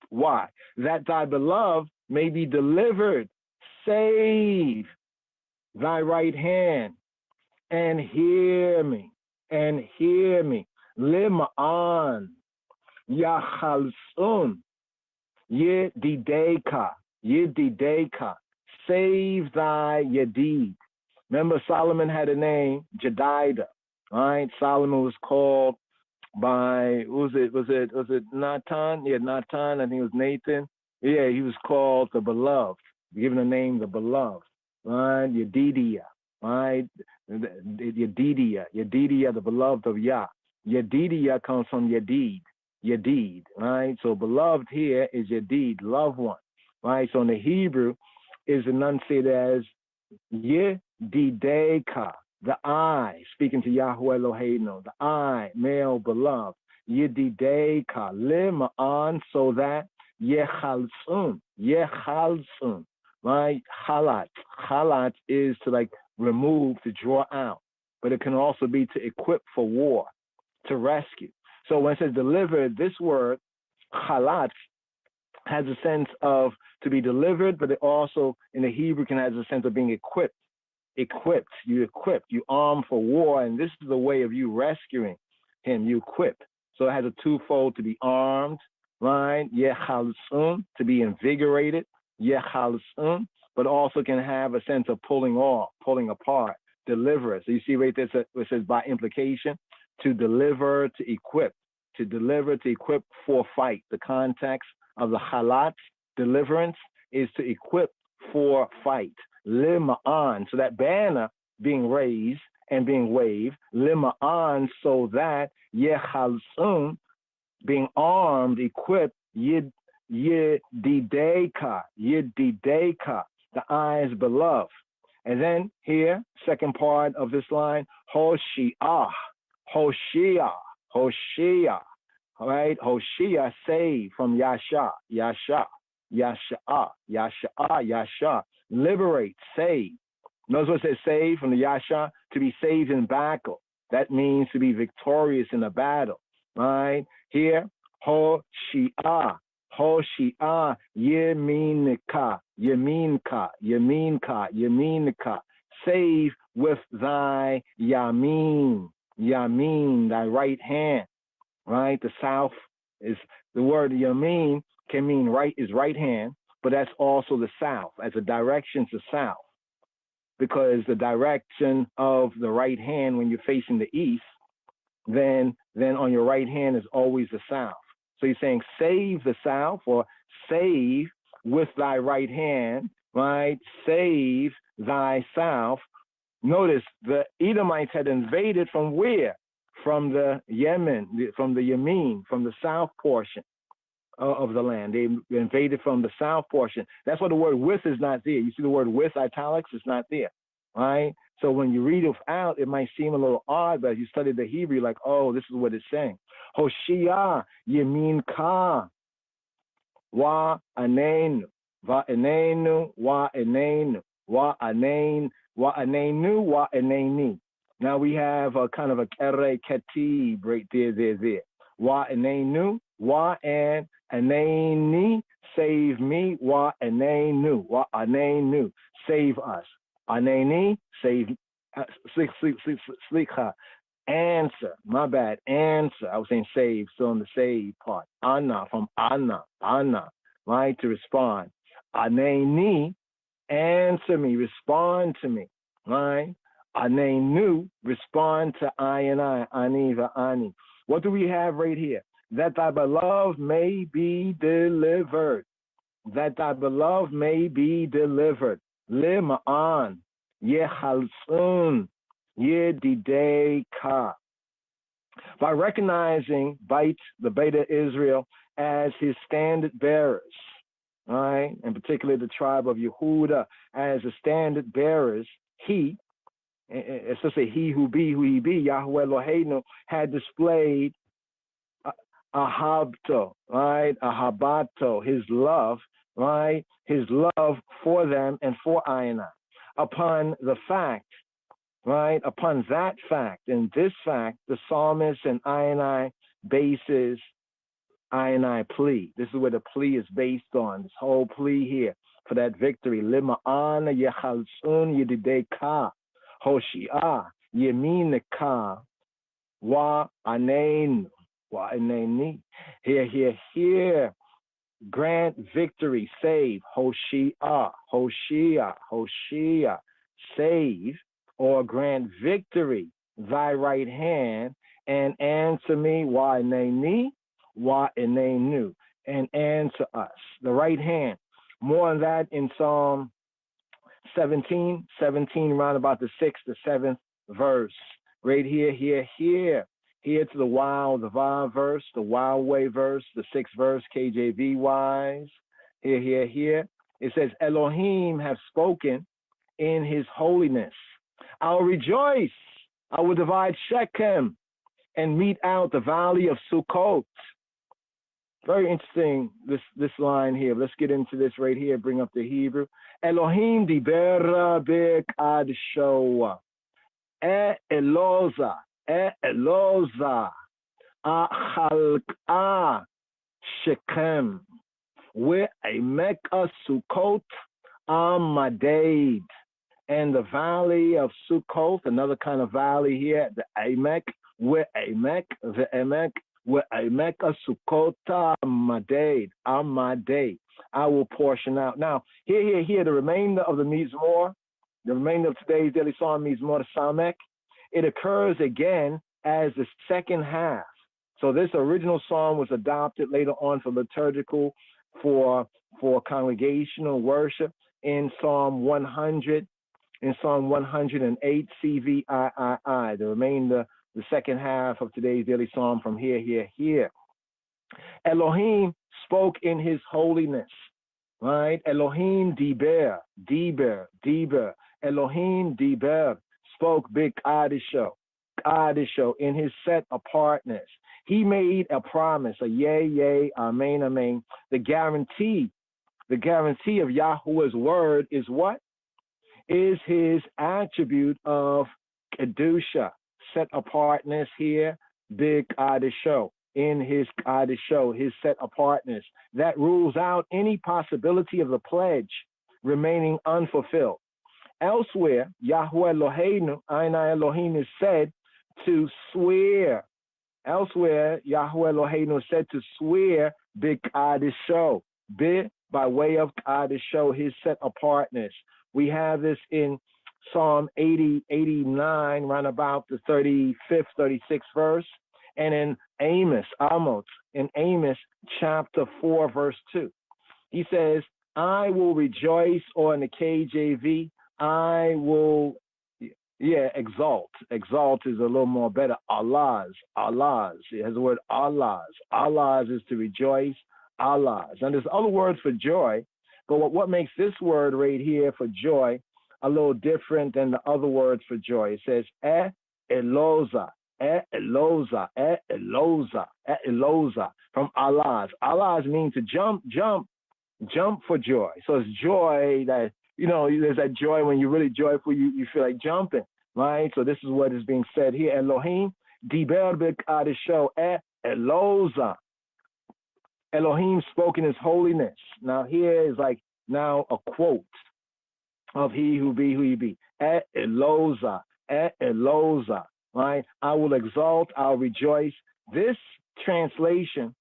Why? That thy beloved may be delivered, save thy right hand, and hear me, Lima'an, Yachalsun, Yedideka, save thy Yedid. Remember, Solomon had a name, Jedidah, right? Solomon was called by, was it Natan? Yeah, Natan, I think it was Nathan. Yeah, he was called the beloved, given the name the beloved, right? Yedidiah, right? Yedidiah, the beloved of Yah. Yedidiah comes from Yedid, right? So beloved here is Yedid, loved one, right? So in the Hebrew is enunciated as Yedideka, the I, speaking to Yahweh Eloheinu, the I, male beloved, Yedideka, Lima'an, so that Yechalsun, right? Chalat is to like remove, to draw out, but it can also be to equip for war, to rescue. So when it says delivered, this word, chalat, has a sense of to be delivered, but it also in the Hebrew can have a sense of being equipped. You arm for war, and this is the way of you rescuing him. You equip. So it has a twofold: to be armed, right? Yechalsun, to be invigorated, Yechalsun, but also can have a sense of pulling off, pulling apart, deliver. So you see right there, it says by implication, to deliver, to equip, to deliver, to equip for fight. The context of the halat, deliverance, is to equip for fight. Lima'an, so that banner being raised and being waved. Lima'an, so that yechalsum, being armed, equipped, yedideka, the eyes beloved. And then here, second part of this line, Hoshia, all right? Hoshia, save from Yasha, liberate, save. Notice what it says, save from the Yasha, to be saved in battle. That means to be victorious in a battle, right? Here, Hoshia, Yeminika, save with thy Yamin, thy right hand, right? The south is, the word Yamin can mean right, is right hand, but that's also the south, as a direction to south, because the direction of the right hand when you're facing the east, then on your right hand is always the south. So he's saying save the south, or save with thy right hand, right? Save thy south. Notice the Edomites had invaded from where? From the Yemen, from the Yemen, from the south portion of the land. They invaded from the south portion. That's why the word with is not there. You see the word with, italics, it's not there, right? So when you read it out, it might seem a little odd, but if you study the Hebrew, like, oh, this is what it's saying. Hoshia, Yemin Ka, Wa Anenu, Va Enenu, Wa Enenu, Wa Anen, Wa Anenu, Wa Eneni. Now we have a kind of a kere ketib right there. Wa Enenu, Wa and Aneni, save me, Wa Anenu, save us. Aneni, save, slikha, answer, my bad, answer. I was saying save, so on the save part. Anna, from Anna, right, to respond. Aneni, answer me, respond to me, right? Anenu, respond to I and I, Aniva, Ani. What do we have right here? That thy beloved may be delivered. That thy beloved may be delivered. Lima'an, Yechalsun, Yedideka. By recognizing the Beta Israel as his standard bearers, right? In particular, the tribe of Yehuda as the standard bearers, he, it's to say he who he be, Yahweh Eloheinu, had displayed ahabto, right? Ahabato, his love, right? His love for them and for I and I. Upon the fact, right? Upon that fact, and this fact, the psalmist and I bases I and I plea. This is where the plea is based on. This whole plea here for that victory. Lima'ana yechalsun yedideka, Hoshia yemineka, wa anein, wa aneni. Here. Grant victory, save, Hoshia, save, or grant victory, thy right hand, and answer me, wa enenu, and answer us. The right hand. More on that in Psalm 17, round about the 6th to 7th verse. Right here. Here to the Vav verse, the Way verse, the 6th verse, KJV wise. Here. It says, Elohim have spoken in his holiness. I'll rejoice. I will divide Shechem and mete out the valley of Sukkot. Very interesting, this line here. Let's get into this right here. Bring up the Hebrew. Elohim dibera b'kadsho. Eloza, Achalka, Shechem, We'emeka Sukkot, Amadade, and the valley of Sukkot, another kind of valley here, the Emek, We'emeka Sukkot, Amadade. I will portion out. Now, here, the remainder of the Mizmor, the remainder of today's daily psalm, Mizmor Samek, it occurs again as the second half. So this original psalm was adopted later on for liturgical, for congregational worship in Psalm 100, in Psalm 108, CVIII. The remainder, the second half of today's daily psalm from here. Elohim spoke in his holiness, right? Elohim diber. Elohim diber spoke big Kadisho in his set apartness. He made a promise, a yea, amen, amen. The guarantee of Yahweh's word is what? Is his attribute of Kedusha, set apartness here, big Kadisho, in his Kadisho, his set apartness. That rules out any possibility of the pledge remaining unfulfilled. Elsewhere, Yahweh Eloheinu, Einai Elohim, is said to swear. Elsewhere, Yahweh Eloheinu is said to swear b'Kadisho, by way of Kadisho, his set apartness. We have this in Psalm 80, 89, round about the 35th, 36th verse, and in Amos chapter 4, verse 2. He says, I will rejoice, or in the KJV, I will, exalt. Exalt is a little more better. Allah's. It has the word Allah's. Allah's is to rejoice. Allah's. And there's other words for joy, but what makes this word right here for joy a little different than the other words for joy? It says, eloza, from Allah's. Allah's means to jump for joy. So it's joy that, there's that joy when you're really joyful, you feel like jumping, right? So this is what is being said here. Elohim, diber b'Kadisho, eloza. Elohim spoke in his holiness. Now here is like now a quote of he who be who he be. Eloza, right? I will exalt, I'll rejoice. This translation,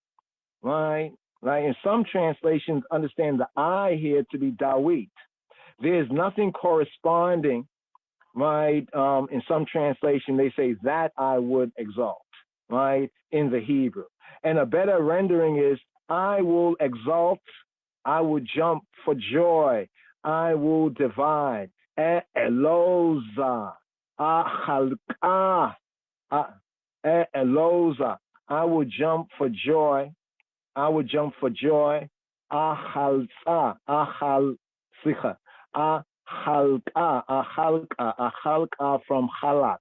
right? In some translations, understand the I here to be Dawit. There's nothing corresponding, right? In some translation, they say that I would exalt, right? In the Hebrew. And a better rendering is, I will exalt, I will jump for joy, I will divide. Eloza, eloza, I will jump for joy, I will jump for joy. Ahalka from halak,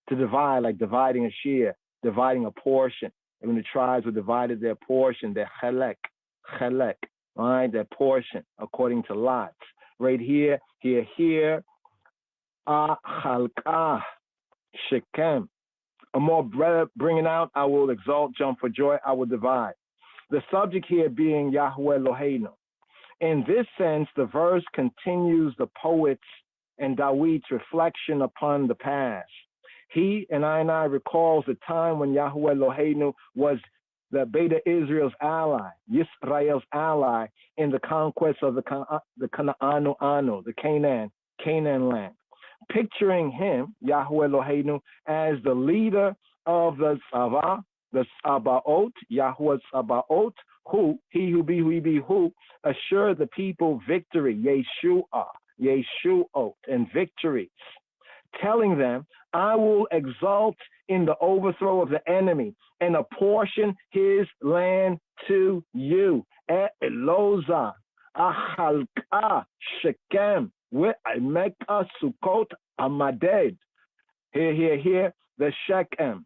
to divide, like dividing a share, dividing a portion. And when the tribes were divided their portion, their chelek, right, their portion, according to lots. Right here, ahalka, shekem. A more bringing out, I will exalt, jump for joy, I will divide. The subject here being Yahweh Eloheinu. In this sense, the verse continues the poet's and Dawid's reflection upon the past. He and I recalls the time when Yahweh Eloheinu was the Beta Israel's ally, Yisrael's ally in the conquest of the Canaan, the Canaan land. Picturing him, Yahweh Eloheinu, as the leader of the Sabaoth, Yahweh Sabaoth, who assured the people victory, Yeshuot, and victories, telling them, I will exalt in the overthrow of the enemy and apportion his land to you. Eloza, Ahalka, Shekem, We'emeka Sukkot Amaded. Here, the Shechem.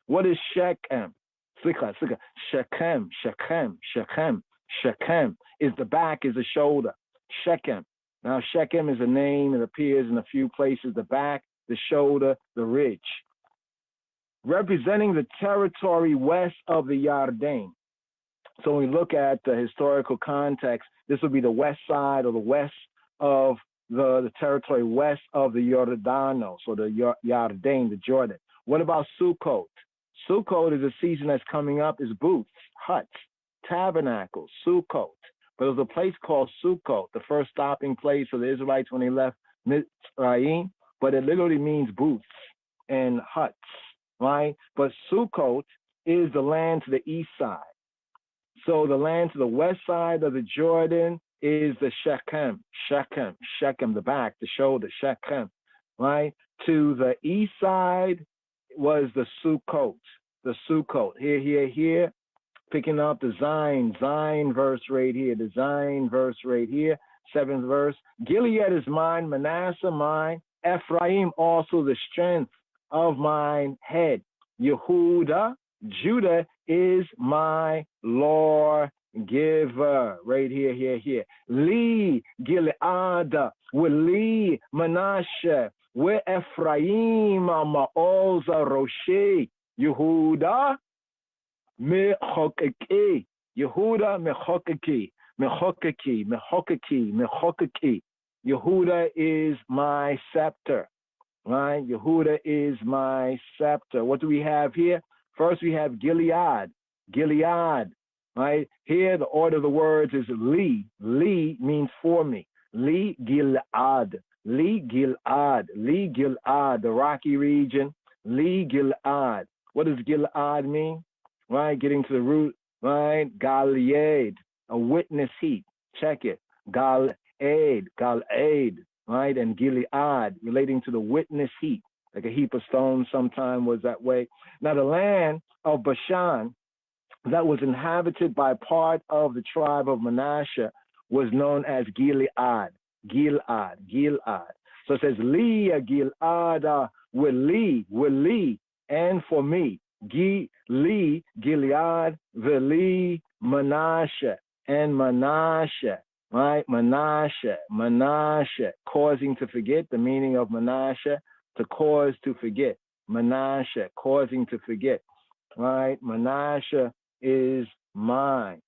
What is Shechem? Shechem is the back, is the shoulder. Shechem. Now, Shechem is a name. It appears in a few places. The back, the shoulder, the ridge. Representing the territory west of the Yarden. So when we look at the historical context, this would be the west side or the west of the territory west of the Jordano, so the Yarden, the Jordan. What about Sukkot? Sukkot is a season that's coming up, is booths, huts, tabernacles, Sukkot. But there's a place called Sukkot, the first stopping place for the Israelites when they left Mitzrayim, but it literally means booths and huts, right? But Sukkot is the land to the east side. So the land to the west side of the Jordan is the Shechem, the back, the shoulder, Shechem, right? To the east side was the Sukkot, Here, picking up the Zion verse right here, the Zion verse right here, 7th verse. Gilead is mine, Manasseh mine, Ephraim also the strength of mine head. Yehuda, Judah is my lawgiver. Right here. Li, Gilead, Wili, Manasseh, where Ephraim, Ma'oz, Roshi, Yehuda, Mechokeki, Yehuda, Mechokeki. Yehuda is my scepter, right? Yehuda is my scepter. What do we have here? First, we have Gilead, right? Here, the order of the words is Li. Li means for me. Li Gilad, the rocky region. Li Gilad. What does Gilad mean? Right, getting to the root, right? Galiad, a witness heap. Check it. Galaad, right? And Gilead, relating to the witness heap. Like a heap of stones sometime was that way. Now the land of Bashan that was inhabited by part of the tribe of Manasseh was known as Gilead. So it says, Li Gilead, Wili, and for me. Li, Gilead, Veli, Manasseh, and Manasseh, right? Manasseh, causing to forget, the meaning of Manasseh, to cause to forget. Manasseh, causing to forget, right? Manasseh is mine.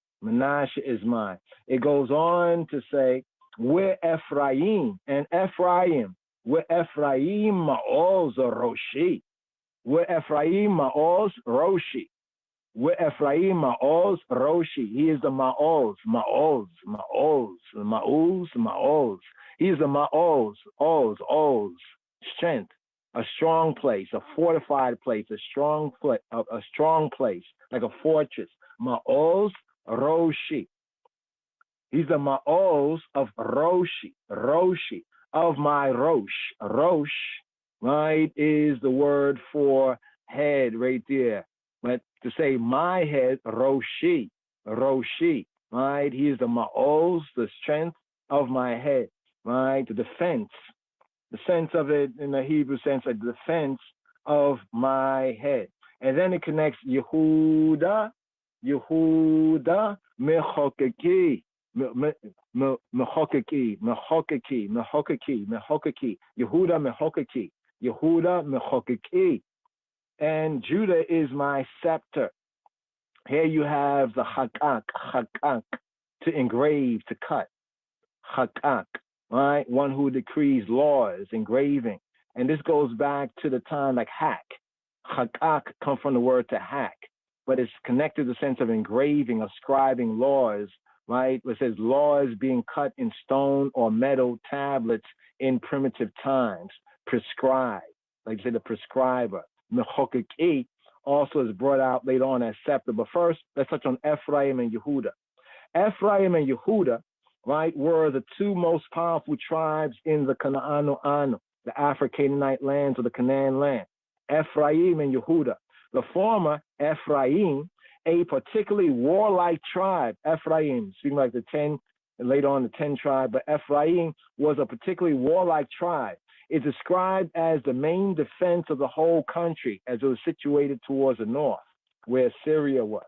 It goes on to say, where Ephraim, where Ephraim Ma'oz Roshi, where Ephraim Ma'oz Roshi. He is the Ma'oz. He is the Ma'oz, strength, a strong place, a fortified place, a strong place, like a fortress. Ma'oz Roshi. He's the Ma'oz of Roshi, of my Rosh. Rosh, right, is the word for head right there. But to say my head, Roshi, right? He is the Ma'oz, the strength of my head, right? The defense. The sense of it in the Hebrew sense, like the defense of my head. And then it connects Yehuda, Mechokeki. Mechokeki. Yehuda Mechokeki. And Judah is my scepter. Here you have the Hakak, to engrave, to cut. Hakak, right? One who decrees laws, engraving. And this goes back to the time like hack. Hakak comes from the word to hack, but it's connected to the sense of engraving, of scribing laws, right? It says laws being cut in stone or metal tablets in primitive times, prescribed, like say the prescriber. Mechokeki also is brought out later on as scepter. But first, let's touch on Ephraim and Yehuda. Ephraim and Yehuda, right, were the two most powerful tribes in the Canaanu, the Afro-Canaanite lands of the Canaan land. Ephraim and Yehuda. The former, Ephraim, a particularly warlike tribe. Ephraim, speaking like the 10, and later on the 10 tribe, but Ephraim was a particularly warlike tribe. It's described as the main defense of the whole country as it was situated towards the north, where Syria was,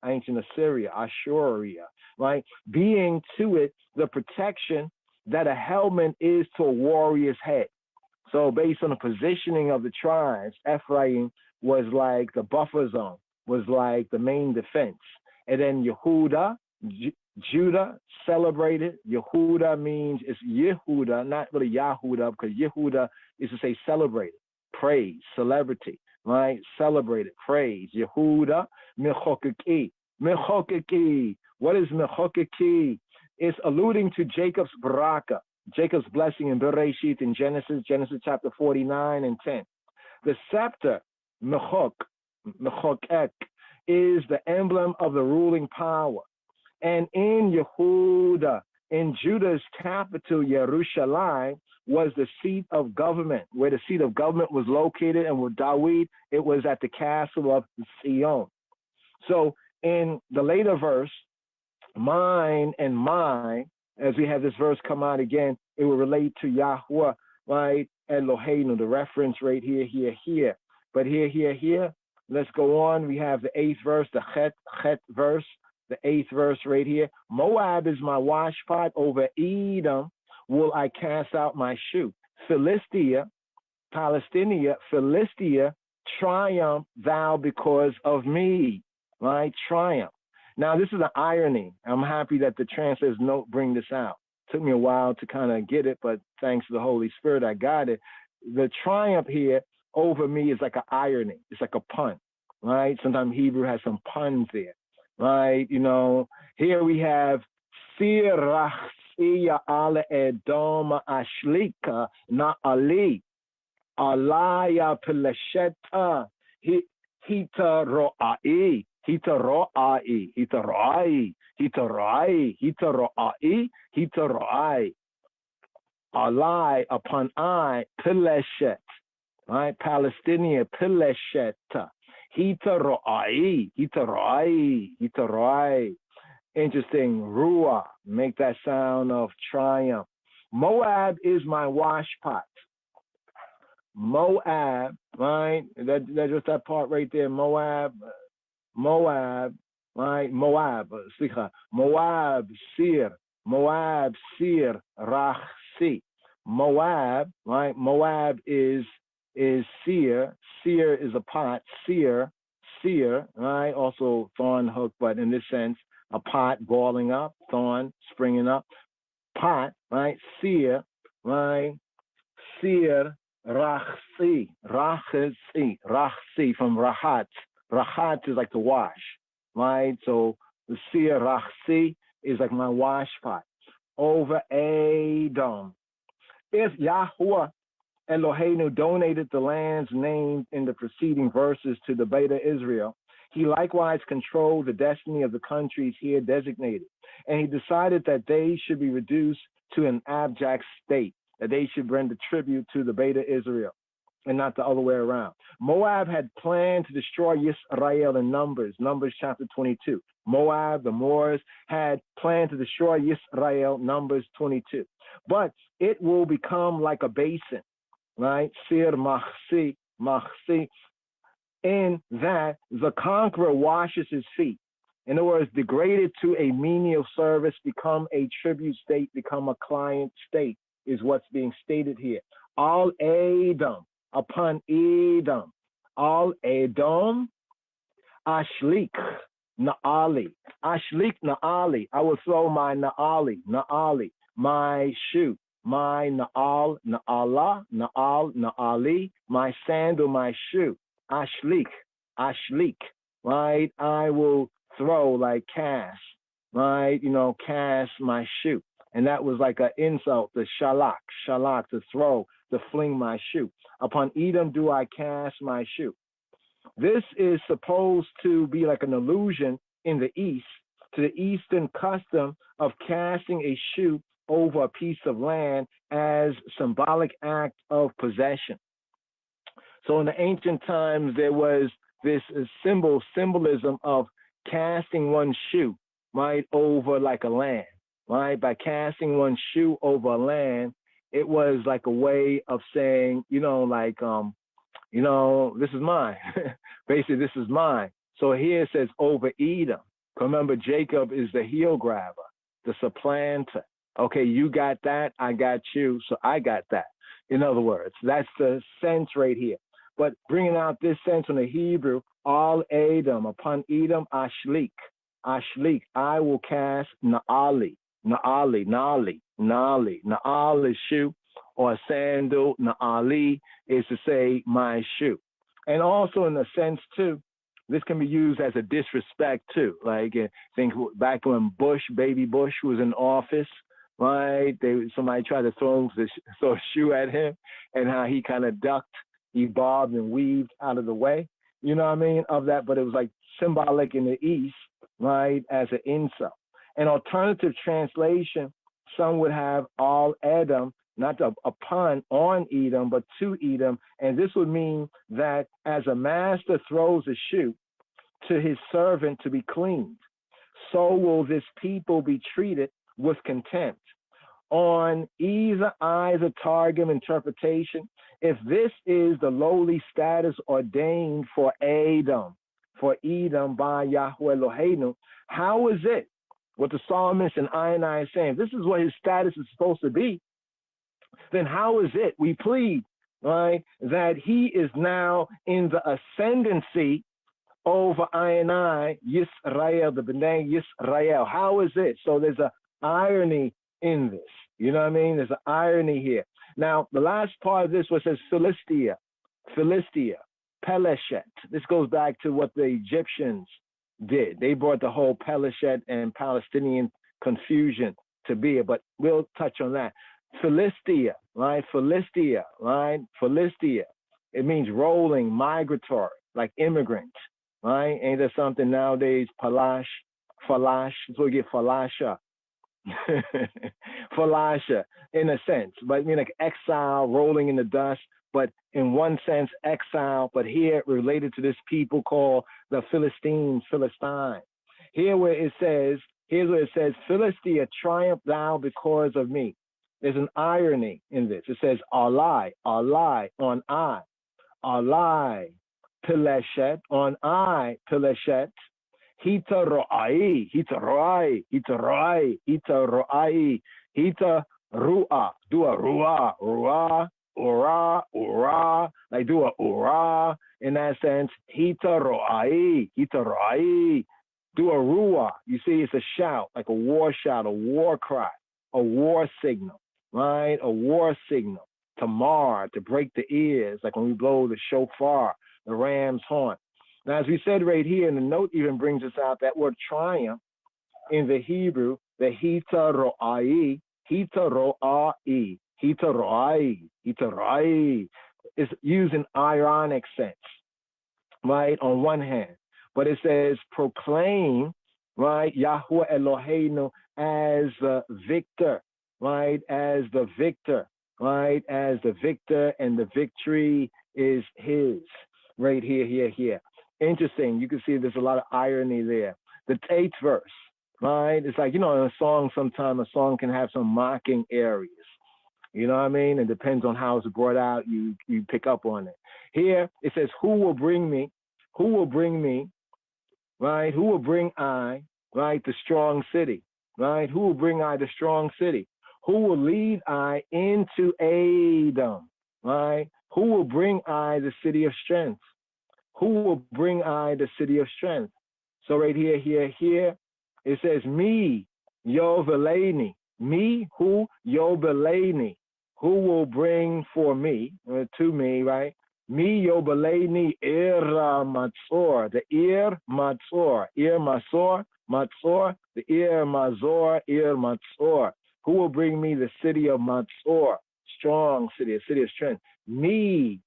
ancient Assyria, Assyria, right? Being to it the protection that a helmet is to a warrior's head. So based on the positioning of the tribes, Ephraim was like the buffer zone, was like the main defense. And then Yehuda, Judah celebrated. Yehuda means it's Yehuda, not really Yahuda, because Yehuda is to say celebrated, praise, celebrity, right? Celebrated, praise. Yehuda, Mechokeki. Mechokeki. What is Mechokeki? It's alluding to Jacob's baraka, Jacob's blessing in Bereshit in Genesis chapter 49 and 10. The scepter, Mechokek, is the emblem of the ruling power. And in Yehuda, in Judah's capital, Yerushalayim, was the seat of government, where the seat of government was located, and with David, it was at the castle of Zion. So in the later verse, mine and mine, as we have this verse come out again, it will relate to Yahweh, right? Eloheinu, the reference right here. But here, let's go on. We have the 8th verse, the Chet verse, the 8th verse right here. Moab is my washpot, over Edom will I cast out my shoe. Philistia, triumph thou because of me, right? Triumph. Now, this is an irony. I'm happy that the translator's note bring this out. Took me a while to kind of get it, but thanks to the Holy Spirit, I got it. The triumph here over me is like an irony. It's like a pun, right? Sometimes Hebrew has some puns there, right? You know, here we have Sirachsiya ala Edom ashlika na ali alaya pilasheta hita ro'ai. Alai upon I, Pileshet, right? Palestinian, Pileshet, Hita ro'ai. Interesting, Ruah, make that sound of triumph. Moab is my washpot. Moab, right? That's just that part right there. Moab, right? Moab, Sir, Rachsi. Moab, right? Moab is seer. Seer is a pot. Seer, right? Also thorn hook, but in this sense, a pot boiling up, thorn springing up. Pot, right? Seer, right? Seer, Rachsi from Rahat. Rahat is like to wash, right? So the seer Rachsi is like my wash pot. Over Edom. If Yahweh Eloheinu donated the lands named in the preceding verses to the Beta Israel, he likewise controlled the destiny of the countries here designated. And he decided that they should be reduced to an abject state, that they should render tribute to the Beta Israel, and not the other way around. Moab had planned to destroy Yisrael in Numbers chapter 22. Moab, the Moors, had planned to destroy Yisrael, Numbers 22. But it will become like a basin, right? Sir Machsi, in that the conqueror washes his feet. In other words, degraded to a menial service, become a tribute state, become a client state, is what's being stated here. All Edom, upon Edom. All Edom, Ashlik, Naali. Ashlik, Naali. I will throw my Naali, my shoe, my Naal, Naala, Naal, Naali, my sandal, my shoe. Ashlik, right? I will throw, like cast, right? You know, cast my shoe. And that was like an insult, the shalak, to throw, to fling my shoe. Upon Edom do I cast my shoe. This is supposed to be like an allusion in the East to the Eastern custom of casting a shoe over a piece of land as symbolic act of possession. So in the ancient times, there was this symbolism of casting one's shoe, right, over like a land. Right? By casting one's shoe over a land, it was like a way of saying, you know, like, this is mine. Basically, this is mine. So here it says over Edom. Remember, Jacob is the heel grabber, the supplanter. Okay, you got that, I got you, so I got that. In other words, that's the sense right here. But bringing out this sense in the Hebrew, all Edom, upon Edom, Ashlik, I will cast Naali. Naal is shoe, or sandal. Naali is to say my shoe. And also in a sense too, this can be used as a disrespect too. Like think back when baby Bush was in office, right? Somebody tried to throw a shoe at him, and how he kind of ducked, evolved and weaved out of the way, you know what I mean, of that, but it was like symbolic in the East, right, as an insult. An alternative translation, some would have all Edom, not a pun on Edom, but to Edom, and this would mean that as a master throws a shoe to his servant to be cleaned, so will this people be treated with contempt. On either eyes of Targum interpretation, if this is the lowly status ordained for Edom by Yahweh Eloheinu, how is it what the psalmist and I is saying? This is what his status is supposed to be. Then how is it, we plead, right, that he is now in the ascendancy over I, Yisrael, the B'nai Yisrael? How is it? So there's an irony in this. You know what I mean? There's an irony here. Now, the last part of this was says Philistia, Peleshet. This goes back to what the Egyptians did. They brought the whole Peleshet and Palestinian confusion to bear, but we'll touch on that. Philistia, right? Philistia. It means rolling, migratory, like immigrant, right? Ain't there something nowadays? Falash. That's where we get falasha. Falasha, in a sense, but I mean like exile, rolling in the dust, but in one sense exile, but here related to this people called the Philistine. Here's where it says, Philistia, triumph thou because of me. There's an irony in this. It says, Alai, on I. Alai, Pileshet, on I, Pileshet. Hita ro'ai, do a ruah, like do a urah, in that sense. Hita ro'ai, do a ruah. You see, it's a shout, like a war shout, a war cry, a war signal, right? A war signal to mar, to break the ears, like when we blow the shofar, the ram's horn. Now, as we said right here, and the note even brings us out, that word triumph in the Hebrew, the hita ro'ai, is used in ironic sense, right, on one hand. But it says proclaim, right, Yahweh Eloheinu as the victor, right, as the victor, and the victory is his, right here. Interesting. You can see there's a lot of irony there. The 8th verse, right? It's like, in a song, sometimes a song can have some mocking areas. You know what I mean? It depends on how it's brought out. You pick up on it. Here, it says, who will bring me, right? Who will bring I, right? The strong city, right? Who will bring I the strong city? Who will lead I into Edom, right? Who will bring I the city of strength? Who will bring I the city of strength? So right here, it says, me, Yoveleni. Me, who, Yoveleni. Who will bring for me, to me, right? Me, Yoveleni, Matzor. The Matzor. Matzor. The Mazor, Matzor. Who will bring me the city of Matzor? Strong city, a city of strength. Me,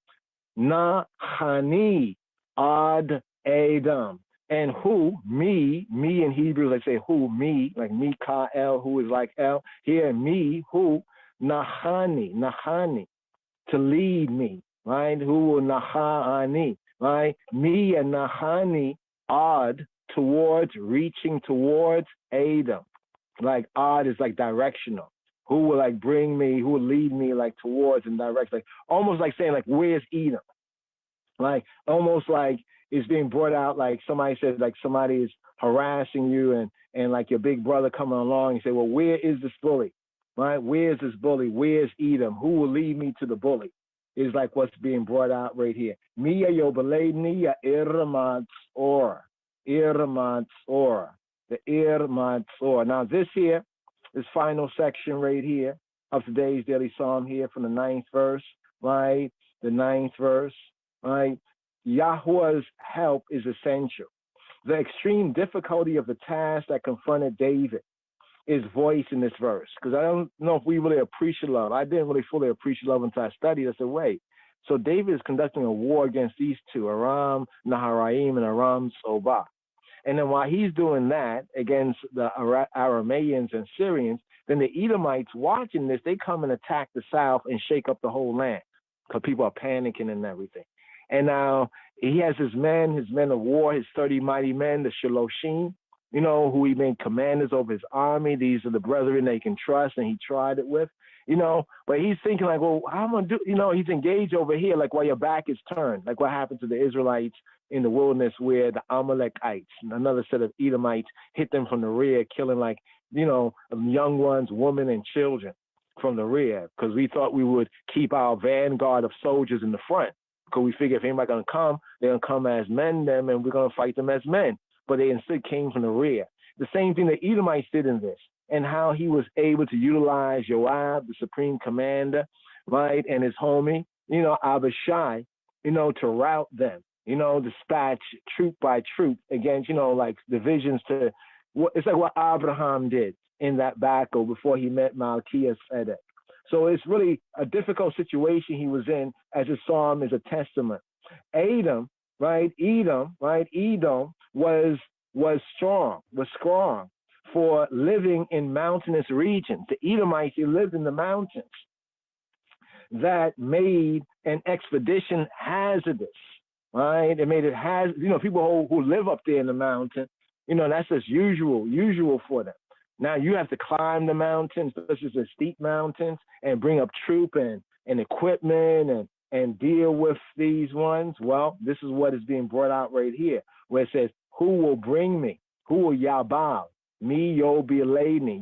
Nachani. Ad Adam. And who, me in Hebrew, they say who, me, like Mikael, who is like El. Here, me, who, Nahani, to lead me, right? Who will Nahani, right? Me and Nahani, Ad, reaching towards Adam. Like Ad is like directional. Who will like bring me, who will lead me like towards and direct, like almost like saying like, where's Edom? Like almost like it's being brought out, like somebody says, like somebody is harassing you and like your big brother coming along and say, well, where is this bully? Right? Where's this bully? Where's Edom? Who will lead me to the bully? Is like what's being brought out right here. Mia Yobalenia Irmatzor. The Irmatzor. Now this final section right here of today's daily psalm here from the 9th verse, right? The 9th verse. Right? Yahweh's help is essential. The extreme difficulty of the task that confronted David is voiced in this verse. Because I don't know if we really appreciate love. I didn't really fully appreciate love until I studied. I said, wait, So David is conducting a war against these two, Aram Naharaim and Aram Sobah. And then while he's doing that against the Arameans and Syrians, then the Edomites watching this, they come and attack the south and shake up the whole land because people are panicking and everything. And now he has his men of war, his 30 mighty men, the Shaloshim, you know, who he made commanders over his army. These are the brethren they can trust, and he tried it with, you know. But he's thinking like, well, how am I going to do, you know, he's engaged over here, like while your back is turned, like what happened to the Israelites in the wilderness where the Amalekites, another set of Edomites, hit them from the rear, killing like, you know, young ones, women, and children from the rear, because we thought we would keep our vanguard of soldiers in the front, because we figure if anybody going to come, they're going to come as men, them, and we're going to fight them as men. But they instead came from the rear. The same thing the Edomites did in this, and how he was able to utilize Joab, the supreme commander, right, and his homie, you know, Abishai, you know, to rout them, you know, dispatch troop by troop against, you know, like divisions to, it's like what Abraham did in that battle before he met Melchizedek. So it's really a difficult situation he was in, as his psalm is a testament. Edom was strong for living in mountainous regions. The Edomites, they lived in the mountains. That made an expedition hazardous, right? It made it you know, people who live up there in the mountain, you know, that's just usual for them. Now you have to climb the mountains, especially the steep mountains, and bring up troop and equipment and deal with these ones. Well, this is what is being brought out right here, where it says, who will bring me? Who will Yabal? Me, Yobilani,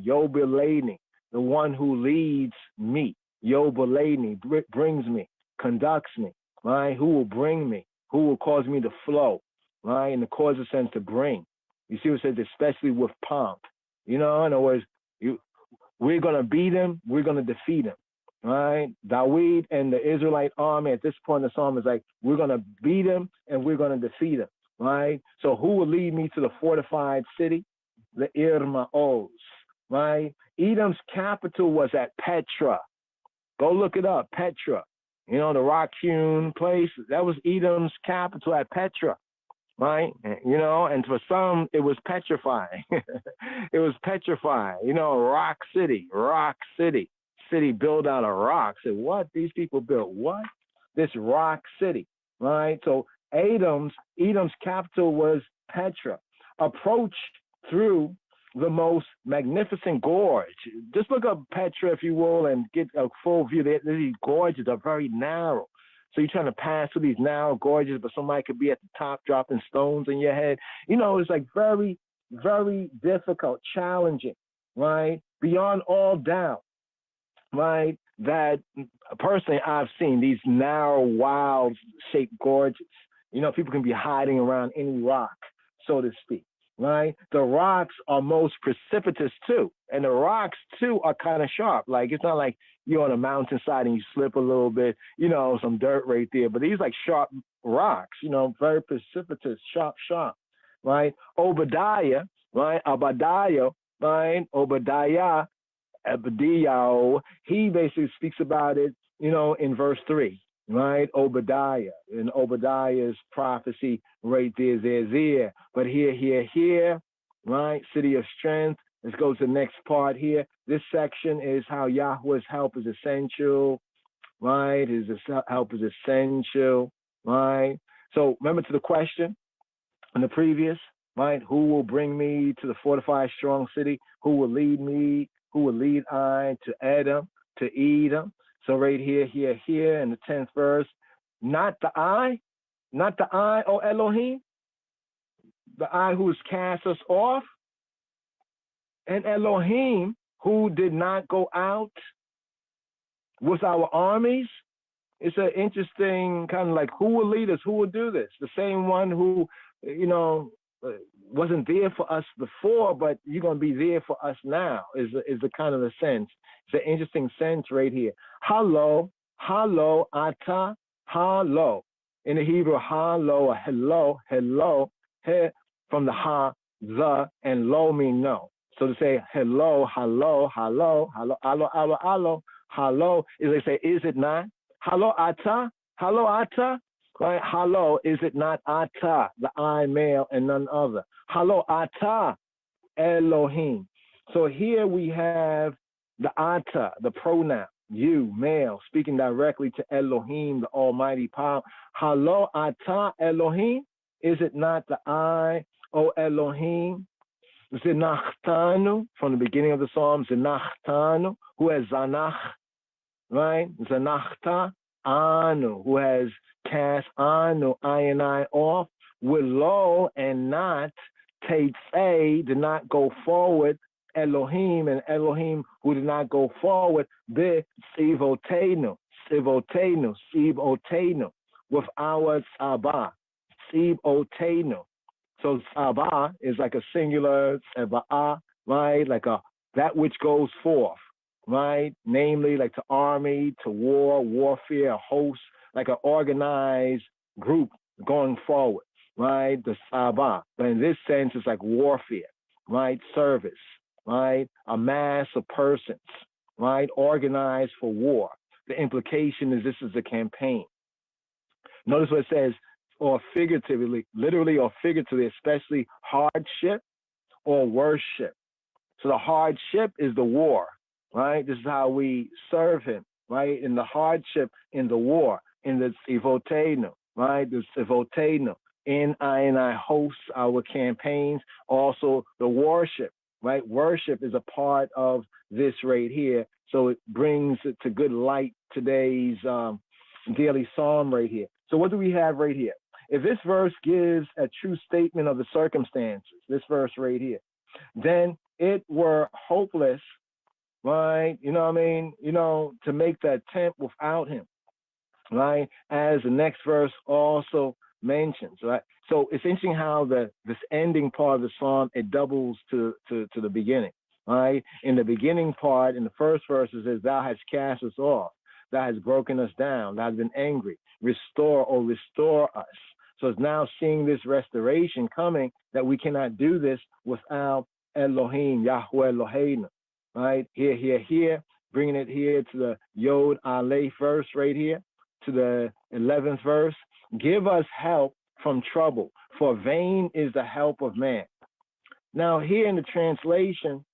the one who leads me. Yobilani, brings me, conducts me, right? Who will bring me? Who will cause me to flow, right? In the causative sense, to bring. You see what it says, especially with pomp. You know, in other words, we're going to beat him, we're going to defeat him, right? David and the Israelite army at this point in the psalm is like, we're going to beat him and we're going to defeat him, right? So who will lead me to the fortified city? The Irmaos, right? Edom's capital was at Petra. Go look it up, Petra. You know, the rock-hewn place, that was Edom's capital at Petra. Right, you know, and for some it was petrifying. It was petrifying, you know, rock city, city built out of rocks. And what these people built? What? This rock city, right? So Edom's capital was Petra. Approach through the most magnificent gorge. Just look up Petra, if you will, and get a full view. These gorges are very narrow. So you're trying to pass through these narrow gorges, but somebody could be at the top dropping stones in your head. You know, it's like very, very difficult, challenging, right? Beyond all doubt, right? That personally I've seen these narrow, wild-shaped gorges. You know, people can be hiding around any rock, so to speak, right? The rocks are most precipitous too. And the rocks too are kind of sharp. Like, it's not like you're on a mountainside and you slip a little bit, you know, some dirt right there. But these like sharp rocks, you know, very precipitous, sharp, right? Obadiah, right? Obadiah, he basically speaks about it, you know, in verse 3, right? Obadiah, in Obadiah's prophecy right there. But here, right? City of strength. Let's go to the next part here. This section is how Yahweh's help is essential, right? His help is essential, right? So remember to the question in the previous, right? Who will bring me to the fortified strong city? Who will lead me? Who will lead I to Edom, to Edom? So right here in the 10th verse, not the I, O Elohim, the I who has cast us off, and Elohim, who did not go out with our armies. It's an interesting kind of like, who will lead us? Who will do this? The same one who, you know, wasn't there for us before, but you're going to be there for us now is the kind of the sense. It's an interesting sense right here. Halo, ata, halo. In the Hebrew, halo, hello, he, from the ha, the, and lo mean no. So to say hello is they say, is it not? Halo ata, Halo ata, right? Halo, is it not ata, the I male and none other? Halo ata Elohim. So here we have the ata, the pronoun, you, male, speaking directly to Elohim, the Almighty Power. Halo ata Elohim, is it not the I, O Elohim? Zinachtanu, from the beginning of the Psalm, Zinachtanu, who has Zanach, right? Zanachta Anu, who has cast Anu, I and I off, with lo and not Teitzei, did not go forward, Elohim, and Elohim who did not go forward, the Sivotenu, with our Tzabah, Sivotenu. So Tzabah is like a singular Tzabah, right? Like that which goes forth, right? Namely, like to army, to war, warfare, a host, like an organized group going forward, right? The Sabbath. But in this sense, it's like warfare, right? Service, right? A mass of persons, right? Organized for war. The implication is this is a campaign. Notice what it says, or figuratively, literally or figuratively, especially hardship or worship. So the hardship is the war, right? This is how we serve him, right? In the hardship, in the war, in the Sivotenu, right? The Sivotenu, in I and I host our campaigns, also the worship, right? Worship is a part of this right here. So it brings it to good light today's daily psalm right here. So what do we have right here? If this verse gives a true statement of the circumstances, this verse right here, then it were hopeless, right? You know what I mean? You know, to make the attempt without him, right? As the next verse also mentions, right? So it's interesting how this ending part of the psalm, it doubles to the beginning, right? In the beginning part, in the first verse, it says, thou hast cast us off, thou hast broken us down, thou hast been angry, restore us. So it's now seeing this restoration coming, that we cannot do this without Elohim, Yahweh Eloheinu, right? Here, bringing it here to the Yod Aleph verse right here, to the 11th verse. Give us help from trouble, for vain is the help of man. Now here in the translation,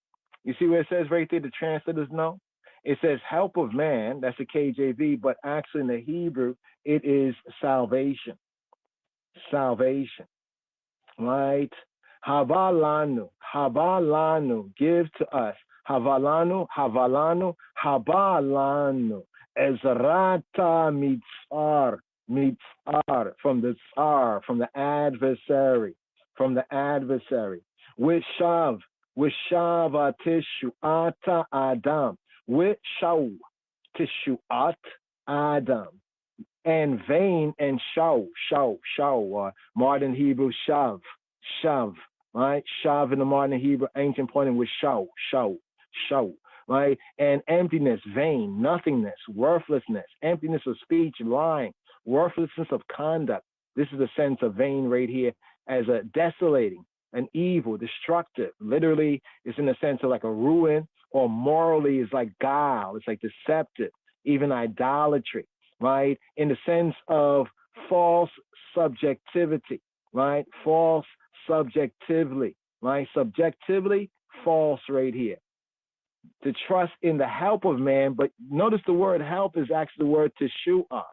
you see where it says right there, the translators know? It says help of man, that's the KJV, but actually in the Hebrew, it is salvation. Salvation, right? Habalanu, give to us. Habalanu, Ezrata mitzar, from the tsar, from the adversary. Wishav tishuata Adam, wishav tishuat Adam. And vain and shaw, modern Hebrew shav, right? Shav in the modern Hebrew, ancient pointing with shaw, right? And emptiness, vain, nothingness, worthlessness, emptiness of speech, lying, worthlessness of conduct. This is the sense of vain right here as a desolating, an evil, destructive. Literally, it's in the sense of like a ruin, or morally is like guile, it's like deceptive, even idolatry. Right, in the sense of false subjectivity, right? False subjectively, right? Subjectively, false right here. To trust in the help of man, but notice the word help is actually the word teshuah.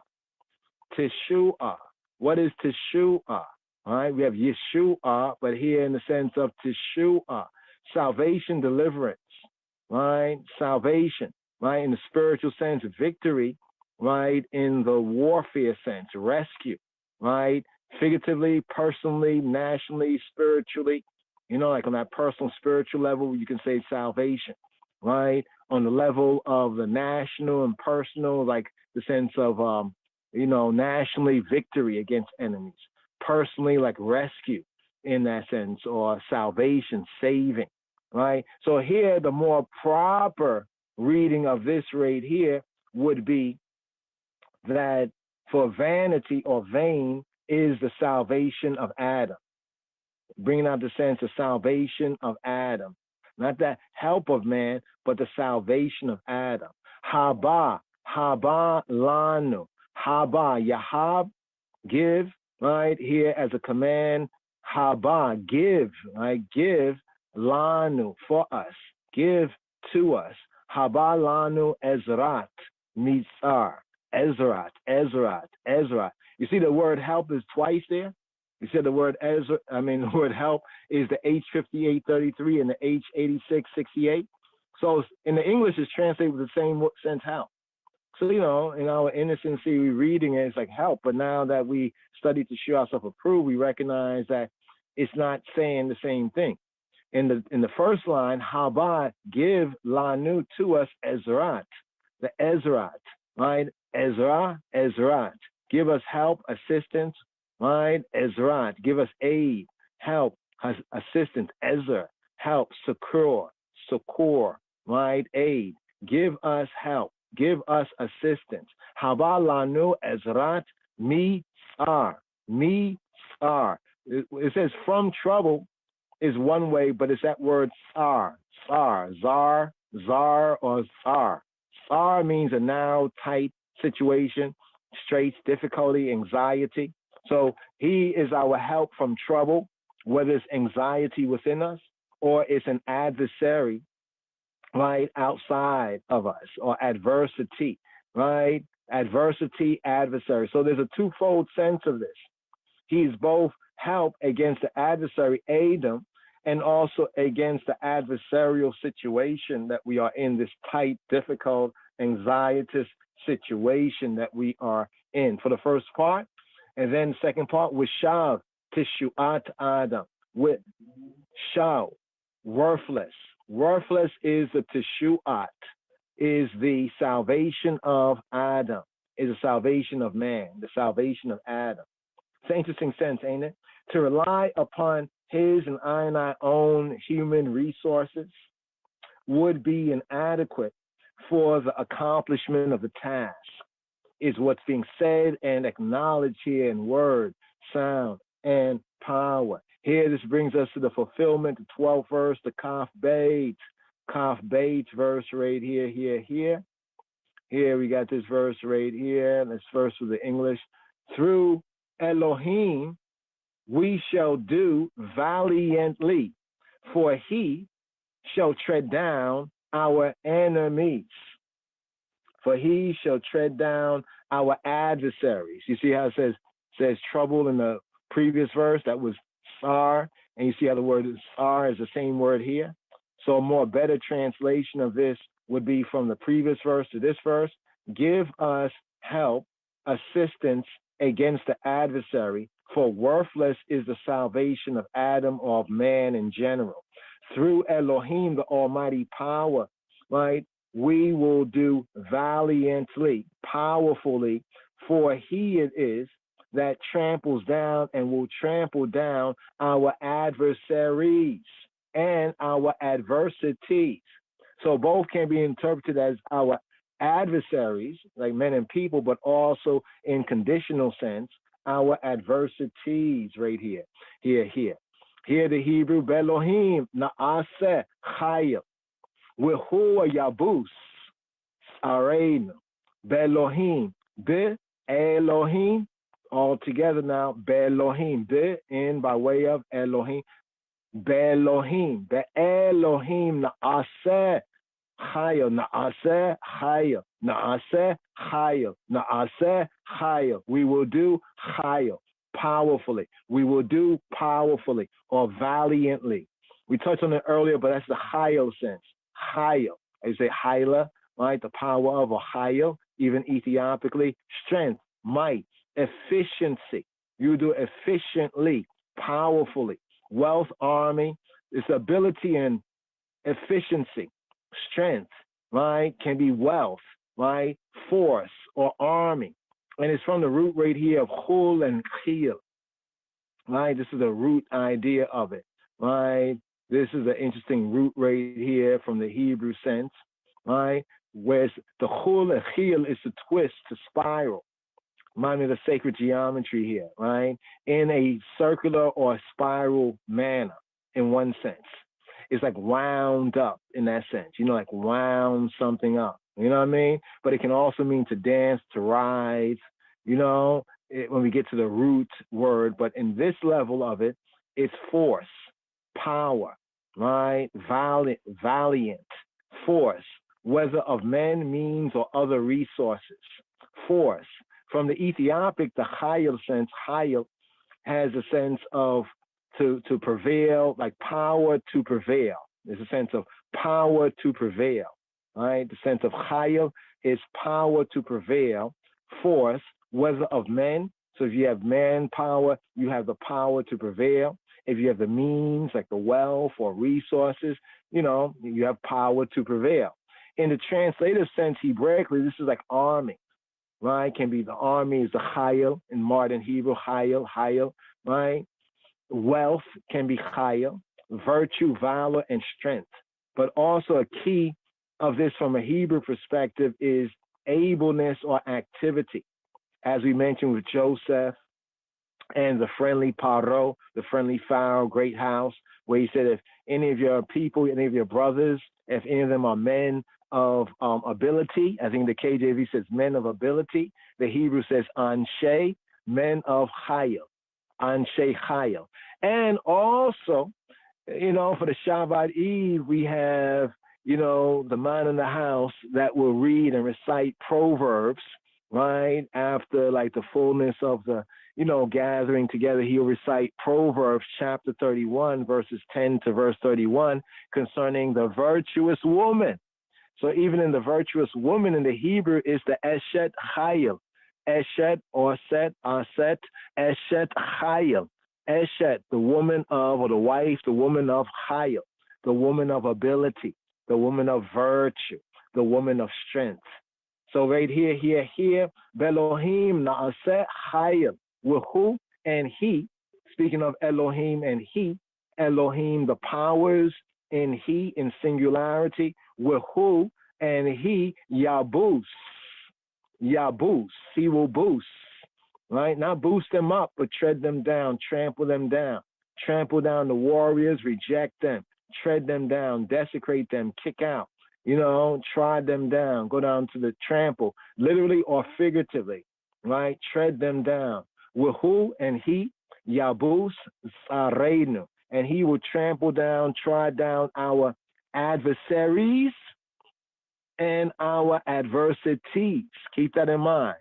Teshuah. What is teshuah? All right, we have Yeshua, but here in the sense of teshuah, salvation, deliverance, right? Salvation, right? In the spiritual sense, victory. Right, in the warfare sense, rescue, right? Figuratively, personally, nationally, spiritually, you know, like on that personal spiritual level, you can say salvation, right? On the level of the national and personal, like the sense of, nationally, victory against enemies. Personally, like rescue in that sense, or salvation, saving, right? So here, the more proper reading of this right here would be that for vanity or vain is the salvation of Adam. Bringing out the sense of salvation of Adam. Not the help of man, but the salvation of Adam. Haba lanu. Haba, Yahab, give, right, here as a command. Haba, give, right, give, lanu, for us, give to us. Haba lanu Ezrat, mitzar, Ezrat, Ezrat, Ezrat. You see the word help is twice there? You said the word the word help is the H5833 and the H8668. So in the English, it's translated with the same sense, help. So, in our innocency, we reading it, it's like help. But now that we study to show ourselves approved, we recognize that it's not saying the same thing. In the first line, Haba, give lanu to us Ezrat, the Ezrat, right? Ezra, Ezrat, give us help, assistance, right? Ezrat, give us aid, help, assistance. Ezra, help, succor, right? Aid, give us help, give us assistance. Haba lanu Ezrat, mi sar. It says from trouble is one way, but it's that word zar, or zar. Zar means a now tight situation, straits, difficulty, anxiety. So he is our help from trouble, whether it's anxiety within us or it's an adversary, right, outside of us, or adversity, right? Adversity, adversary. So there's a twofold sense of this. He's both help against the adversary, Adam, and also against the adversarial situation that we are in, this tight, difficult, anxietous situation that we are in. For the first part, and then second part, with Shav, Tishuat Adam, with Shav, worthless. Worthless is the Tishuat, is the salvation of Adam, is the salvation of man, the salvation of Adam. It's an interesting sense, ain't it? To rely upon his and I own human resources would be inadequate for the accomplishment of the task, is what's being said and acknowledged here in word, sound, and power. Here, this brings us to the fulfillment, the 12th verse, the Kaf Beit verse right here. Here we got this verse right here. This verse with the English. Through Elohim, we shall do valiantly, for he shall tread down our enemies. For he shall tread down our adversaries. You see how it says trouble in the previous verse? That was sar. And you see how the word sar is the same word here? So a more better translation of this would be from the previous verse to this verse. Give us help, assistance against the adversary, for worthless is the salvation of Adam or of man in general. Through Elohim, the almighty power, right, we will do valiantly, powerfully, for he it is that tramples down and will trample down our adversaries and our adversities. So both can be interpreted as our adversaries, like men and people, but also in conditional sense, our adversities right here. Here the Hebrew, Belohim, Na'aseh, Chayil, Wehua Yabus, Areinu, Belohim, Be Elohim, all together now, Belohim, Be in by way of Elohim, Belohim, Be Elohim, Na'aseh, Chayil, Na'aseh, Chayil, Na'aseh, Chayil, Na'aseh, Chayil. We will do Chayil, powerfully. We will do powerfully or valiantly. We touched on it earlier, but that's the Chayil sense. Chayil. I say Chayla, right? The power of a Chayil, even Ethiopically. Strength, might, efficiency. You do efficiently, powerfully. Wealth, army. It's ability and efficiency. Strength, right, can be wealth, right, force or army. And it's from the root right here of chul and chil, right? This is the root idea of it, right? This is an interesting root right here from the Hebrew sense, right? Whereas the chul and chil is to twist, to spiral. Remind me of the sacred geometry here, right? In a circular or spiral manner, in one sense. It's like wound up in that sense, like wound something up. You know what I mean? But it can also mean to dance, to rise, when we get to the root word. But in this level of it, it's force, power, right? Valiant, force, whether of men, means, or other resources. Force. From the Ethiopic, the Chayil sense, Chayil has a sense of to prevail, like power to prevail. There's a sense of power to prevail, right? The sense of Chayil is power to prevail, force, whether of men. So if you have manpower, you have the power to prevail. If you have the means, like the wealth or resources, you have power to prevail. In the translative sense, Hebraically, this is like army, right? Can be the army is the Chayil in modern Hebrew, Chayil, right? Wealth can be Chayil, virtue, valor, and strength. But also a key of this from a Hebrew perspective is ableness or activity. As we mentioned with Joseph and the friendly Paro, the friendly Pharaoh, great house, where he said, if any of your people, any of your brothers, if any of them are men of ability, I think the KJV says men of ability, the Hebrew says anshe, men of chayil, anshe chayil. And also, for the Shabbat Eve, we have, the man in the house that will read and recite Proverbs, right? After like the fullness of the, gathering together, he'll recite Proverbs chapter 31, verses 10 to verse 31 concerning the virtuous woman. So even in the virtuous woman in the Hebrew is the Eshet Chayil. Eshet or Set, Aset, Eshet Chayil. Eshet, the woman of, or the wife, the woman of Chayil, the woman of ability, the woman of virtue, the woman of strength. So right here, Belohim Naaseh Chayil, with who and he, speaking of Elohim and he, Elohim, the powers in he, in singularity, with who and he, Yabus, he will boost, right? Not boost them up, but tread them down, trample them down the warriors, reject them, tread them down, desecrate them, kick out, trod them down, go down to the trample, literally or figuratively, right? Tread them down. With who and he, Yabus Sareinu, and he will trample down, trod down our adversaries and our adversities. Keep that in mind.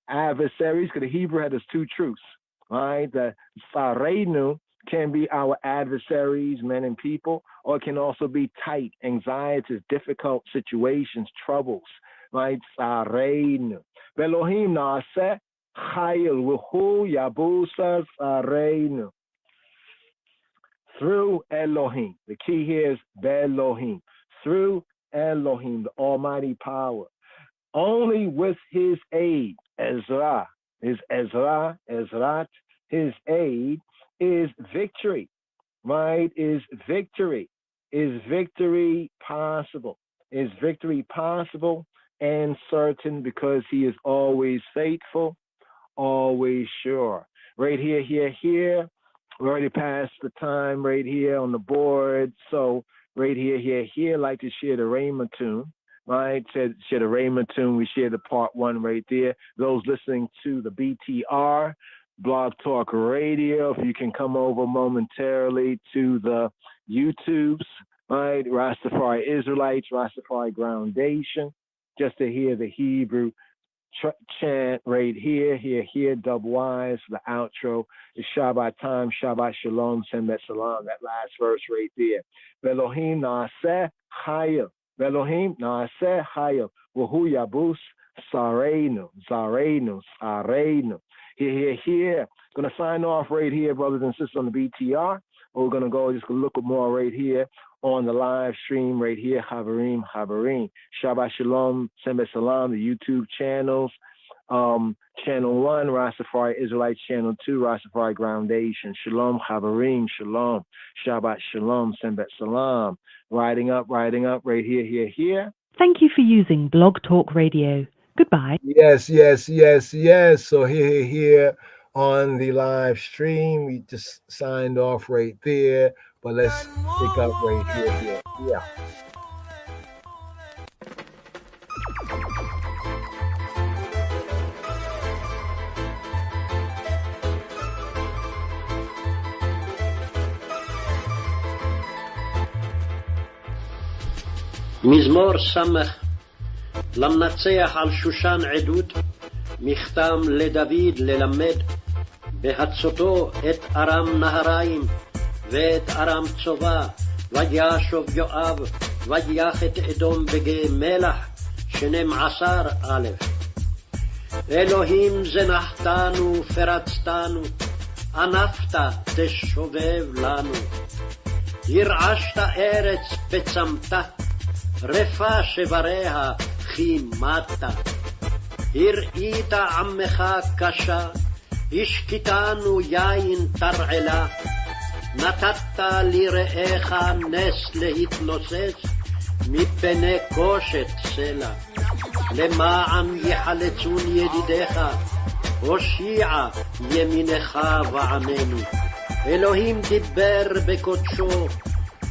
Adversaries, because the Hebrew had those two truths, right? The Sareinu can be our adversaries, men and people, or it can also be tight, anxieties, difficult situations, troubles, right? Sareinu. Belohim Naaseh Chayil Wuhu Yabusa Sareinu. Through Elohim. The key here is Belohim. Through Elohim, the almighty power. Only with his aid, Ezrat, his aid is victory, right? Is victory possible? Is victory possible and certain because he is always faithful, always sure. Right here. We already passed the time right here on the board. So right here, like to share the Rhema tune, right? Share the Rhema tune. We share the part one right there. Those listening to the BTR, Blog Talk Radio, if you can come over momentarily to the YouTubes, right? Rastafari Israelites, Rastafari Groundation, just to hear the Hebrew chant right here, double Y's, the outro. It's Shabbat time, Shabbat Shalom, Sembet Salam, that last verse right there. Belohim Naaseh Chayil, Belohim Naaseh Chayil, Wuhu Yabus Sareinu. Here. Gonna sign off right here, brothers and sisters, on the BTR. We're gonna go just look at more right here on the live stream right here. Haverim. Shabbat Shalom, Sembet Salam, the YouTube channels. Channel 1, Rastafari Israelites. Channel 2, Rastafari Groundation. Shalom, Haverim, Shalom. Shabbat Shalom, Sembet Salam. Riding up right here. Thank you for using Blog Talk Radio. Goodbye. Yes. So here on the live stream, we just signed off right there. But let's pick up right here. Yeah. מזמור סמך, למנצח על שושן עדות, מכתם לדוד ללמד, בהצותו את ארם נהריים, ואת ארם צובה, וישוב יואב, ויח את אדום בגיא מלח, 12 א'. אלוהים זנחתנו, פרצתנו, ענפת תשובב לנו. הרעשת ארץ בצמת, רפה שבריה חימת. הראית עמך קשה, השקיתנו יין תרעלה. נתת לרעך נס להתנוסס, מפני קושת סלע. למען יחלצון ידידיך, הושיע ימינך ועמנו. אלוהים דיבר בקודשו,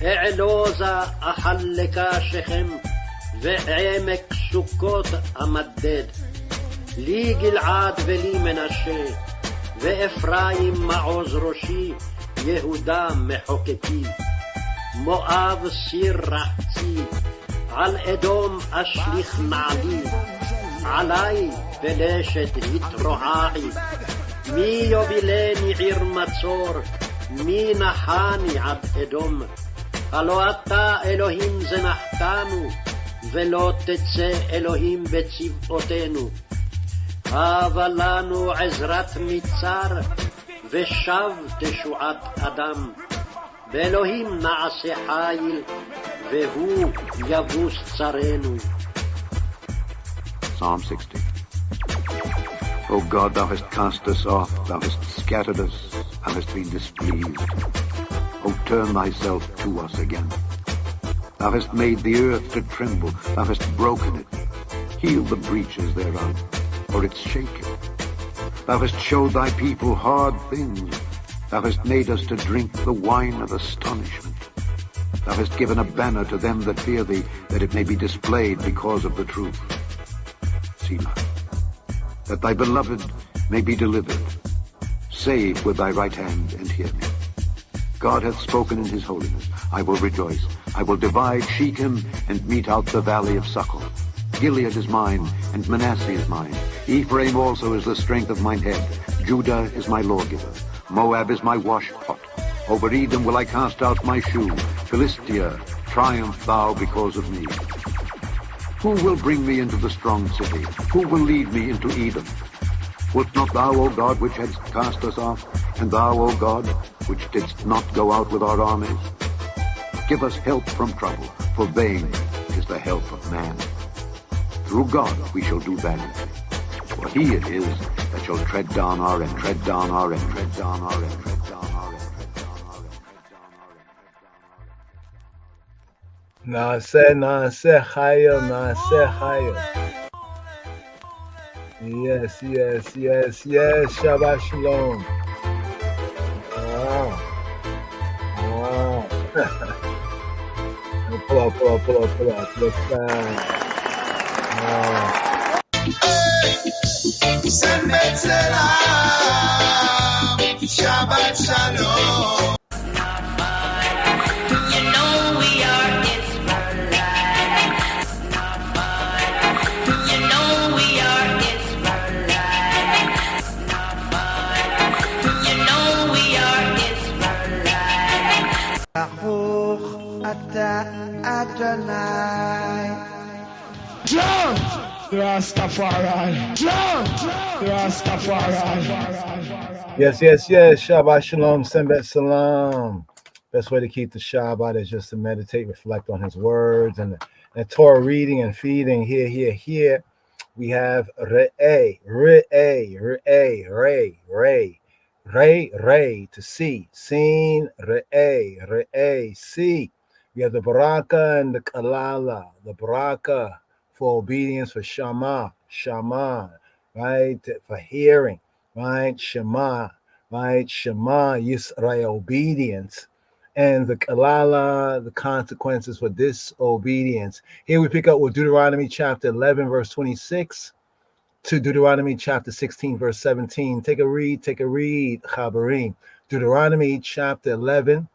אעלוזה אחלקה שכם, ועמק סוכות אמדד. לי גלעד ולי מנשה, ואפרים מעוז ראשי, יהודה מחוקקי. מואב סיר רחצי, על אדום אשליך נעלי. עלי פלשת התרועעי, מי יובילני עיר מצור, מי נחני עד אדום. הלא אתה אלוהים זנחתנו, ולא תצא אלוהים בצבאותינו. הבה לנו עזרת מצר, ושב תשועת אדם. באלוהים נעשה חיל, והוא יבוס צרנו. Psalm 60. O God, thou hast cast us off, thou hast scattered us, thou hast been displeased. O turn thyself to us again. Thou hast made the earth to tremble, thou hast broken it. Heal the breaches thereof, for it's shaken. Thou hast showed thy people hard things. Thou hast made us to drink the wine of astonishment. Thou hast given a banner to them that fear thee, that it may be displayed because of the truth. Selah. That thy beloved may be delivered. Save with thy right hand and hear me. God hath spoken in his holiness. I will rejoice. I will divide Shechem and mete out the valley of Succoth. Gilead is mine, and Manasseh is mine. Ephraim also is the strength of mine head. Judah is my lawgiver. Moab is my washpot. Over Edom will I cast out my shoe. Philistia, triumph thou because of me. Who will bring me into the strong city? Who will lead me into Edom? Wilt not thou, O God, which hadst cast us off, and thou, O God, which didst not go out with our armies? Give us help from trouble, for vain is the help of man. Through God we shall do valiantly. For he it is that shall tread down our end, tread down our end, tread down our end, tread down our end, tread down our end, tread down our end, tread down our end. Nase chayo, nase chayo. Yes, yes, yes, yes. Shabbat shalom. Wow. Wow. pull up. Let's go. Wow. Shabbat shalom. You know we are Israelites. You know we are Israelites. You know we are Israelites. Baruch atah Adonai. Jump! Rastafari. Jump! Rastafari. Yes. Shabbat shalom, Sembet salam. Best way to keep the Shabbat is just to meditate, reflect on his words, and Torah reading and feeding. Here. We have Re, to see. Seen, Re, see. We have the Baraka and the Kalala. The Baraka for obedience, for Shama, right? For hearing, right? Shema, Yisrael, obedience. And the Kalala, the consequences for disobedience. Here we pick up with Deuteronomy chapter 11, verse 26 to Deuteronomy chapter 16, verse 17. Take a read, Chabarim. Deuteronomy chapter 11,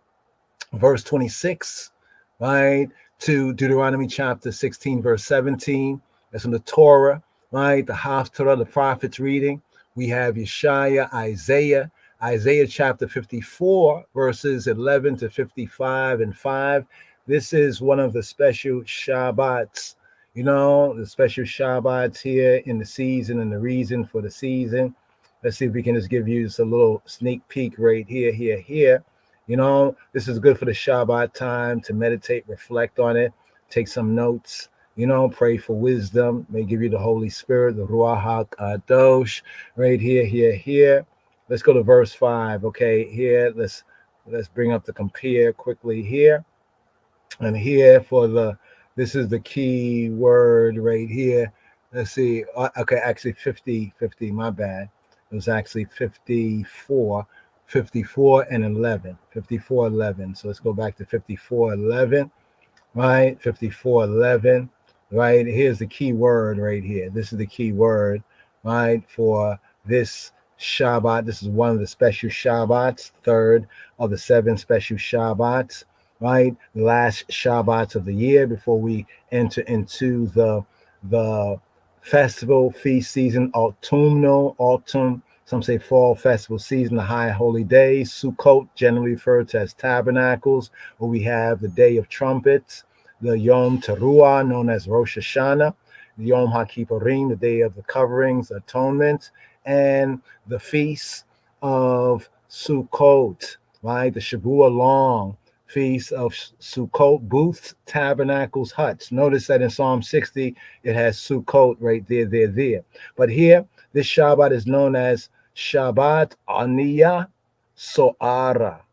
verse 26, right, to Deuteronomy chapter 16, verse 17. That's from the Torah, right? The Haftarah, the prophets reading. We have Yeshaya, Isaiah chapter 54, verses 11 to 55 and 5. This is one of the special Shabbats, the special Shabbats here in the season and the reason for the season. Let's see if we can just give you just a little sneak peek right here. This is good for the Shabbat time to meditate, reflect on it, take some notes, pray for wisdom, may give you the Holy Spirit, the Ruach HaKadosh, right here. Let's go to verse 5. Okay, here, let's bring up the compare quickly here. And here this is the key word right here. Let's see. Okay, actually 50, my bad. It was actually 54 and 11. 54, 11. So let's go back to 54, 11. Right? 54, 11. Right? Here's the key word right here. This is the key word, right, for this Shabbat. This is one of the special Shabbats, third of the 7 special Shabbats, right? The last Shabbats of the year before we enter into the festival, feast season, autumn, some say fall festival season, the high holy days, Sukkot, generally referred to as tabernacles, where we have the Day of Trumpets, the Yom Teruah, known as Rosh Hashanah, the Yom HaKippurim, the Day of the Coverings, Atonement, and the Feast of Sukkot, right? The Shavuot long Feast of Sukkot, booths, tabernacles, huts. Notice that in Psalm 60, it has Sukkot right there. But here, this Shabbat is known as Shabbat Aniyah So'ara.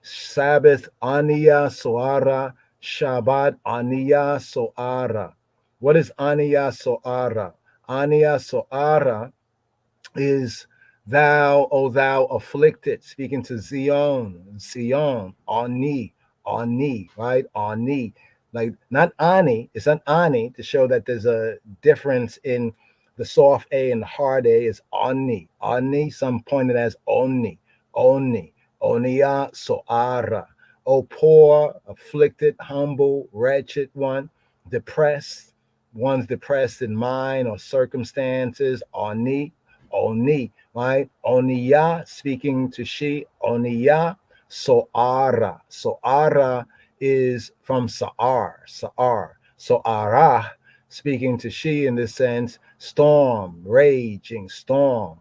Sabbath Aniyah So'ara. Shabbat Aniyah So'ara. What is Aniyah So'ara? Aniyah So'ara is thou, O thou afflicted, speaking to Zion, Ani, right? Ani, like not Ani, it's not Ani to show that there's a difference in the soft A and the hard A is Ani. Some point it as Oni, Oniya So'ara. O poor, afflicted, humble, wretched one, depressed, one's depressed in mind or circumstances, Oni, right? Oniya, speaking to she, Oniya, So'ara. So'ara is from Sa'ar. So'ara, speaking to she in this sense, storm, raging storm.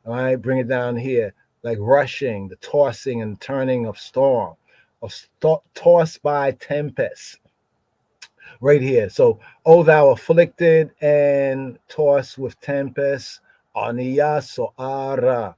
All right, bring it down here, like rushing, the tossing and turning of storm, tossed by tempest. Right here. So, O thou afflicted and tossed with tempest, Aniyah So'ara,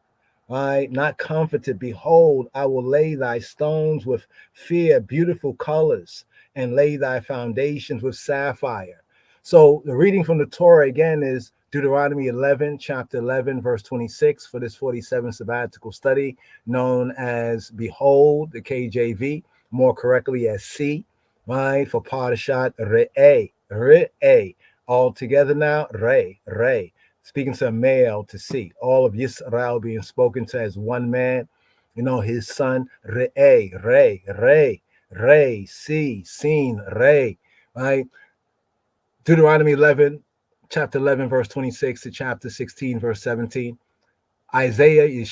right? Not comforted. Behold, I will lay thy stones with fair, beautiful colors, and lay thy foundations with sapphire. So the reading from the Torah again is Deuteronomy 11, chapter 11, verse 26 for this 47 sabbatical study, known as Behold, the KJV, more correctly as See, right? For Parashat Re'eh. All together now, Re. Speaking to a male to see. All of Yisrael being spoken to as one man. His son, Re, see, seen, Re, right? Deuteronomy 11, chapter 11, verse 26 to chapter 16, verse 17. Isaiah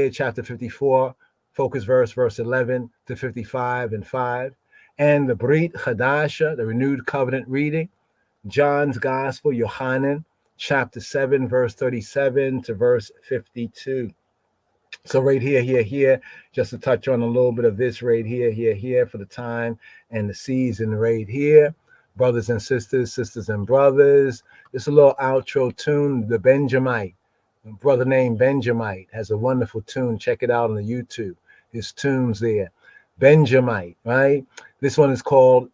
chapter 54, focus verse 11 to 55 and 5. And the Brit Chadasha, the renewed covenant reading, John's Gospel, Yohanan, chapter 7, verse 37 to verse 52. So right here, just to touch on a little bit of this right here for the time and the season right here. Brothers and sisters and brothers, just a little outro tune, the Benjamite. A brother named Benjamite has a wonderful tune. Check it out on the YouTube. His tunes there. Benjamite, right? This one is called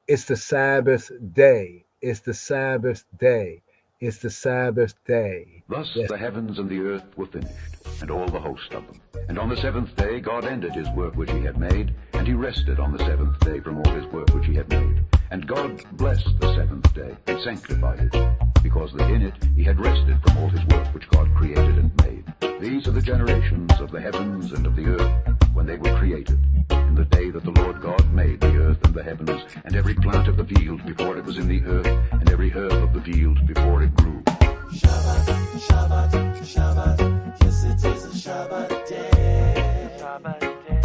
It's the Sabbath Day. It's the Sabbath Day. It's the Sabbath day. Thus the heavens and the earth were finished, and all the host of them. And on the seventh day God ended his work which he had made, and he rested on the seventh day from all his work which he had made. And God blessed the seventh day, and sanctified it, because that in it he had rested from all his work which God created and made. These are the generations of the heavens and of the earth when they were created. And the day that the Lord God made the earth and the heavens, and every plant of the field before it was in the earth, and every herb of the field before it grew. Shabbat, Shabbat, Shabbat, yes it is a Shabbat day. Shabbat day.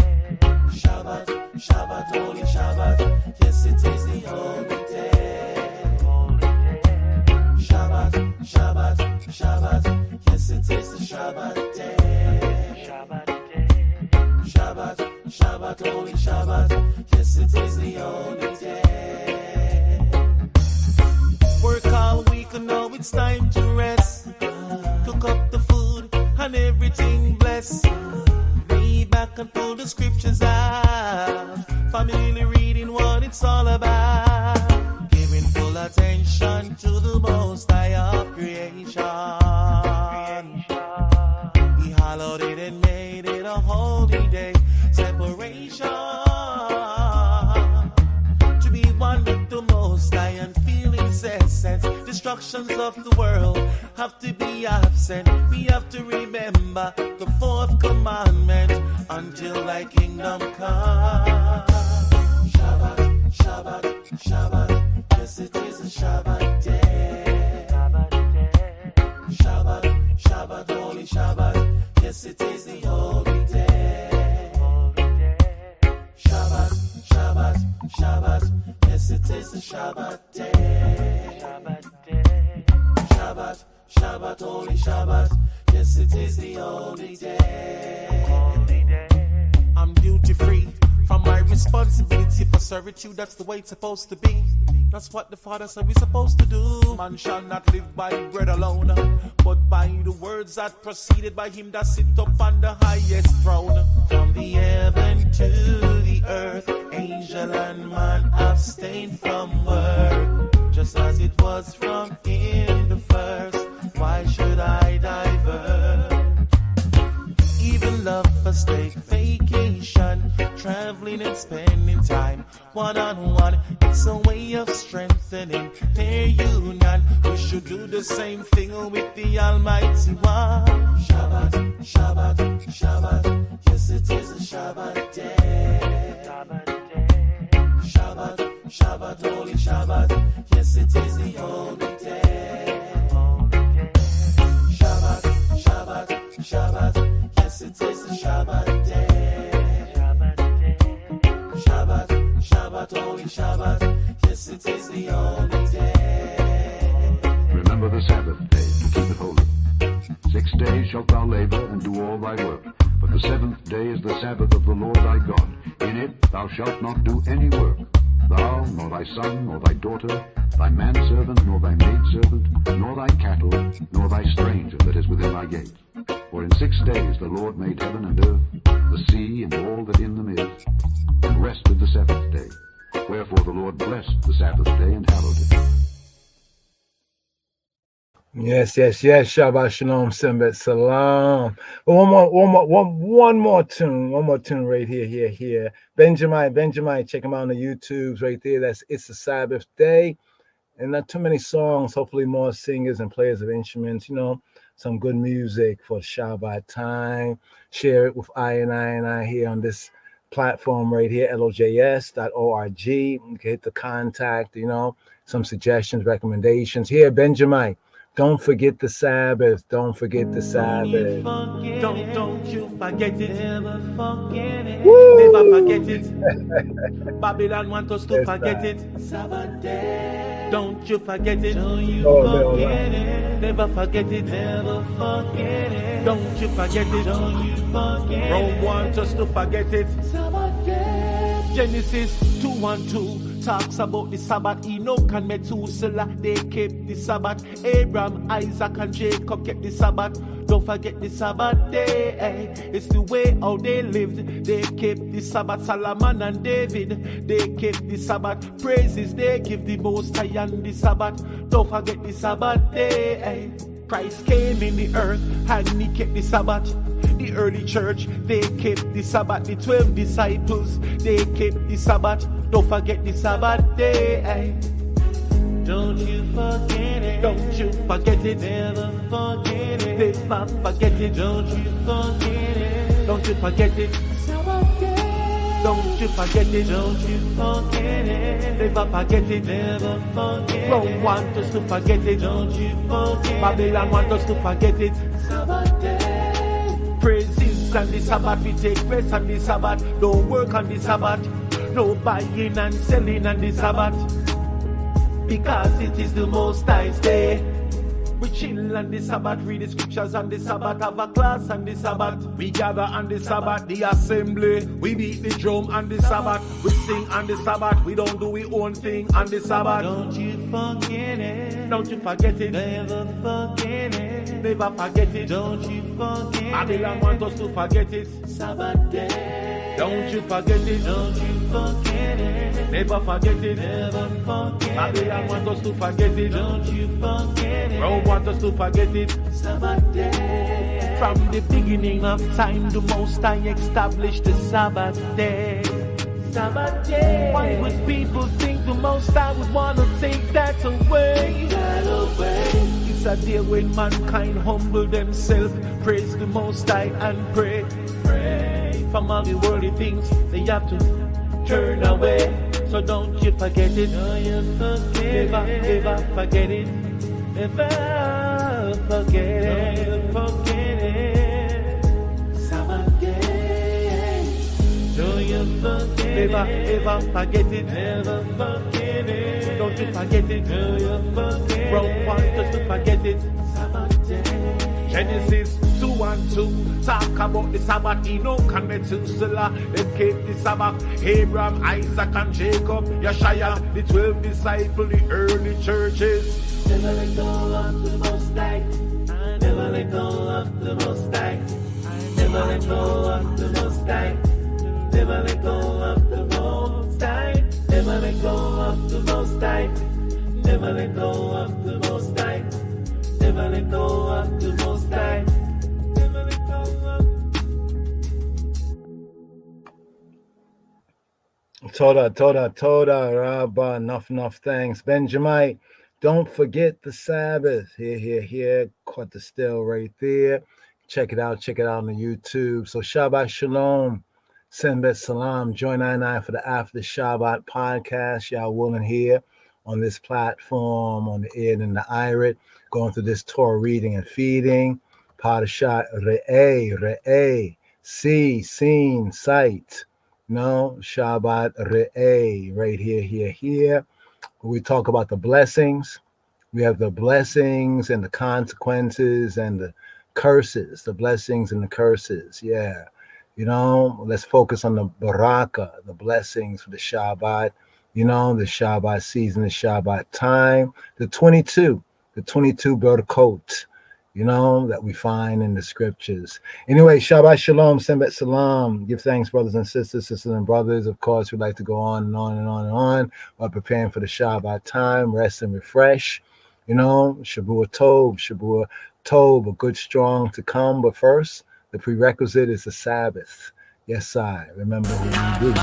Shabbat, Shabbat, holy Shabbat, yes it is the holy day. Shabbat, Shabbat, Shabbat, yes it is the Shabbat day. Shabbat day. Shabbat, Shabbat, holy Shabbat, yes it is the holy day. Work all week and now it's time to rest. Cook up the food and everything blessed. Lay back and pull the scriptures out. Family reading what it's all about. Giving full attention to the Most I of creation. He hallowed it and made it a holy day. Separation. To be one with the Most I and feel His essence. Destructions of the world have to be absent. We have to remember the fourth commandment until thy kingdom come. Shabbat, Shabbat, Shabbat, yes it is a Shabbat day. Shabbat, Shabbat, holy Shabbat, yes it is the holy day. Shabbat, Shabbat, Shabbat, yes it is the Shabbat day. Shabbat, Shabbat, holy Shabbat, yes it is the holy day. I'm duty free from my responsibility for servitude. That's the way it's supposed to be. That's what the Father said we're supposed to do. Man shall not live by bread alone, but by the words that proceeded by him that sit up on the highest throne. From the heaven to the earth, angel and man abstain from work, just as it was from in the first. Why should I divert? Even love forsake vacation, traveling and spending time one-on-one. It's a way of strengthening their union. We should do the same thing with the Almighty One. Shabbat, Shabbat, Shabbat, yes it is a Shabbat day. Shabbat, Shabbat, holy Shabbat, yes it is the holy day. Shabbat, Shabbat, Shabbat, yes it is the Shabbat day. Shabbat, Shabbat, holy Shabbat, yes it is the holy day. Remember the Sabbath day to keep it holy. 6 days shalt thou labor and do all thy work, but the seventh day is the Sabbath of the Lord thy God. In it thou shalt not do any work, thou, nor thy son, nor thy daughter, thy manservant, nor thy maidservant, nor thy cattle, nor thy stranger that is within thy gates. For in 6 days the Lord made heaven and earth, the sea, and all that in them is, and rested the seventh day. Wherefore the Lord blessed the Sabbath day and hallowed it. Yes. Shabbat Shalom, Sembet Salam. One more tune right here. Benjamin, check him out on the YouTubes right there. That's It's the Sabbath Day. And not too many songs, hopefully more singers and players of instruments, some good music for Shabbat time. Share it with I here on this platform right here, lojs.org. You can hit the contact, some suggestions, recommendations. Here, Benjamin. Don't forget the Sabbath. Don't forget the Sabbath. Don't you forget it. Never forget it. Woo! Never forget it. Babylon want us to forget it. Sabbath day. Don't you forget it. Don't you forget it. Never forget it. Never forget it. Don't you forget it. Don't you forget it. Rome want us to forget it. Sabbath day. Genesis 2:1-2. Talks about the Sabbath. Enoch and Methuselah, they kept the Sabbath. Abraham, Isaac and Jacob kept the Sabbath. Don't forget the Sabbath day. It's the way how they lived. They kept the Sabbath. Solomon and David, they kept the Sabbath. Praises they give the Most High on the Sabbath. Don't forget the Sabbath day. Christ came in the earth and he kept the Sabbath. The early church, they kept the Sabbath. The 12 disciples, they kept the Sabbath. Don't forget the Sabbath day. Don't you forget it. Don't you forget it. Never forget it. Never forget it. Don't you forget it. Don't you forget it. Sabbath day. Don't you forget it. Don't you forget it. Never forget it. Never forget it. Rome want us to forget it. Don't you forget it. Babylon want us to forget it. Sabbath day. Praises on the Sabbath. We take rest on the Sabbath. Don't work on the Sabbath. No buying and selling on the Sabbath. Because it is the Most High's day. We chill on the Sabbath, read the scriptures on the Sabbath, have a class on the Sabbath. We gather on the Sabbath, the assembly. We beat the drum on the Sabbath. We sing on the Sabbath. We don't do we own thing on the Sabbath. Don't you forget it. Don't you forget it. Never forget it. Never forget it. Don't you forget it. Babylon want us to forget it. Sabbath day. Don't you forget it. Don't you forget it. Never forget it. Never forget it. Babylon want us to forget it. Don't you forget it. Rome want us to forget it. Sabbath day. From the beginning of time, the Most High established the Sabbath day. Sabbath day. Why would people think the Most High would want to take that away? It's a day when mankind humble themselves, praise the Most High and pray. Pray from all the worldly things they have to turn away. So don't you forget it. Never forget it. Never forget it. Never forget it. Sabbath day. Don't you forget it. Never forget it. Never forget it. Don't you forget it. Don't you forget it. Rome want us to forget it. Sabbath day. Genesis 2:2 talk about the Sabbath. Enoch and Methuselah, they kept the Sabbath. Abraham, Isaac and Jacob, Yeshua, the 12 disciples, the early churches. Never let go of the Most High. I never let go of the Most High. I never let go of the Most High. Never let go of the Most High. Never let go of the Most High. Never let go of the Most High. Never let go of the Most High. Never let go of. Toda, Rabba, enough, thanks. Benjamin, don't forget the Sabbath. Here, caught the still right there. Check it out on the YouTube. So Shabbat Shalom, Sembet Salam, join I for the After Shabbat podcast. Y'all willing here on this platform, on the Ed and the Irit, going through this Torah reading and feeding. Parashat Re'eh, see, seen, sight. No, Shabbat Re'eh, right here. We talk about the blessings. We have the blessings and the consequences and the curses, the blessings and the curses. Yeah. Let's focus on the baraka, the blessings for the Shabbat, the Shabbat season, the Shabbat time, the 22 berkot, that we find in the scriptures. Anyway, Shabbat Shalom, Sembet Salam. Give thanks, brothers and sisters and brothers. Of course, we'd like to go on and on and on and on while preparing for the Shabbat time, rest and refresh. Shavua Tov, a good strong to come. But first, the prerequisite is the Sabbath. Yes, I remember who you do.